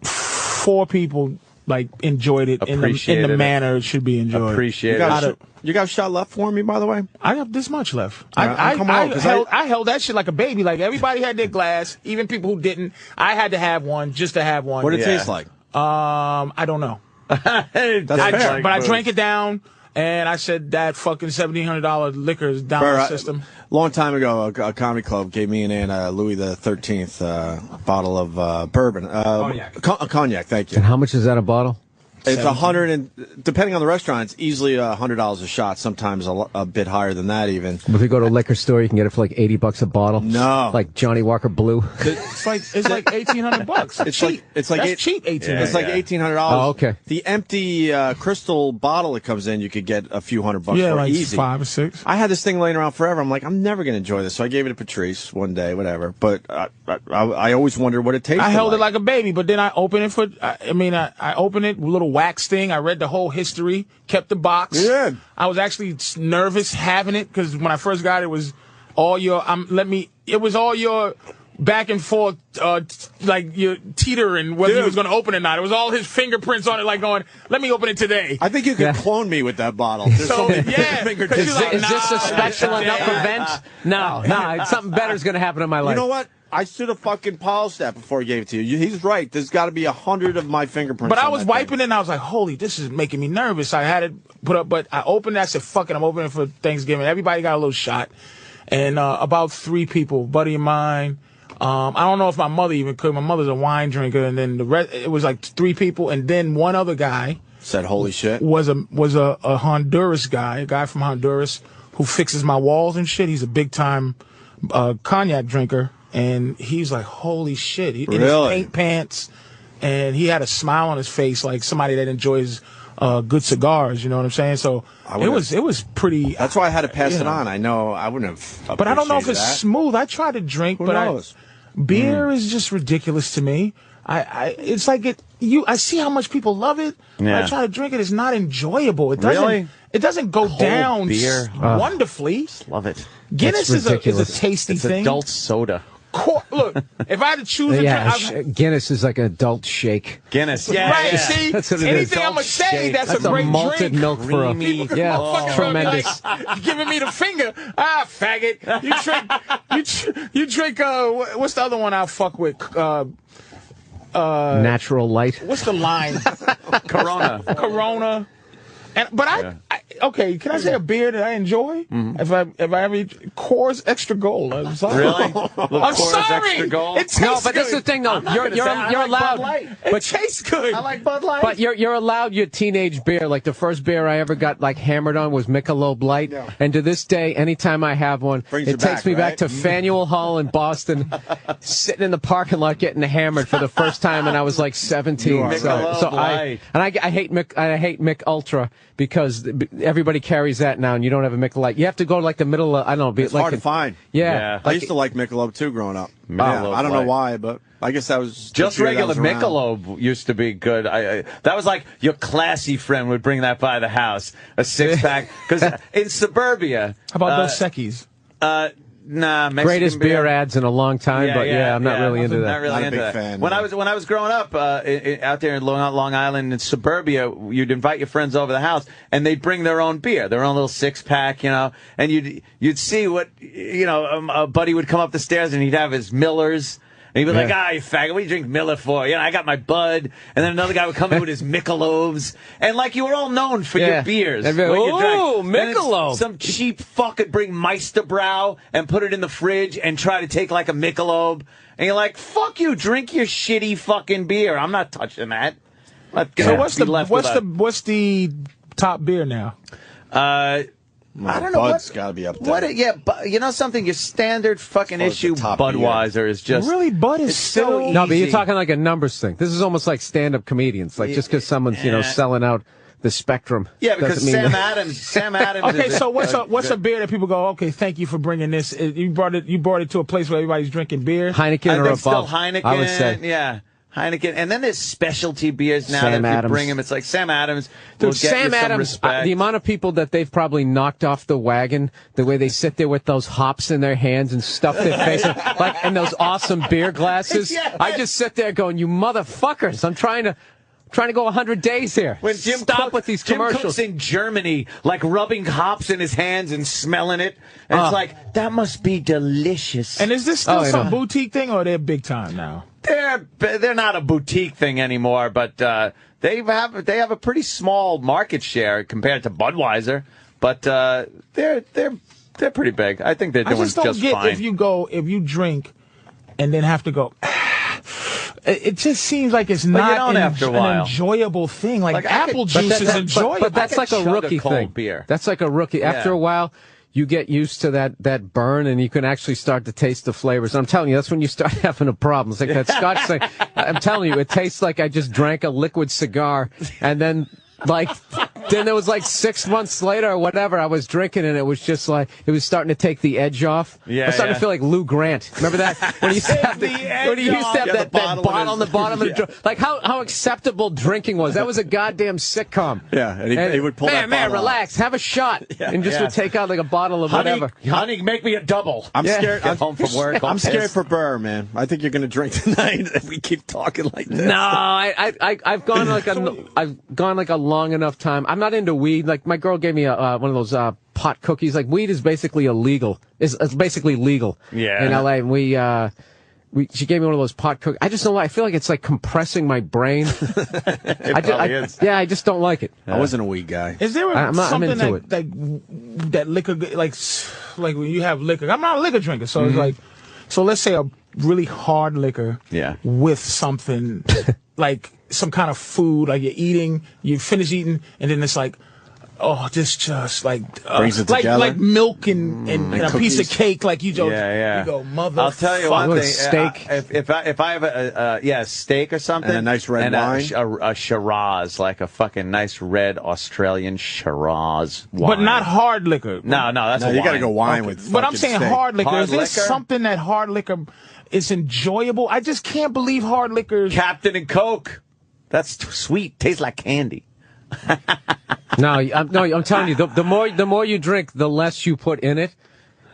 4 people like enjoyed it in the manner it should be enjoyed. Appreciate it. You got a shot left for me, by the way? I have this much left. I held that shit like a baby. Like everybody had their glass, even people who didn't. I had to have one just to have one. What did it taste like? I don't know. But I drank it down, and I said that fucking $1,700 liquor is down the system. Long time ago, a comedy club gave me and Ann a Louis the 13th bottle of bourbon. Cognac, thank you. And how much is that a bottle? It's 100, and depending on the restaurant, it's easily $100 a shot. Sometimes a bit higher than that, even. If you go to a liquor store, you can get it for like $80 a bottle. No, like Johnny Walker Blue. It's like $1,800. It's cheap. It's like that's cheap. $1,800. It's like $1,800. Oh, okay. The empty crystal bottle it comes in, you could get a few $100 for like easy. 5 or 6. I had this thing laying around forever. I'm like, I'm never going to enjoy this, so I gave it to Patrice one day, whatever. But I always wondered what it tasted. I held it like a baby, but then I opened it I opened it with a little wax thing. I read the whole history, kept the box. Yeah. I was actually nervous having it because when I first got it, it was all your back and forth, like your teetering whether he was going to open it or not. It was all his fingerprints on it, like going, "Let me open it today." I think you could clone me with that bottle. There's so many fingerprints. Is this a special enough event? No, something better is going to happen in my life. You know what? I should have fucking polished that before he gave it to you. He's right. There's got to be 100 of my fingerprints. But I was wiping it, and I was like, "Holy, this is making me nervous." I had it put up, but I opened it. I said, "Fuck it, I'm opening it for Thanksgiving." Everybody got a little shot, and about 3 people, buddy of mine, I don't know if my mother even could. My mother's a wine drinker, and then the rest, it was like 3 people, and then one other guy said, "Holy shit!" Was a Honduras guy, a guy from Honduras who fixes my walls and shit. He's a big time cognac drinker, and he's like, "Holy shit!" In his paint pants, and he had a smile on his face like somebody that enjoys good cigars. You know what I'm saying? So it was pretty. That's why I had to pass it on. I know I wouldn't have. But I don't know if it's smooth. I tried to drink, Who knows? Beer is just ridiculous to me. It's like I see how much people love it. Yeah. When I try to drink it, it's not enjoyable. It doesn't. Really? It doesn't go down beer. Wonderfully. Love it. Guinness is a tasty it's thing. Adult soda. Look, if I had to choose Guinness is like an adult shake. Guinness, right? See, that's what it anything is. I'm gonna say, that's a great malted drink. milk for a tremendous. Like, giving me the finger, faggot. You drink. What's the other one I'll fuck with? Natural light. What's the line? Corona. But okay, can I say a beer that I enjoy? Mm-hmm. If I ever eat Coors Extra Gold, I'm sorry. Really? I'm sorry. Extra Gold? It tastes No, but good. this is the thing, though. You're allowed. It tastes good. I like Bud Light. But you're allowed your teenage beer. Like the first beer I ever got like hammered on was Michelob Light, and to this day, anytime I have one, it takes me back to Faneuil Hall in Boston, sitting in the parking lot getting hammered for the first time, and I was like 17. So I hate Mick Ultra. Because everybody carries that now, and you don't have a Michelob Light. You have to go to like the middle of, I don't know. It's hard to find. Yeah. I used to like Michelob too growing up. I don't know why, but I guess that was just regular Michelob used to be good. That was like your classy friend would bring that by the house, a 6-pack. Because in suburbia, how about Dos Equis? Nah, Mexican greatest beer ads in a long time, but I'm not really into that. Not really into that. Fan, when I was growing up out there in Long Island in suburbia, you'd invite your friends over the house, and they'd bring their own beer, their own little 6-pack, and you'd see what a buddy would come up the stairs and he'd have his Millers. And he'd be like, you faggot, what do you drink Miller for? I got my Bud. And then another guy would come in with his Michelobs. And, you were all known for your beers. Ooh, Michelob. Some cheap fuck would bring Meisterbrow and put it in the fridge and try to take, a Michelob. And you're like, fuck you, drink your shitty fucking beer. I'm not touching that. So what's the top beer now? I don't know. Bud's got to be up there. But something? Your standard fucking issue Budweiser is just really Bud is so easy. No, but you're talking like a numbers thing. This is almost like stand-up comedians. Like just because someone's selling out the spectrum. Yeah, because Sam Adams. Okay, so what's a beer that people go? Okay, thank you for bringing this. You brought it to a place where everybody's drinking beer. Heineken or above. Still Heineken. I would say. Yeah. Heineken, and then there's specialty beers now Sam that Adams. you bring them. It's like Sam Adams. Dude, Sam Adams, the amount of people that they've probably knocked off the wagon, the way they sit there with those hops in their hands and stuff their face, and those awesome beer glasses. I just sit there going, you motherfuckers, I'm trying to go 100 days here. When Stop with these commercials. Jim Cook's in Germany, rubbing hops in his hands and smelling it. And it's like, that must be delicious. And is this still some boutique thing, or are they big time now? They're not a boutique thing anymore, but they have a pretty small market share compared to Budweiser. But they're pretty big. I think they're doing just fine. I just don't get if you drink and then have to go. It just seems like it's not an enjoyable thing. Like apple juice is enjoyable. But that's like a rookie thing. Beer. That's like a rookie. After a while, you get used to that burn, and you can actually start to taste the flavors. And I'm telling you, that's when you start having a problem. It's like that Scotch thing. I'm telling you, it tastes like I just drank a liquid cigar, and then then it was 6 months later or whatever, I was drinking, and it was just it was starting to take the edge off. I was starting to feel like Lou Grant. Remember that? When he used to have that bottle on the bottom of the jar. Like how acceptable drinking was. That was a goddamn sitcom. Yeah, and he would pull that bottle relax, have a shot. And just would take out a bottle of whatever. Honey, make me a double. I'm scared. Get home from work. I'm scared for Burr, man. I think you're going to drink tonight if we keep talking like this. No, I've gone a long enough time. I'm not into weed. My girl gave me one of those pot cookies. Weed is basically illegal. It's basically legal. Yeah. In LA, and she gave me one of those pot cookies. I just don't like. I feel like it's compressing my brain. I just don't like it. I wasn't a weed guy. Is there something that liquor like when you have liquor? I'm not a liquor drinker, so it's so let's say really hard liquor with something like some kind of food, like you're eating, you finish eating, and then it's like, oh, this just like brings it together. Like milk and a piece of cake, like you go, you go, mother. I'll tell you one thing, steak. If I have a steak or something, and a nice red wine, a Shiraz, like a fucking nice red Australian Shiraz wine, but not hard liquor. No, that's you got to go wine with. But I'm saying steak. hard liquor. Hard Is there liquor? something that hard liquor is enjoyable? I just can't believe hard liquor. Captain and Coke. That's sweet. Tastes like candy. No, I'm telling you, the more you drink, the less you put in it.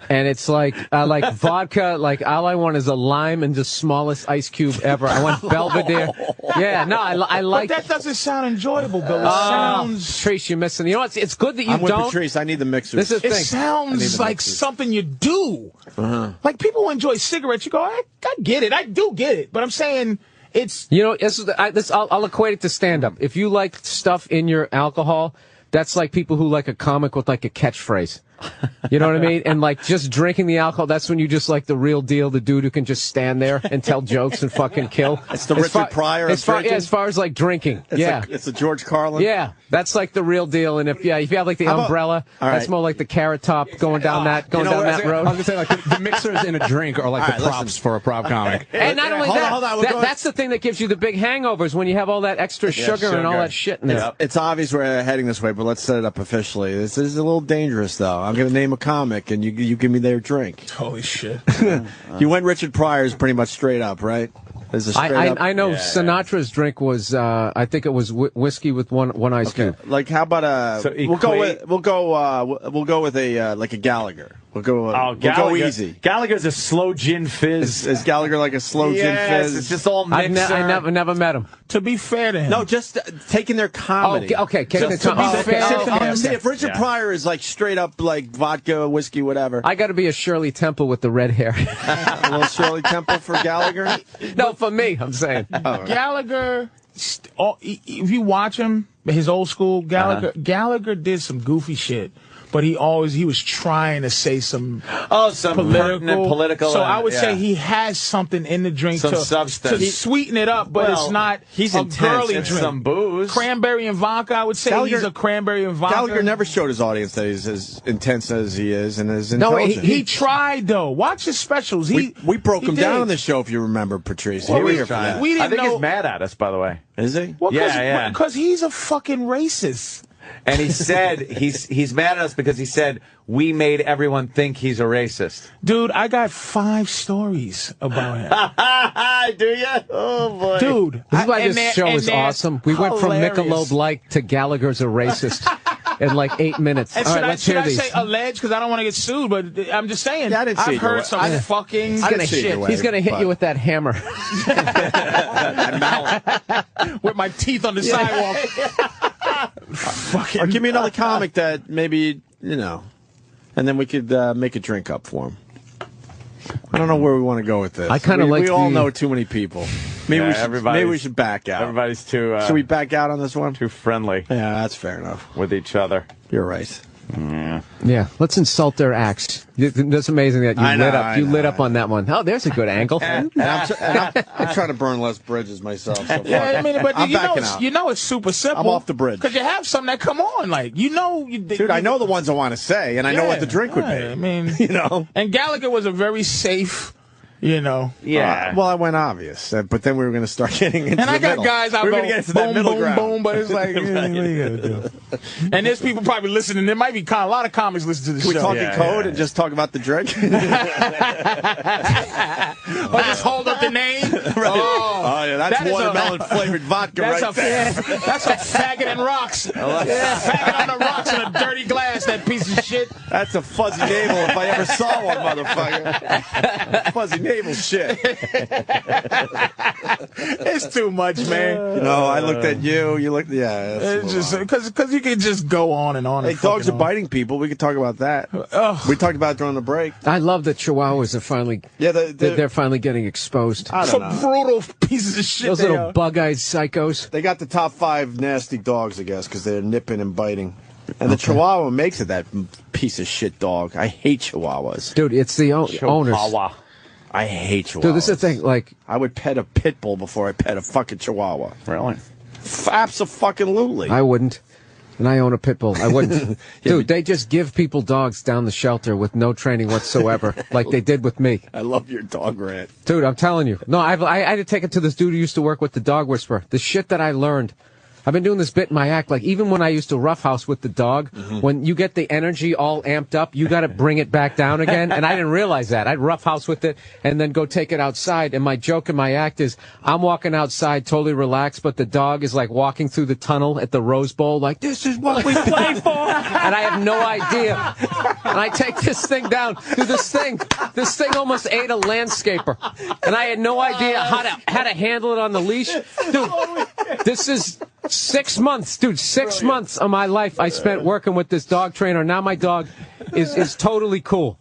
And it's like vodka, like all I want is a lime and the smallest ice cube ever. I want Belvedere. Yeah, no, I like. But that doesn't sound enjoyable, Bill. It sounds. Patrice, you're missing. You know what? It's good that you I'm with don't. Patrice. I need the mixer. This is the It thing. sounds like something you do. Like people who enjoy cigarettes, you go, I get it. I do get it. But I'm saying it's. You know, I'll equate it to stand-up. If you like stuff in your alcohol, that's like people who like a comic with like a catchphrase. You know what I mean? And like just drinking the alcohol, that's when you just like the real deal, the dude who can just stand there and tell jokes and fucking kill. It's the Richard Pryor of drinking? As far as like drinking. It's the George Carlin. Yeah, that's like the real deal. And if you have like the umbrella, that's more like the Carrot Top going down that road. I was gonna say like the mixers in a drink are like the props for a prop comic. And not only that's the thing that gives you the big hangovers when you have all that extra sugar and all that shit in there. It's obvious we're heading this way, but let's set it up officially. This is a little dangerous, though. I'm going to name a comic, and you give me their drink. Holy shit. You went Richard Pryor's pretty much straight up, right? I know Sinatra's drink was I think it was whiskey with one ice cube. Like how about we'll go with a like a Gallagher. We'll go easy. Gallagher's a slow gin fizz. Is Gallagher like a slow gin fizz? It's just all mixer. I never met him. To be fair to him. No, just taking their comedy. Okay. To be fair to him. See, if Richard Pryor is like straight up like vodka, whiskey, whatever. I got to be a Shirley Temple with the red hair. A little Shirley Temple for Gallagher? No, for me, I'm saying. Gallagher, if you watch him, his old school Gallagher did some goofy shit. But he was trying to say some political. So I would say he has something in the drink to sweeten it up, but it's not a girly drink. Some booze. Cranberry and vodka, I would say he's a cranberry and vodka. Gallagher never showed his audience that he's as intense as he is and as intelligent. No, he tried, though. Watch his specials. We broke him down on the show, if you remember, Patrice. Well, we didn't I think he's mad at us, by the way. Is he? Well, because he's a fucking racist. And he said he's mad at us because he said we made everyone think he's a racist. Dude, I got 5 stories about him. Do you? Oh boy, dude! This is why this show is awesome. We went from Michelob-like to Gallagher's a racist in like 8 minutes. And all right, let's hear these. I say alleged because I don't want to get sued, but I'm just saying. Yeah, I've heard some fucking shit. He's gonna hit you with that hammer. With my teeth on the sidewalk. Or give me another comic that maybe, and then we could make a drink up for him. I don't know where we want to go with this. I kind of like we all know too many people. Maybe we should back out. Everybody's too... should we back out on this one? Too friendly. Yeah, that's fair enough. With each other. You're right. Yeah, let's insult their acts. That's amazing that you lit up on that one. Oh, there's a good angle. I'm trying to burn less bridges myself. So yeah, I mean, but I'm backing out. It's super simple. I'm off the bridge because you have some that come on, like dude. I know the ones I want to say, and I know what the drink would be. I mean, And Gallagher was a very safe. Yeah. Well, I went obvious, but then we were going to start getting into and I got guys out going to get into that middle ground. Boom, but it's like, what are you going to do? And there's people probably listening. There might be a lot of comics listening to the show. Can we talk in code and just talk about the drink? Or just hold up the name? Right. Oh, yeah, that's watermelon-flavored vodka that's a faggot and rocks. Faggot on the rocks in a dirty glass, that piece of shit. That's a fuzzy navel if I ever saw one, motherfucker. Fuzzy navel shit. It's too much, man. I looked at you. You looked, It's just because you can just go on and on. Hey, dogs are biting people. We could talk about that. We talked about it during the break. I love that Chihuahuas are finally. Yeah, they're finally getting exposed. Some brutal pieces of shit. Those little bug-eyed psychos. They got the top 5 nasty dogs, I guess, because they're nipping and biting. And the Chihuahua makes it that piece of shit dog. I hate Chihuahuas. Dude, it's the owners. I hate chihuahuas. Dude, this is the thing. Like, I would pet a pit bull before I pet a fucking chihuahua. Really? Abso-fucking-lutely. I wouldn't. And I own a pit bull. I wouldn't. Dude, they just give people dogs down the shelter with no training whatsoever, like they did with me. I love your dog rant. Dude, I'm telling you. No, I had to take it to this dude who used to work with the dog whisperer. The shit that I learned. I've been doing this bit in my act. Like, even when I used to roughhouse with the dog, when you get the energy all amped up, you got to bring it back down again. And I didn't realize that. I'd roughhouse with it and then go take it outside. And my joke in my act is I'm walking outside totally relaxed, but the dog is like walking through the tunnel at the Rose Bowl, like, this is what we play for. And I have no idea. And I take this thing down. Dude, this thing almost ate a landscaper. And I had no idea how to handle it on the leash. Dude, this is 6 months, dude. 6 months of my life I spent working with this dog trainer. Now my dog is totally cool.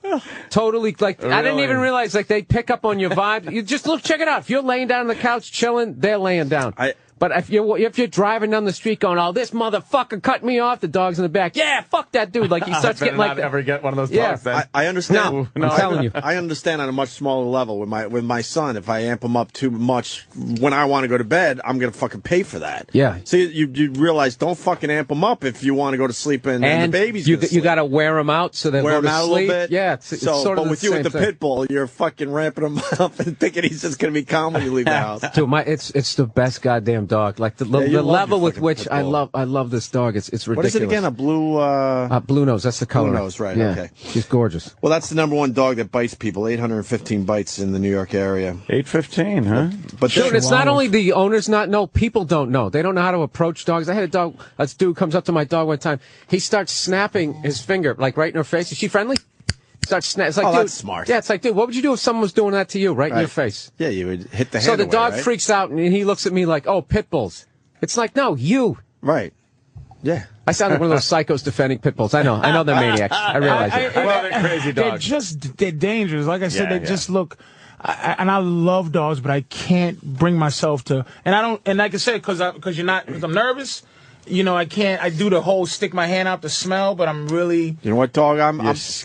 Totally, like, really? I didn't even realize, like, they pick up on your vibe. You just look, check it out. If you're laying down on the couch chilling, they're laying down. But if you're driving down the street going, oh, this motherfucker cut me off, the dog's in the back. Yeah, fuck that dude. Like, he starts getting like that. Ever get one of those dogs then. I understand. No, I'm telling you. I understand on a much smaller level with my son. If I amp him up too much when I want to go to bed, I'm going to fucking pay for that. Yeah. So you realize, don't fucking amp him up if you want to go to sleep and the baby's going to sleep. You got to wear him out so they go to sleep. Wear him out a little bit. Yeah. It's sort of but with you with the pit bull, you're fucking ramping him up and thinking he's just going to be calm when you leave the house. Dude, it's the best goddamn dog. Like, the level with which I love this dog, it's ridiculous. What is it again? A blue blue nose. That's the color. Blue nose, right? Yeah. Okay, she's gorgeous. Well, that's the #1 dog that bites people. 815 bites in the New York area. 815, huh? But dude, it's not only the owners not know. People don't know. They don't know how to approach dogs. I had a dog. This dude comes up to my dog one time. He starts snapping his finger like right in her face. Is she friendly? Starts snapping. It's like, dude, that's smart. Yeah, it's like, dude, what would you do if someone was doing that to you right in your face? Yeah, you would hit the hand. So the away, dog right? freaks out and he looks at me like, oh, pit bulls. It's like, no, you. Right. Yeah. I sound like one of those psychos defending pit bulls. I know they're maniacs. I realize it. Well, they're crazy dogs. They're dangerous. Like I said, they just look. And I love dogs, but I can't bring myself to. And I don't. And like I said, because I'm nervous. You know, I can't. I do the whole stick my hand out to smell, but I'm really. You know what dog I'm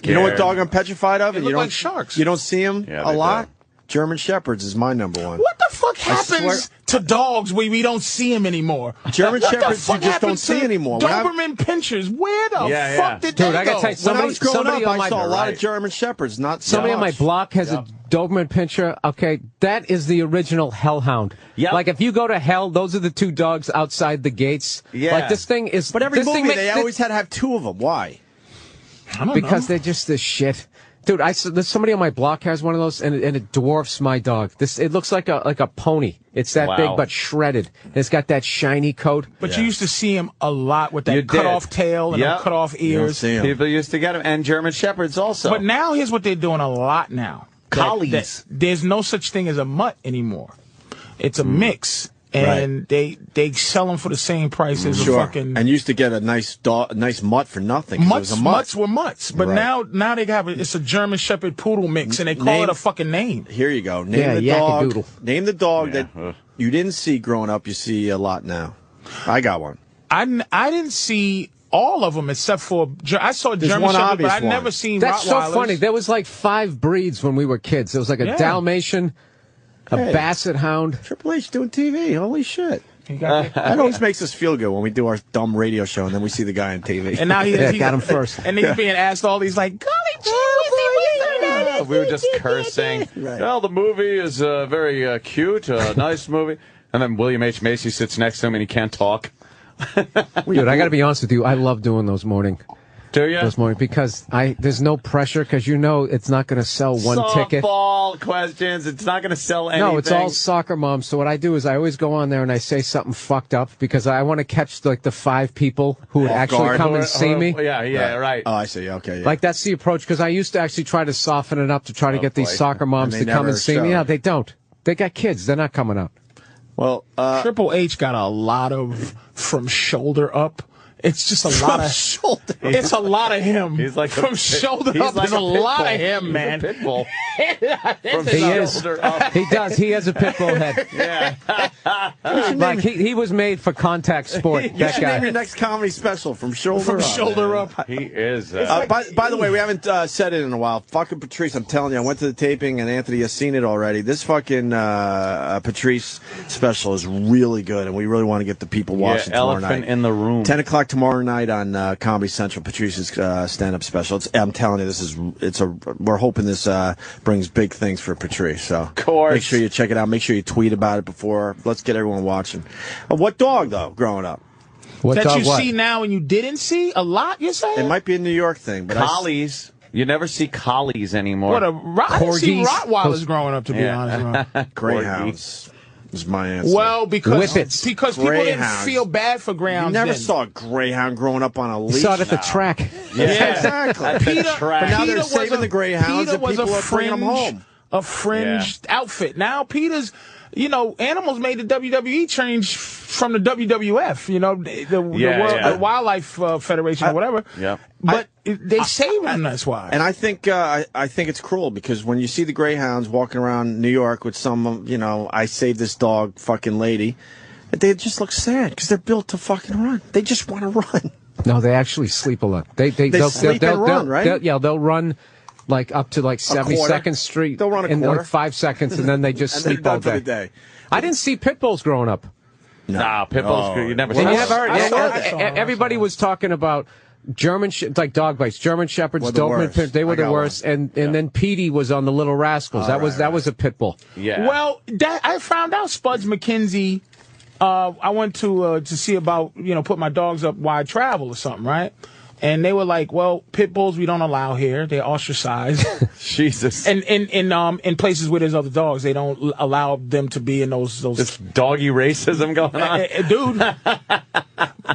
you know what dog I'm petrified of? They look like sharks. You don't see them a lot. German Shepherds is my #1. What the fuck happens to dogs where we don't see them anymore? German Shepherds you just don't see anymore. Doberman Pinschers, where the fuck did they go? I gotta tell you, when I was growing up, I saw a lot of German Shepherds. Somebody on my block has a Doberman Pinscher. Okay, that is the original hellhound. Yep. Like, if you go to hell, those are the two dogs outside the gates. Yeah. Like, this thing is. But every movie, they always had to have 2 of them. Why? I don't because know. they're just this shit. Dude, there's somebody on my block has one of those, and it dwarfs my dog. It looks like a pony. It's that big, but shredded. And it's got that shiny coat. But you used to see him a lot with that cut-off tail and cut-off ears. People used to get him, and German Shepherds also. But now, here's what they're doing a lot now. Collies. There's no such thing as a mutt anymore. It's a mix. And they sell them for the same price as a fucking. And used to get a nice mutt for nothing. Mutts were mutts, but now they have it's a German Shepherd Poodle mix, and they call it a fucking name. Here you go. Name the dog. Name the dog that you didn't see growing up. You see a lot now. I got one. I didn't see all of them except for I saw German Shepherd, but I've never seen That's Rottweilers. so funny. There was like 5 breeds when we were kids. There was like a Dalmatian. A Basset Hound. Triple H doing TV. Holy shit. That always makes us feel good when we do our dumb radio show and then we see the guy on TV. And now he got him first. And he's being asked all these, like, golly gee, we were just cursing. Well, the movie is very cute, nice movie. And then William H. Macy sits next to him and he can't talk. Dude, I got to be honest with you. I love doing those morning. Do you? This morning, because there's no pressure, because you know it's not going to sell one ticket. Softball questions. It's not going to sell anything. No, it's all soccer moms. So what I do is I always go on there and I say something fucked up because I want to catch like the 5 people who would actually come and see me. Yeah, right. Oh, I see. Okay. Yeah. Like, that's the approach, because I used to actually try to soften it up to try to get these soccer moms to come and see me. Yeah, they don't. They got kids. They're not coming out. Well, Triple H got a lot of from shoulder up. It's just a lot of shoulder. It's a lot of him. He's like from shoulder up. There's a lot of him, man. Pit bull. From shoulder up. He does. He has a pit bull head. Yeah. Like he was made for contact sport. You should name your next comedy special from shoulder up. Shoulder up. He is. By the way, we haven't said it in a while. Fucking Patrice, I'm telling you, I went to the taping and Anthony has seen it already. This fucking Patrice special is really good, and we really want to get the people watching tomorrow night. Elephant in the room. 10 o'clock tomorrow night on Comedy Central. Patrice's stand-up special. I'm telling you, we're hoping this brings big things for Patrice. So of course, make sure you check it out. Make sure you tweet about it before. Let's get everyone watching. What dog though? Growing up. That you see now and you didn't see a lot, you're saying? It might be a New York thing, but collies. You never see collies anymore. I didn't see Rottweilers growing up, to be honest. Greyhounds is my answer. Well, because people didn't feel bad for greyhounds. You never then. saw a greyhound growing up on a leash. You saw it at the track. Yeah, exactly. But now they're saving the greyhounds and people are bringing them home. A fringed outfit. Now Peter's, animals made the WWE change from the WWF, the Wildlife Federation or whatever. Yeah. But they saved them, that's why. And I think it's cruel because when you see the greyhounds walking around New York with some, I saved this dog fucking lady, they just look sad because they're built to fucking run. They just want to run. No, they actually sleep a lot. They'll sleep and run, right? They'll run like up to like 72nd Street. They'll run a in quarter. like 5 seconds, and then they just and sleep all day. For the day. I didn't see pit bulls growing up. No, pit bulls. You never saw. them. Everybody was talking about German, like dog bites. German shepherds, Doberman pit. They were the worst. And then Petey was on the Little Rascals. That was a pit bull. Yeah. Well, I found out Spuds McKenzie. I went to see about put my dogs up while I travel or something, right? And they were like, well, pit bulls we don't allow here. They're ostracized. Jesus. And in places where there's other dogs, they don't allow them to be in those. This doggy racism going on, dude.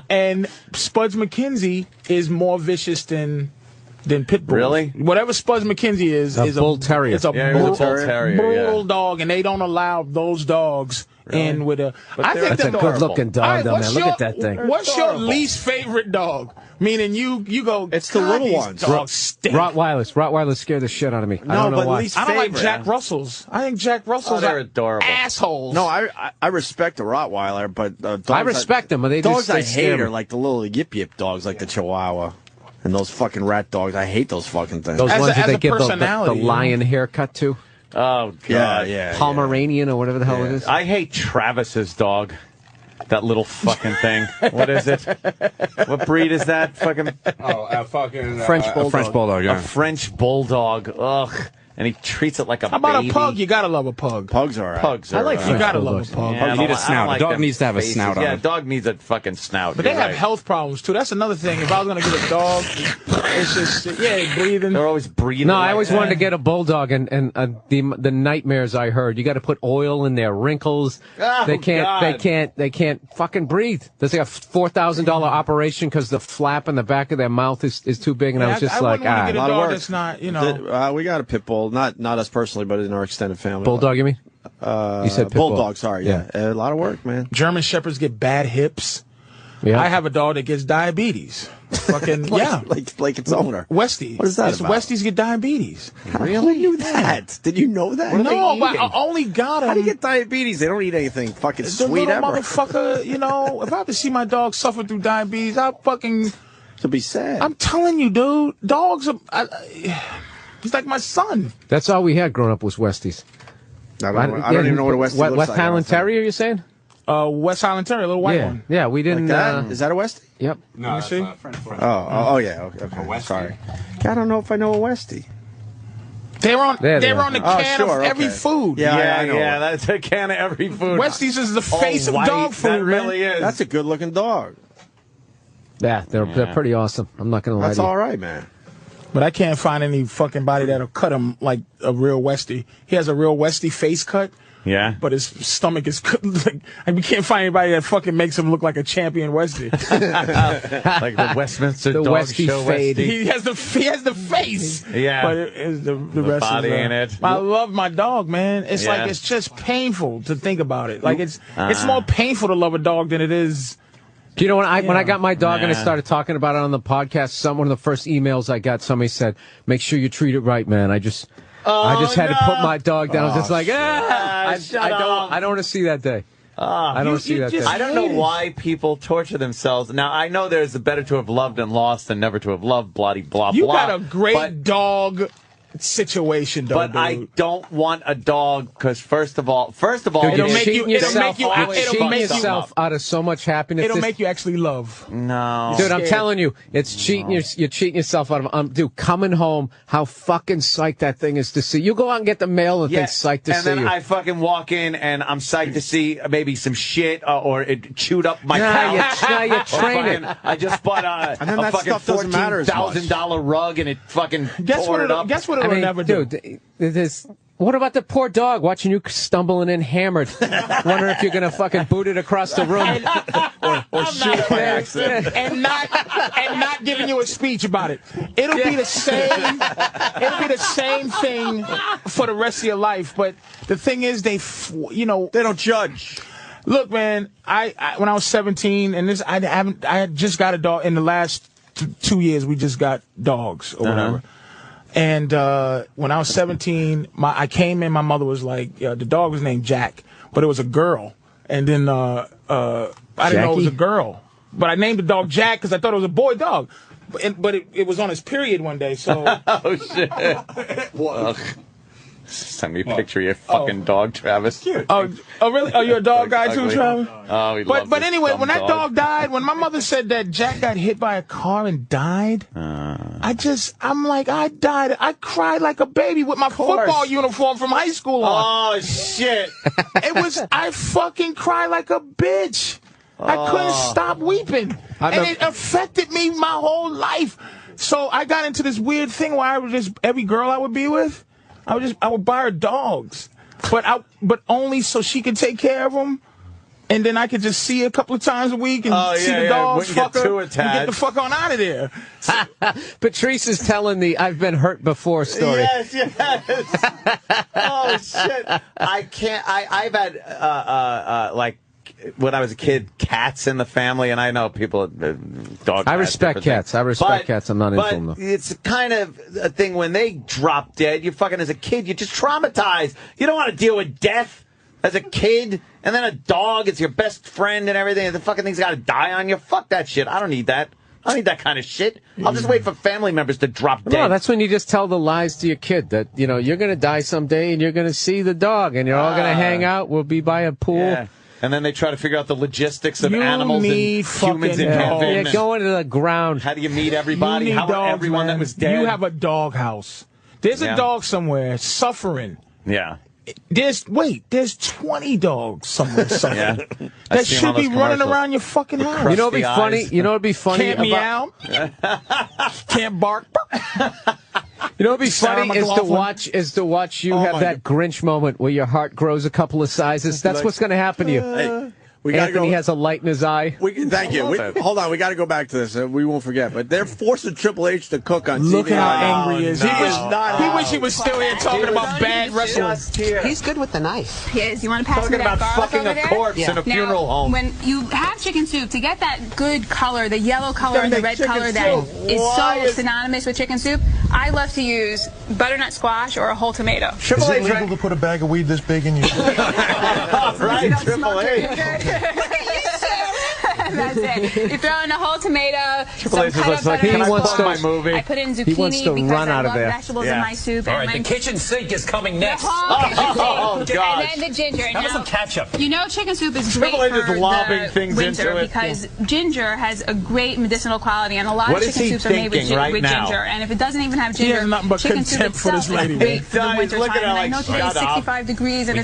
And Spuds McKenzie is more vicious than pit bulls. Really? Whatever Spuds McKenzie is a bull terrier. It's a bull terrier, dog, and they don't allow those dogs. Really? In with a, I think that's a good-looking dog, though, man. Look at that thing. What's your least favorite dog? Meaning you go. It's the little ones. Rottweilers. Rottweilers scare the shit out of me. I don't know why. I don't like Jack Russells. I think Jack Russells are adorable. Assholes. No, I respect a Rottweiler, but dogs I respect them, but they dogs just I hate are like the little yip dogs, like the Chihuahua. And those fucking rat dogs, I hate those fucking things. Those ones that they give the lion haircut to. Oh, God. Yeah. Pomeranian or whatever the hell it is. I hate Travis's dog. That little fucking thing. What is it? What breed is that? Fucking French bulldog. French bulldog, yeah. A French bulldog. Ugh. And he treats it like a How about baby. a pug? You gotta love a pug. Pugs are right. Pugs are I like right. you gotta love a pug. Yeah, you need a snout. A dog needs to have a snout on Yeah, it. dog needs a fucking snout. But they have health problems too. That's another thing. If I was gonna get a dog, it's just breathing. They're always breathing. No, I always wanted to get a bulldog, and the nightmares I heard. You got to put oil in their wrinkles. Oh, they can't fucking breathe. There's like a $4,000 operation because the flap in the back of their mouth is too big, and I was just like, get a lot of dog work. that's not, we got a pit bull, not us personally, but in our extended family. Bulldog, you mean? You said pit bulldog. bull. Sorry, yeah. A lot of work, man. German shepherds get bad hips. Yeah. I have a dog that gets diabetes. Fucking like its owner. Westie. What is that about? Westies get diabetes. Really? Who knew that? Did you know that? No, but I only got them. How do you get diabetes? They don't eat anything fucking sweet ever. Motherfucker, if I have to see my dog suffer through diabetes, I'll fucking... To be sad. I'm telling you, dude. Dogs are... he's like my son. That's all we had growing up was Westies. I don't even know what a Westie looks like. West Highland Terrier, you're saying? West Highland Terrier, a little white one. Yeah, we didn't... Like that? Is that a Westie? Yep. No, it's French. Oh, yeah. Okay. Sorry. I don't know if I know a Westie. They're on the can of every food. Yeah, I know. Yeah, that's a can of every food. Westies is the face of dog food. That really is. That's a good-looking dog. Yeah, they're pretty awesome. I'm not going to lie to you. That's all right, man. But I can't find any fucking body that'll cut him like a real Westie. He has a real Westie face cut. Yeah. But his stomach is we can't find anybody that fucking makes him look like a champion Westie. Like the Westminster the Dog Westie Show fade. Westie. He has the face. Yeah. But the rest body is, in it. I love my dog, man. It's like it's just painful to think about it. Like it's more painful to love a dog than it is You know, when I got my dog and I started talking about it on the podcast, one of the first emails I got, somebody said, "Make sure you treat it right, man." I just had to put my dog down. I was just like, I don't want to see that day. I don't see that day. I don't know why people torture themselves. Now, I know there's a better to have loved and lost than never to have loved, blah, blah, You blah. got a great dog situation, though, but dude. I don't want a dog because first of all, it'll make you yourself out of so much happiness. It'll make you actually love. No, dude, I'm telling you, it's cheating. You're cheating yourself out of. Dude, coming home, how fucking psyched that thing is to see. You go out and get the mail and think psyched to see you. And then I fucking walk in and I'm psyched to see maybe some shit or it chewed up my couch. You're training. I just bought a fucking $14,000 rug and it fucking tore it up. Guess what it'll never do? Dude, what about the poor dog watching you stumbling in hammered, wondering if you're gonna fucking boot it across the room or shoot it by accident, and not giving you a speech about it. It'll be the same. It'll be the same thing for the rest of your life. But the thing is, they don't judge. Look, man, I when I was 17, and I had just got a dog in the last 2 years. We just got dogs or whatever. And when I was 17, I came in, my mother was like, the dog was named Jack, but it was a girl. And then I didn't know it was a girl. But I named the dog Jack because I thought it was a boy dog. But it was on his period one day, so... Oh, shit. Send me a picture of your fucking dog, Travis. Cute. Oh, really? Oh, you're a dog guy too, Travis? Oh, he loves But anyway, when that dog died, when my mother said that Jack got hit by a car and died, I'm like, I died. I cried like a baby with my football uniform from high school on. Oh, shit. I fucking cried like a bitch. I couldn't stop weeping. And it affected me my whole life. So I got into this weird thing where I would every girl I would be with, I would buy her dogs, but only so she could take care of them, and then I could just see her a couple of times a week and see the dogs, fuck her, and get the fuck on out of there. Patrice is telling the "I've been hurt before" story. Yes. Oh shit! I can't. I've had like. When I was a kid, cats in the family, and I know people, dogs. I respect cats. I'm not into them, though. It's kind of a thing when they drop dead. You fucking, as a kid, you're just traumatized. You don't want to deal with death as a kid, and then a dog is your best friend and everything, and the fucking thing's got to die on you. Fuck that shit. I don't need that. I don't need that kind of shit. I'll just wait for family members to drop dead. No, that's when you just tell the lies to your kid that, you're going to die someday, and you're going to see the dog, and you're all going to hang out. We'll be by a pool. Yeah. And then they try to figure out the logistics of animals and humans in heaven. Yeah, going to the ground. How do you meet everybody? How about everyone that was dead? You have a dog house. There's a dog somewhere suffering. Yeah. There's 20 dogs somewhere. That should be running around your fucking house. You know what'd be funny? You know what'd be funny? Can't meow. Can't bark. You know what'd be funny is to watch you have that Grinch moment where your heart grows a couple of sizes. That's what's going to happen to you. Hey, Anthony has a light in his eye. Thank you. Hold on, we got to go back to this. We won't forget. But they're forcing Triple H to cook on TV. Look at how angry he is. He wish he was still here talking about bad wrestling. He's good with the knife. He is. You want to pass me that garlic over there? Talking about fucking a corpse in a funeral home. When you have chicken soup, to get that good color, the yellow color and the red color that is so synonymous with chicken soup, I love to use butternut squash or a whole tomato. Is it legal to put a bag of weed this big in your Right, Triple H. That's it. You throw in a whole tomato, some cut up butternut. I put in zucchini because I love vegetables in my soup. All right, the kitchen sink is coming next. Oh, God. And then the ginger. Have some ketchup. Chicken soup is great for the winter because ginger has a great medicinal quality, and a lot of chicken soups are made with ginger. And if it doesn't even have ginger, chicken soup itself is great for the winter time. And I know today's 65 degrees, and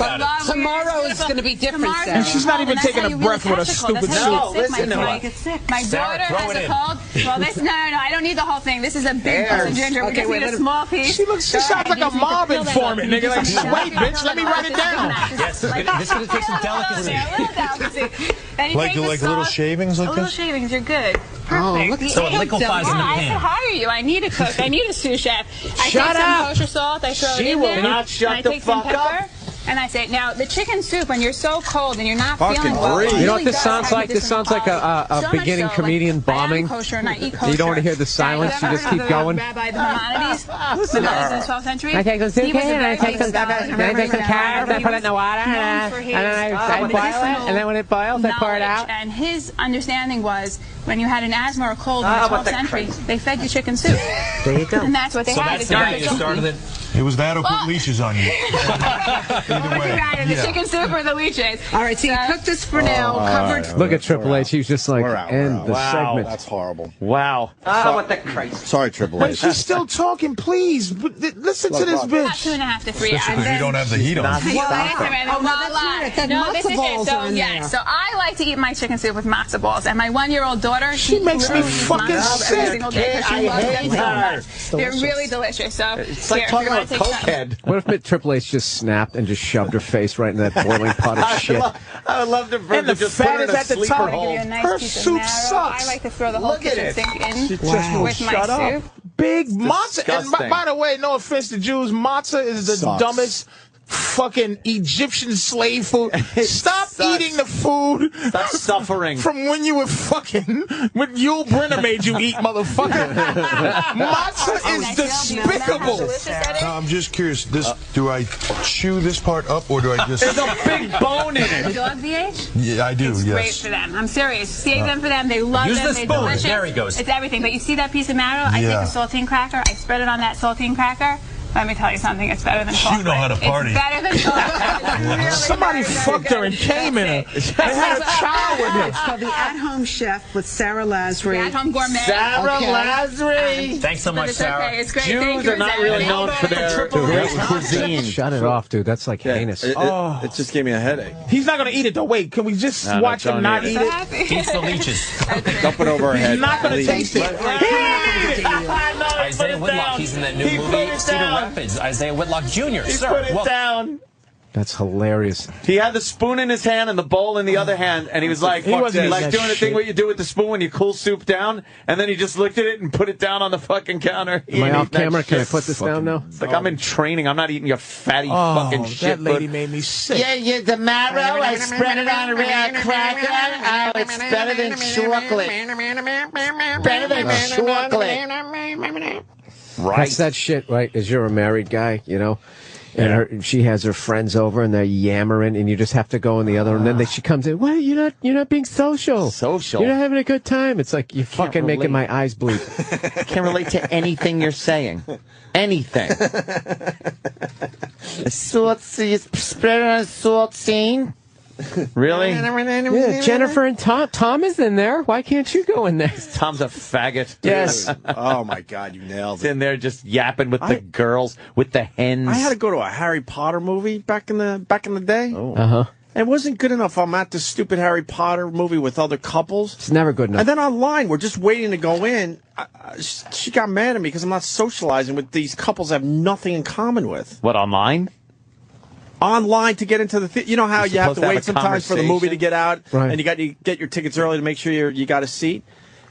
tomorrow is going to be different. And she's not even taking a breath with a stupid soup. My daughter has a cold. Well, no, I don't need the whole thing. This is a big piece of ginger. We just need a small piece. She sounds like a mob informant, nigga. Like, wait, bitch, let me write it down. Yes, this is going to take some delicacy. Like little shavings like this? Little shavings, you're good. Perfect. So it liquefies in the I pan. can hire you. I need a cook. I need a sous chef. I take some kosher salt. I throw it in there. She will not shut the fuck up. And I say, now the chicken soup, when you're so cold and you're not feeling well, you know what this sounds like? This sounds like a beginning comedian bombing. Kosher and I eat kosher. You don't want to hear the silence. You just keep going. Rabbi Maimonides, the guys in the 12th century. I take some soup and I take some carrots, I put it in the water, and then I boil it, and then when it boils, I pour it out. And his understanding was, when you had an asthma or cold in the 12th century, they fed you chicken soup. There you go. And that's what they had. So that's the guy who started it? It was that or put leashes on you. Either way. The chicken soup or the leeches. All right, so you cooked this Brunel, covered. Look at Triple H. He was just like, end the segment. That's horrible. Wow. What the Christ. Sorry, Triple But H. she's still talking, please. But listen to this About bitch. 2.5 to 3 hours. Because you don't have the heat on. No, this is it. So, yeah, so I like to eat my chicken soup with matzo balls. And my 1-year-old daughter, She makes me fucking sick. every single day because she loves them so much. They're really delicious. So, It's like talking about cokehead. What if Triple H just snapped and just shoved her face right in that boiling pot of shit? I would love to And the just fat put her in is a at the sleeper top. hold. Her soup sucks. I like to throw the whole Look at kitchen it. sink in She just won't with shut my up. soup. Big matzah. And disgusting. by the way, no offense to Jews, matzah is the Sucks. dumbest fucking Egyptian slave food. Stop sucks. eating the food. Stop suffering. From when you were fucking, when Yul Brynner made you eat, motherfucker. Matzah is despicable. Now, I'm just curious. Do I chew this part up or do I just? There's a big bone in it. Dog VH? Yeah, I do. It's yes. great for them. I'm serious. Save them for them. They love Use them. the They're spoon. delicious. There he goes. It's everything. But you see that piece of marrow? I take a saltine cracker. I spread it on that saltine cracker. Let me tell you something. It's better than chocolate. You know how to party. It's better than chocolate. It's really Somebody very, very fucked her good. and came in her. They had a child with her. It's called The At-Home Chef with Sarah Lazary. The At-Home Gourmet. Sarah Lazary. Thanks so But much, it's Sarah. okay. It's great. Jews Thank you, are not Sarah. really known for their great cuisine. Shut it off, dude. That's like heinous. It just gave me a headache. He's not going to eat it, though. Wait, can we just No, watch him don't not eat eat it. it? Eats the leeches. Dump it over her head. He's not going to please. taste it. Isaiah Whitlock, he's in that new movie, Cedar Rapids. Isaiah Whitlock Jr. He Sir, put it well, down. That's hilarious. He had the spoon in his hand and the bowl in the other hand, and he was like, He wasn't like that doing the thing shit. what you do with the spoon when you cool soup down, and then he just looked at it and put it down on the fucking counter. He Am I ain't off eating that camera? Can I shit. put this down now? It's like I'm in training. I'm not eating your fatty fucking shit. that lady food. made me sick. Yeah, the marrow, I spread it on a real cracker. Oh, it's better than chocolate. Better than chocolate. Right. That's that shit, right? As you're a married guy, you know, and she has her friends over and they're yammering, and you just have to go in the other room. And then she comes in. What? You're not being social. Social. You're not having a good time. It's like you're fucking making my eyes bleed. I can't relate to anything you're saying. Anything. Salt, you spread it on a salt scene. Really? Yeah, Jennifer and Tom. Tom is in there. Why can't you go in there? Tom's a faggot. Yes. Oh my God, you nailed He's it. in there just yapping with the girls, with the hens. I had to go to a Harry Potter movie back in the day. Uh-huh. It wasn't good enough. I'm at this stupid Harry Potter movie with other couples. It's never good enough. And then online, we're just waiting to go in. She got mad at me because I'm not socializing with these couples I have nothing in common with. What, online? Online to get into the you know how You're you have to supposed to have wait a sometimes for the movie to conversation? get out, Right. and you get your tickets early to make sure you got a seat.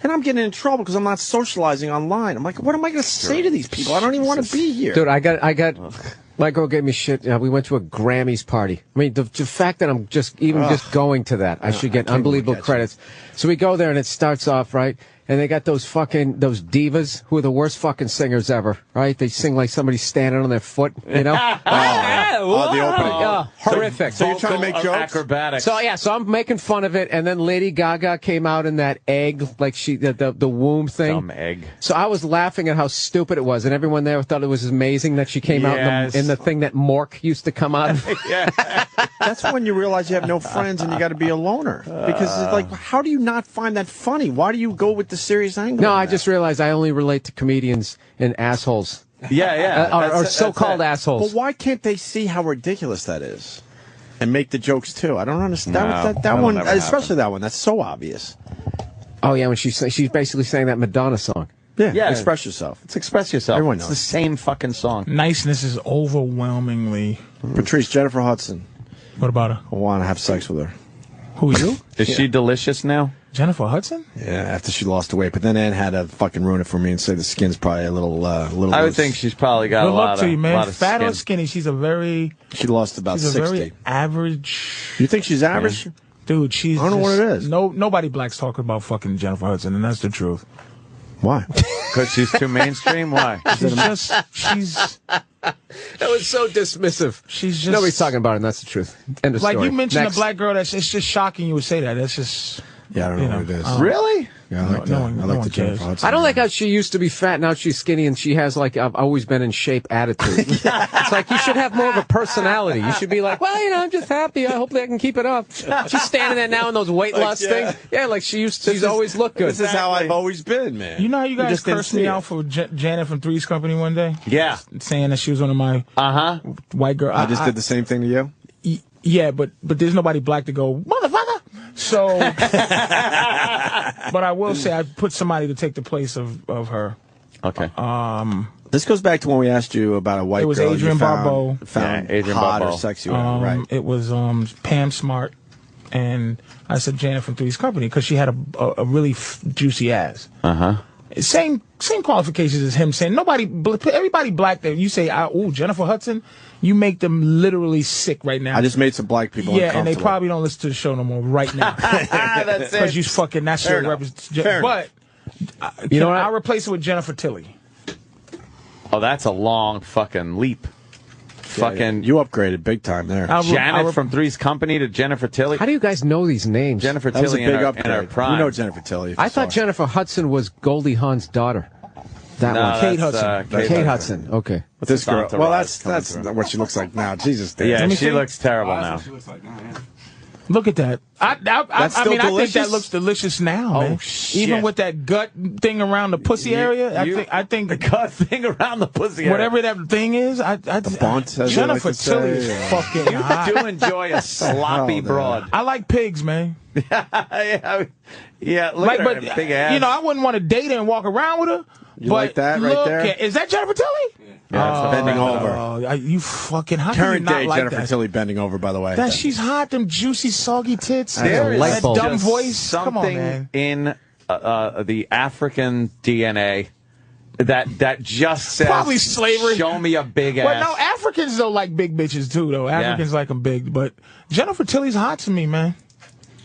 And I'm getting in trouble because I'm not socializing online. I'm like, what am I going to say to these people? I don't even want to be here. Dude, I got. My girl gave me shit. We went to a Grammys party. I mean, the fact that I'm just going to that, I should get unbelievable credits. So we go there and it starts off right, and they got those divas who are the worst fucking singers ever. Right? They sing like somebody's standing on their foot. You know? the opening. Horrific. So you're trying to make jokes? Acrobatics. So I'm making fun of it, and then Lady Gaga came out in that egg, like the womb thing. Dumb egg. So I was laughing at how stupid it was, and everyone there thought it was amazing that she came out in the thing that Mork used to come out of. That's when you realize you have no friends and you got to be a loner. Because it's like, how do you not find that funny? Why do you go with the serious angle? No, on I that? just realized I only relate to comedians and assholes. Yeah. Or so-called assholes. But why can't they see how ridiculous that is and make the jokes too? I don't understand. No, that that'll one, never especially happen. that one. That's so obvious. Oh yeah, when she's basically saying that Madonna song. Yeah. Express yourself. It's Express Yourself. Everyone It's knows. the same fucking song. Niceness is overwhelmingly. Patrice, Jennifer Hudson. What about her? I want to have sex with her. Who, you? Is she delicious now? Jennifer Hudson? Yeah, after she lost the weight. But then Ann had to fucking ruin it for me and say the skin's probably a little I would think she's probably got a lot to you, man. lot of Fat skin. or skinny, she lost about 60. Very average. You think she's average? Yeah. Dude, she's I don't know what it is. Nobody black's talking about fucking Jennifer Hudson, and that's the truth. Why? Because she's too mainstream? Why? She's That was so dismissive. She's just nobody's talking about it, and that's the truth. End of like story. you mentioned Next. a black girl. It's just shocking you would say that. That's just I don't know what it is. Really? Yeah, I like that. I like the Jennifer Hudson. I don't like how she used to be fat, now she's skinny, and she has like I've always been in shape attitude. It's like you should have more of a personality. You should be like, well, I'm just happy. Hopefully I can keep it up. She's standing there now in those weight loss things. Yeah, like she's always looked good. This is how I've always been, man. You know how you guys cursed me out for Janet from Three's Company one day? Yeah. Saying that she was one of my white girl. I just did the same thing to you? Yeah, but there's nobody black to go, motherfucker! So, but I will say I put somebody to take the place of her. Okay. This goes back to when we asked you about a white girl. It was Adrienne Barbeau. Found Adrienne hot Barbeau. or sexy, right? It was Pam Smart, and I said Janet from Three's Company because she had a really juicy ass. Same qualifications as him saying everybody black that you say Jennifer Hudson, you make them literally sick right now. I just made some black people uncomfortable. and they probably don't listen to the show no more right now. That's because you fucking that's Fair your representation. But you know what? I'll replace it with Jennifer Tilly. Oh, that's a long fucking leap. Fucking you upgraded big time there. Janet from Three's Company to Jennifer Tilly. How do you guys know these names? Jennifer That was a Tilly big in her upgrade. prime. You know Jennifer Tilly. I thought Jennifer Hudson was Goldie Hawn's daughter. That one. Kate Hudson. Kate Hudson. Okay. But this girl. Entourage Well, that's coming what she looks like now. Jesus. Dan. Yeah, she looks terrible now. Look at that. I mean, I think that delicious? looks delicious now, man. shit. Even with that gut thing around the pussy area, I think the gut thing around the pussy area. whatever that thing is, the bunt, as they like Jennifer to say, Tilly is fucking hot. You do enjoy a sloppy broad. I like pigs, man. yeah, look Like, at her but big ass. I wouldn't want to date her and walk around with her. You but like that right look there? Is that Jennifer Tilly? Yeah, bending over. You fucking how Current can you day not like Jennifer that? Tilly bending over, by the way. That she's hot, them juicy, soggy tits. There is light bulb. that dumb just voice. Come on, something man. in the African DNA that just says Probably slavery. Show me a big ass. Well, no, Africans don't like big bitches too, though. Africans like them big, but Jennifer Tilly's hot to me, man.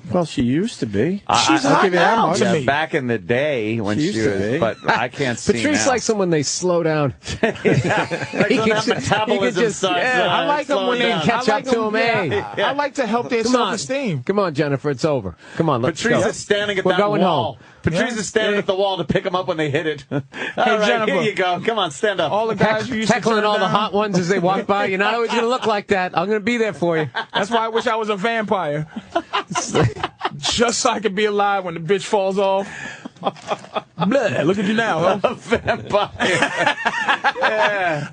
Well, she used to be. She's I'll hot give you that now much. to me. Back in the day when She she used to was, be. but I can't see Patrice now. likes them when they slow down. Like when that metabolism just- starts. I like them when they catch up to 'em, eh? I like to help their Come on. self-esteem. Come on, Jennifer, it's over. Come on, let's Patrice go. is standing at We're that going wall. home. Patrice is standing at the wall to pick them up when they hit it. All right, Jennifer. here you go. Come on, stand up. All the guys you used to Heckling turn all the down. hot ones as they walk by. You're not always going to look like that. I'm going to be there for you. That's why I wish I was a vampire. Just so I could be alive when the bitch falls off. Blah, look at you now, huh? Vampire.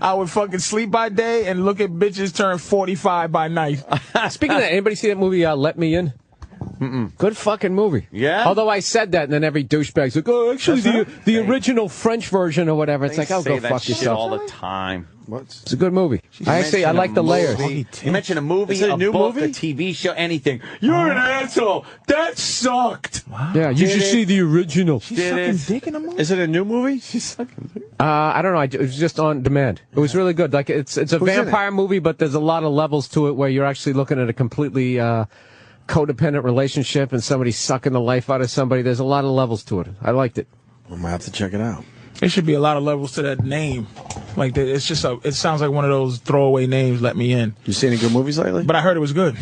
I would fucking sleep by day and look at bitches turn 45 by night. Speaking of that, anybody see that movie, Let Me In? Good fucking movie. Yeah? Although I said that, and then every douchebag's like, oh, actually, the original French version or whatever. It's like, oh, go that fuck shit yourself. all the time. It's a good movie. I like the layers. You mentioned a movie, Is it a new book, movie? a TV show, anything. You're an asshole. That sucked. Yeah, you should Did it? see the original. She's sucking dick in a movie? Is it a new movie? I don't know. It was just on demand. It was really good. Like it's a Who's in vampire movie, but there's a lot of levels to it where you're actually looking at a completely codependent relationship and somebody sucking the life out of somebody. There's a lot of levels to it. I liked it. I might have to check it out. There should be a lot of levels to that name. Like, it's just it sounds like one of those throwaway names, Let Me In. You see any good movies lately? But I heard it was good.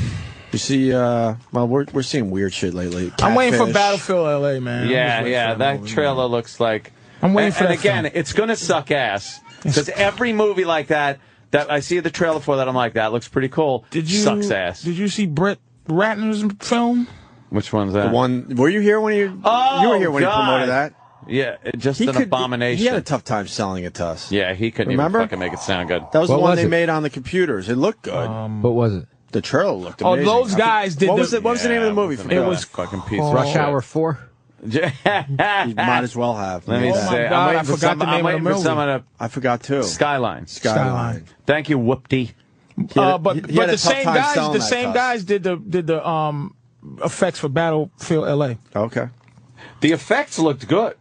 You see, well, we're seeing weird shit lately. I'm waiting for Catfish. Battlefield LA, man. Yeah, that trailer looks like. I'm waiting for and that again, film. it's going to suck ass. Because every movie like that I see the trailer for that, I'm like, that looks pretty cool. Sucks ass. Did you see Brett Ratner's film? Which one's that? The one. Were you here when you were here when he promoted that? Yeah, just an abomination. He had a tough time selling it to us. Yeah, he couldn't Remember? even fucking make it sound good. That was the What one was they it? made on the computers. It looked good. What was it? The trailer looked Oh, amazing. those guys did What the- was it? What was the name of the movie? It It was fucking piece called- of Rush shit. Hour 4? You might as well have. Let me Oh my say, God, I'm I waiting for forgot some, the name I'm of the waiting for movie. someone to I forgot too. Skyline. Skyline. Thank you, Whoopty. But he had a the tough same time guys, selling the that same to us. guys did the effects for Battlefield LA. Okay. The effects looked good.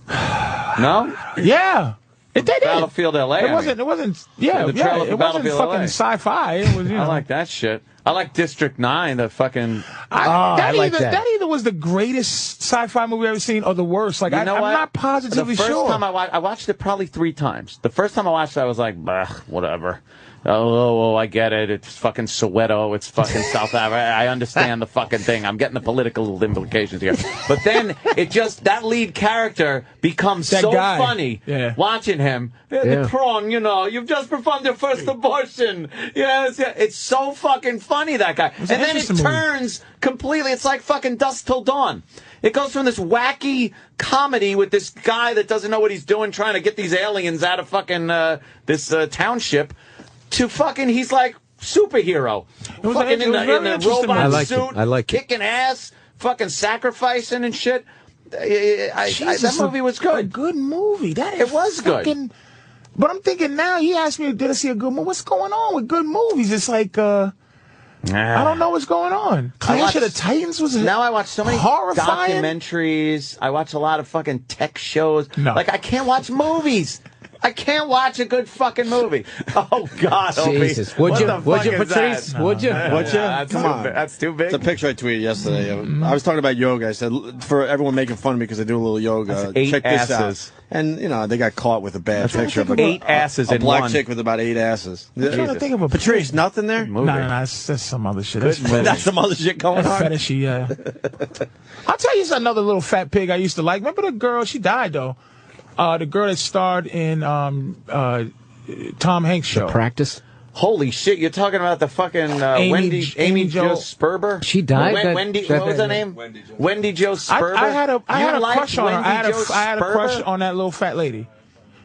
No? Yeah. It did. Battlefield LA. It wasn't. Yeah, the trailer for it wasn't Battlefield fucking LA. sci-fi. It was. I like that shit. I like District 9. The fucking. That either was the greatest sci-fi movie I've ever seen, or the worst. Like, I'm not positively sure. The first time I watched it probably 3 times. The first time I watched it, I was like, bah, whatever. Oh, I get it. It's fucking Soweto. It's fucking South Africa. I understand the fucking thing. I'm getting the political implications here. But then that lead character becomes so funny watching him. The prong, you've just performed your first abortion. Yes, yeah. It's so fucking funny, that guy. And then it turns completely. It's like fucking Dusk Till Dawn. It goes from this wacky comedy with this guy that doesn't know what he's doing, trying to get these aliens out of fucking this township, to fucking, he's like superhero. Fucking in the robot suit, kicking ass, fucking sacrificing and shit. That movie was good. A good movie. It was good. But I'm thinking now, he asked me, did I see a good movie? What's going on with good movies? It's like, I don't know what's going on. Clash of the Titans was now I watch so many horrifying documentaries. I watch a lot of fucking tech shows. No. Like, I can't watch movies. I can't watch a good fucking movie. Oh, God, Jesus. Would you, Patrice? Would you? Come on. That's too big. It's a picture I tweeted yesterday. I was talking about yoga. I said, for everyone making fun of me because I do a little yoga, check this out. And, they got caught with a bad picture of 8 asses a in black one. chick with about 8 asses. I'm trying to think of a Patrice, nothing there? No, that's some other shit. That's some other shit going on? Fetishy, yeah. I'll tell you another little fat pig I used to like. Remember the girl? She died, though. The girl that starred in Tom Hanks' show. The Practice? Holy shit, you're talking about the fucking Amy Jo Sperber? She died? What was her name? Wendy Jo Sperber? I had a crush on her. I had a crush on that little fat lady.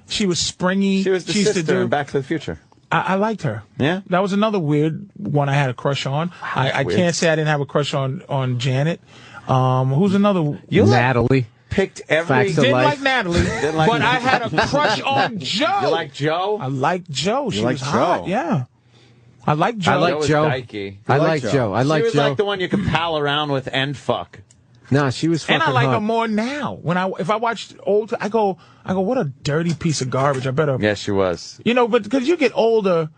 She was springy. She was the sister in Back to the Future. I liked her. Yeah? That was another weird one I had a crush on. I can't say I didn't have a crush on Janet. Who's another? Natalie. Picked every... Didn't like Natalie, but I had a crush on Joe. You like Joe? I like Joe. She was Joe? hot. Yeah. I like Joe. I like Joe. I like Joe. She was like the one you could pal around with and fuck. No, she was fucking And I like hot. her more now. If I watched old, I go, what a dirty piece of garbage. I better. Yeah, she was. But because you get older,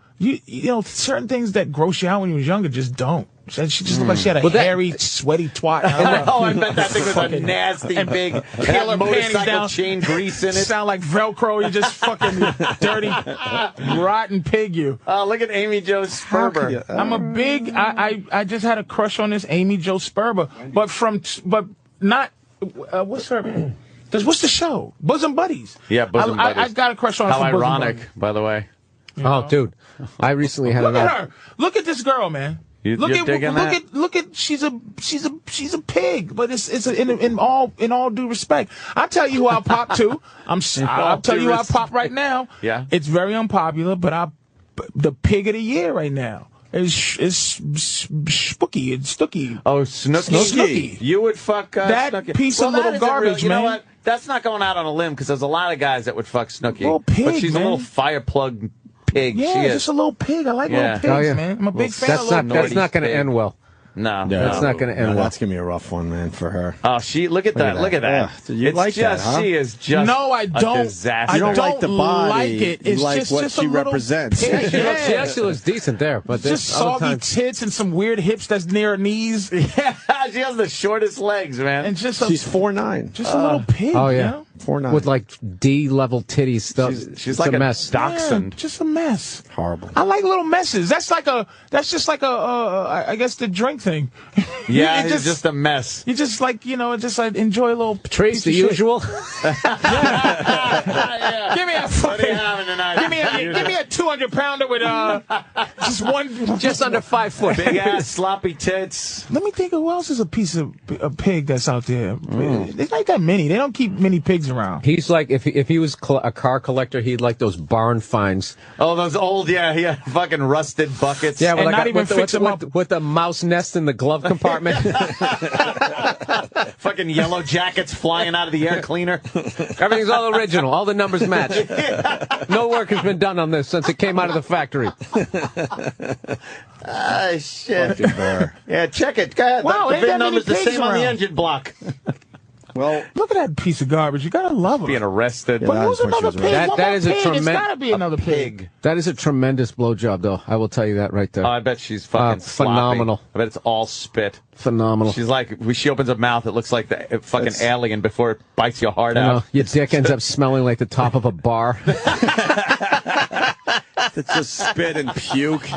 certain things that gross you out when you was younger just don't. She just looked like she had a hairy, sweaty twat. I bet that thing was a nasty, big, killer motorcycle down, chain grease in it. Sound like Velcro. You just fucking dirty, rotten pig. You. Oh, look at Amy Jo Sperber. I'm a big. I just had a crush on this Amy Jo Sperber, but not. What's her? What's the show? Bosom Buddies. Yeah, Bosom Buddies. I got a crush on her. How from Bosom ironic, Buddies. by the way. Oh, dude, I recently had Look at her. Look at this girl, man. Look at she's a pig, but it's in all due respect. I'll tell you who I'll pop to. I'll tell you who I'll pop right now. Yeah. It's very unpopular, but the pig of the year right now is Spooky. It's Snooki. Oh, Snooki. You would fuck that Snooki. piece of little garbage, you man. know what? That's not going out on a limb because there's a lot of guys that would fuck Snooki. Little pig, but she's man. a little fire plug pig. Yeah, she is. just a little pig. I like little pigs, man. I'm a big fan of little pigs. That's not going to end well. No, that's not going to end well. That's going to be a rough one, man, for her. Oh, look at that. Look at that. You like that, huh? She is just no, I don't. A disaster. You don't like the body. Like it. It's like just what she represents. She actually looks decent there, but just soggy tits and some weird hips that's near her knees. Yeah, she has the shortest legs, man. And just she's 4'9". Just a little pig. Oh yeah, 4'9". with like D-level titties stuff. She's like a mess. Dachshund. Yeah, just a mess. Horrible. I like little messes. That's just like I guess the drink thing. Yeah, it's just a mess. You just like, just like enjoy a little Patrice, the usual. Yeah. Give me a fucking, give me a 200-pounder with just one, just under 5 foot, big ass sloppy tits. Let me think of who else is a piece of a pig that's out there. There's not that many. They don't keep many pigs around. He's like if he was a car collector, he'd like those barn finds. Oh, those old fucking rusted buckets. Yeah, and not even fix them up with the mouse nest in the glove compartment. Fucking yellow jackets flying out of the air cleaner. Everything's all original. All the numbers match. No work has been done on this since it came out of the factory. Shit. Yeah, check it. Go ahead. Wow, the ain't that VIN number's the many same pigs on the around? engine block. Well, look at that piece of garbage. You gotta love it. Being arrested. But who's another pig? That is a It's gotta be another pig. That is a tremendous blowjob, though. I will tell you that right there. Oh, I bet she's fucking sloppy. Phenomenal. I bet it's all spit. Phenomenal. She's like, when she opens her mouth, it looks like the fucking alien before it bites your heart out. Your dick ends up smelling like the top of a bar. It's just spit and puke.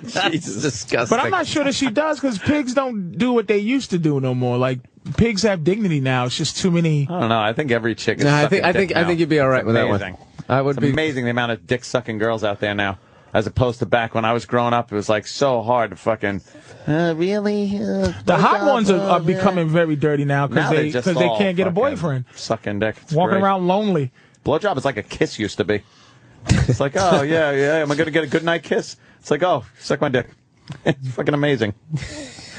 Jesus, disgusting. But I'm not sure that she does, because pigs don't do what they used to do no more. Like, pigs have dignity now. It's just too many. I don't know. I think every chick is No, I sucking think dick now. you'd be all right It's with amazing. that one. It's amazing the amount of dick-sucking girls out there now. As opposed to back when I was growing up, it was like so hard to fucking, really? The hot ones are becoming very dirty now because they can't get a boyfriend. Sucking dick. It's Walking great. around lonely. Blowjob is like a kiss used to be. It's like, oh, yeah, am I going to get a good night kiss? It's like, oh, suck my dick. It's fucking amazing.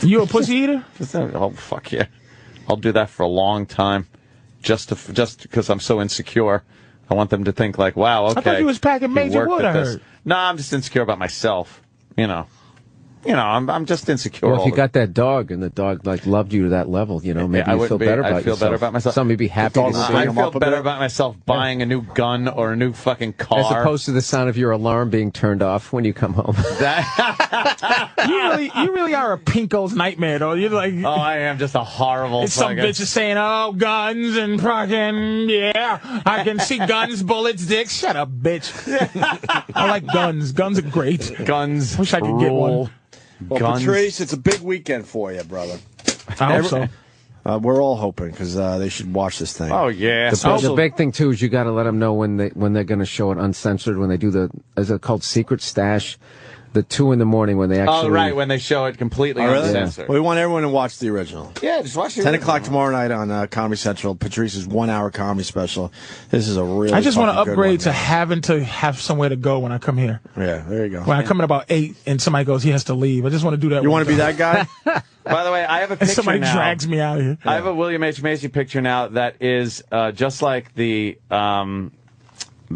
You a pussy eater? Oh, fuck yeah. I'll do that for a long time just because I'm so insecure. I want them to think like, wow, okay. I thought you was packing major wood, I heard. No, I'm just insecure about myself. I'm just insecure. Well, if you got that dog and the dog loved you to that level, maybe you feel better about yourself. I feel better about myself. Somebody be happy to see I feel better about myself buying a new gun or a new fucking car. As opposed to the sound of your alarm being turned off when you come home. You really are a pinko's nightmare, though. You're like, oh, I am just a horrible. It's some bitches saying, oh, guns and fucking, yeah, I can see guns, bullets, dicks. Shut up, bitch. I like guns. Guns are great. Guns. Wish I could get one. Well, Guns. Patrice, it's a big weekend for you, brother. I hope so. We're all hoping because they should watch this thing. Oh yeah. The big thing too is you got to let them know when they're going to show it uncensored. When they do is it called Secret Stash? The 2 in the morning when they actually. Oh right, when they show it completely uncensored. Well, we want everyone to watch the original. Yeah, just watch it. 10 o'clock tomorrow night on Comedy Central. Patrice's 1-hour comedy special. This is a really. I just want to fucking upgrade good to one, having to have somewhere to go when I come here. Yeah, there you go. When I come in about 8 and somebody goes, he has to leave. I just want to do that. You want to be that guy? By the way, I have a picture somebody now. drags me out of here. I have a William H. Macy picture now that is just like the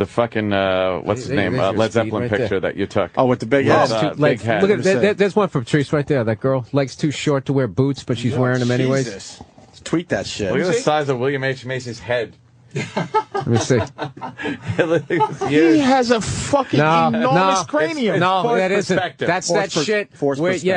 fucking what's his name Led Zeppelin right picture there. that you took. Oh, with the big head. Big head. Look at there's one for Patrice right there. That girl, legs too short to wear boots, but she's wearing them anyways. Jesus. Tweet that shit. Look at the size of William H. Macy's head. Let me see. He has a fucking enormous cranium. That isn't. That's that Forced shit.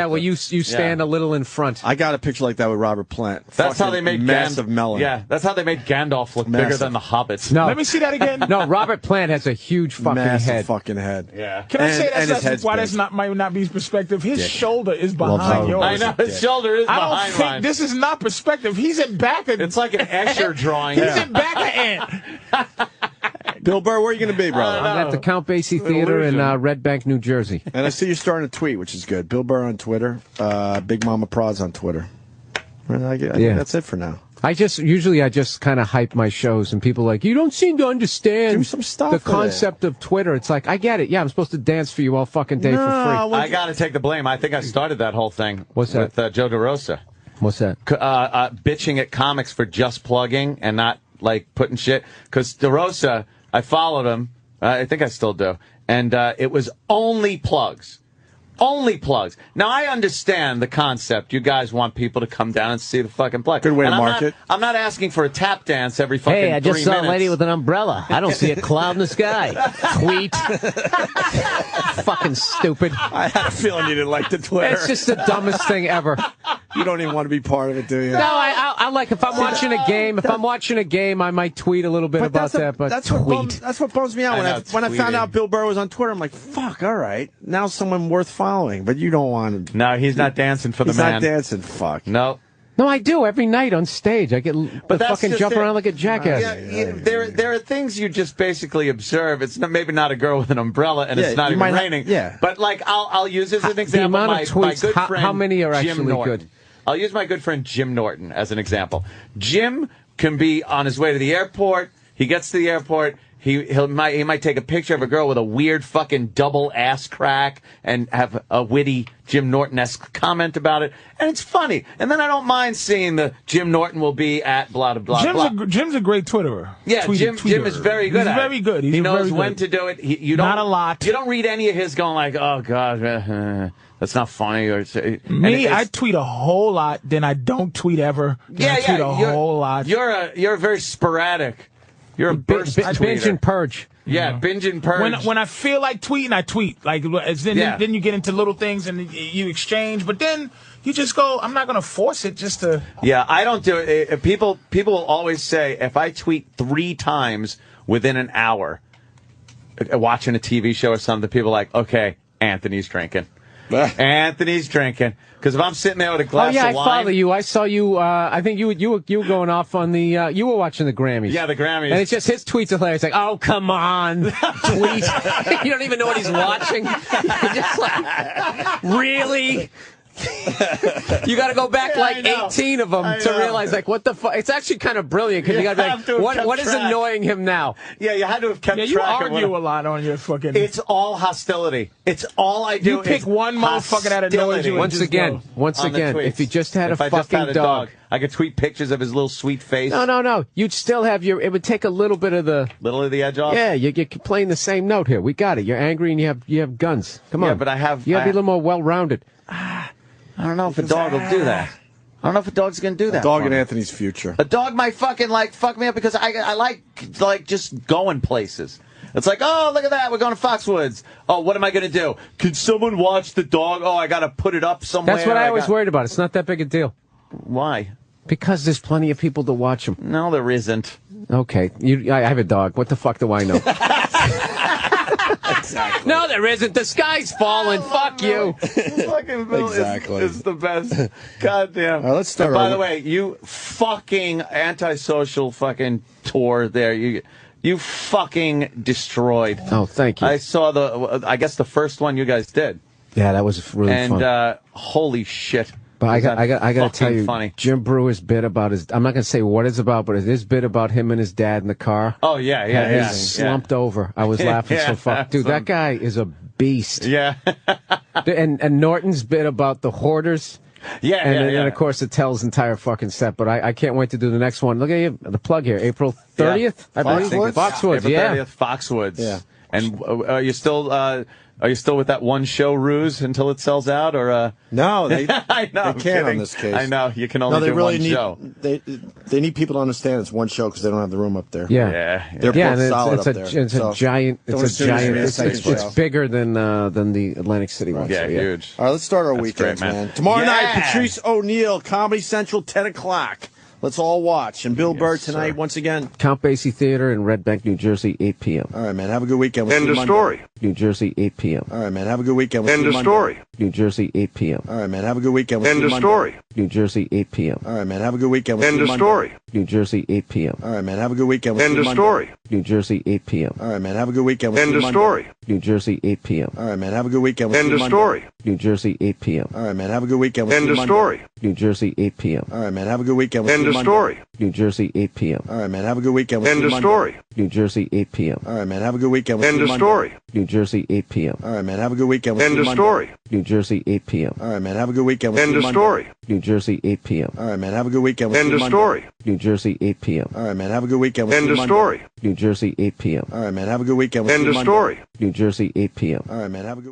Well, you stand a little in front. I got a picture like that with Robert Plant. That's how they made massive melon. Yeah, that's how they made Gandalf look bigger than the Hobbits. No. Let me see that again. No, Robert Plant has a huge fucking massive head. fucking head. Yeah. Can I say and his that's head's why big. that's might not be perspective? His shoulder is Loves behind how- yours. I know his shoulder is I behind don't think mine. this is not perspective. He's in back of. It's like an Escher drawing. He's in back of Ant. Bill Burr, where are you going to be, brother? I'm at the Count Basie Theater in Red Bank, New Jersey. And I see you're starting to tweet, which is good. Bill Burr on Twitter, Big Mama Prod's on Twitter. And I think that's it for now. I just kind of hype my shows, and people are like, you don't seem to understand Do some stuff the with concept of Twitter. It's like, I get it. Yeah, I'm supposed to dance for you all fucking day for free. I got to take the blame. I think I started that whole thing. What's that? With Joe DeRosa. What's that? Bitching at comics for just plugging and not like putting shit. Because DeRosa, I followed him. I think I still do. And it was only plugs. Only plugs. Now, I understand the concept. You guys want people to come down and see the fucking plug. Good way to market. I'm not asking for a tap dance every fucking 3 Hey, I minutes. just saw a lady with an umbrella. I don't see a cloud in the sky. Tweet. Fucking stupid. I had a feeling you didn't like the Twitter. It's just the dumbest thing ever. You don't even want to be part of it, do you? No, I like if I'm watching a game. If I'm watching a game, I might tweet a little bit about that. But that's tweet. what bums me out. When I found out Bill Burr was on Twitter, I'm like, fuck, all right. Now someone worth following. But you don't want to. No, he's not dancing for the He's man. not dancing. Fuck. No. No, I do every night on stage. I get But that's fucking just jump it. around like a jackass. There are things you just basically observe. It's maybe not a girl with an umbrella, and it's not even raining. But like I'll use as an example the amount my of tweets. good friend How many are Jim actually Norton. good? I'll use my good friend Jim Norton as an example. Jim can be on his way to the airport. He gets to the airport. He might take a picture of a girl with a weird fucking double ass crack and have a witty Jim Norton-esque comment about it, and it's funny. And then I don't mind seeing the Jim Norton will be at blah blah blah. Jim's a great Twitterer. Yeah, Jim is very good. He's very good. He knows when to do it. You don't, not a lot. You don't read any of his going like, oh god. That's not funny. I tweet a whole lot, then I don't tweet ever. I tweet a whole lot. You're very sporadic. You're a burst tweeter. Binge and purge. Yeah, binge and purge. When I feel like tweeting, I tweet. Like then you get into little things and you exchange, but then you just go, I'm not going to force it just to. Yeah, I don't do it. People will always say if I tweet 3 times within an hour, watching a TV show or something, people are like, okay, Anthony's drinking. Anthony's drinking. Because if I'm sitting there with a glass of wine... I follow you. I saw you, I think you were going off on the... you were watching the Grammys. Yeah, the Grammys. And it's just his tweets are hilarious. Like, oh, come on. Tweet. You don't even know what he's watching. You're just like, really? You got to go back like 18 of them to realize, like, what the fuck? It's actually kind of brilliant because you got to be like, what is annoying him now? Yeah, you had to have kept track. You argue a lot on your fucking. It's all hostility. It's all I do. You pick one motherfucker that annoys you. Once again, if you just had a fucking dog, I could tweet pictures of his little sweet face. No. You'd still have your. It would take a little bit of the edge off. Yeah, you're playing the same note here. We got it. You're angry and you have guns. Come on. Yeah, but you have to be a little more well-rounded. I don't know if a dog will do that. I don't know if a dog's going to do that. A dog in Anthony's future. A dog might fucking fuck me up because I like just going places. It's like, oh, look at that. We're going to Foxwoods. Oh, what am I going to do? Can someone watch the dog? Oh, I got to put it up somewhere. That's what I always worried about. It's not that big a deal. Why? Because there's plenty of people to watch them. No, there isn't. Okay. I have a dog. What the fuck do I know? Exactly. No, there isn't. The sky's falling. Fuck you. Fucking Bill is the best. Goddamn. All right, let's start. By the way, you fucking antisocial fucking tour there. You fucking destroyed. Oh, thank you. I saw I guess the first one you guys did. Yeah, that was really fun. And holy shit. But I got to tell you, funny. Jim Brewer's bit about I'm not going to say what it's about, but his bit about him and his dad in the car. Oh, yeah. Slumped over. I was laughing so fuck. Dude, that guy is a beast. Yeah. and Norton's bit about the hoarders. Yeah, and of course, it tells entire fucking set. But I can't wait to do the next one. Look at you, the plug here, April 30th. I believe. Foxwoods, April 30th, Foxwoods. Yeah. And are you still with that one show ruse until it sells out, or No, they I know, they can't on this case. I know you can only do one show. They need people to understand it's one show because they don't have the room up there. Yeah. They're both solid up there. It's a giant. It's bigger than the Atlantic City one. Yeah, huge. All right, let's start our weekends, man. Tomorrow night, Patrice O'Neal, Comedy Central, 10 o'clock. Let's all watch. And Bill Burr tonight, once again. Count Basie Theater in Red Bank, New Jersey, 8 p.m. All right, man. Have a good weekend. End of story. New Jersey, 8 p.m. All right, man. Have a good weekend. End of story. New Jersey, 8 p.m. All right, man. Have a good weekend. End of story. New Jersey, 8 p.m. All right, man. Have a good weekend. End of story. New Jersey, 8 p.m. All right, man. Have a good weekend. End of story. New Jersey, 8 p.m. All right, man. Have a good weekend. End of story. New Jersey, 8 p.m. All right, man. Have a good weekend. End of story. New Jersey, 8 p.m. All right, man. Have a good weekend. End of story. New Jersey, 8 p.m. All right, man. Have a good weekend. End of story. New Jersey, 8 p.m. All right, man. Have a good weekend. End of story. New Jersey, 8 p.m. All right, man. Have a good weekend. End of story. New Jersey, 8 p.m. All right, man. Have a good weekend. End of story. New Jersey, 8 p.m. All right, man. Have a good weekend. End of story. New Jersey, 8 p.m. All right, man. Have a good weekend. End of story. New Jersey, 8 p.m. All right, man. Have a good weekend. End of story. New Jersey, 8 p.m. All right, man. Have a good weekend. End of story. New Jersey, 8 p.m. All right, man. Have a good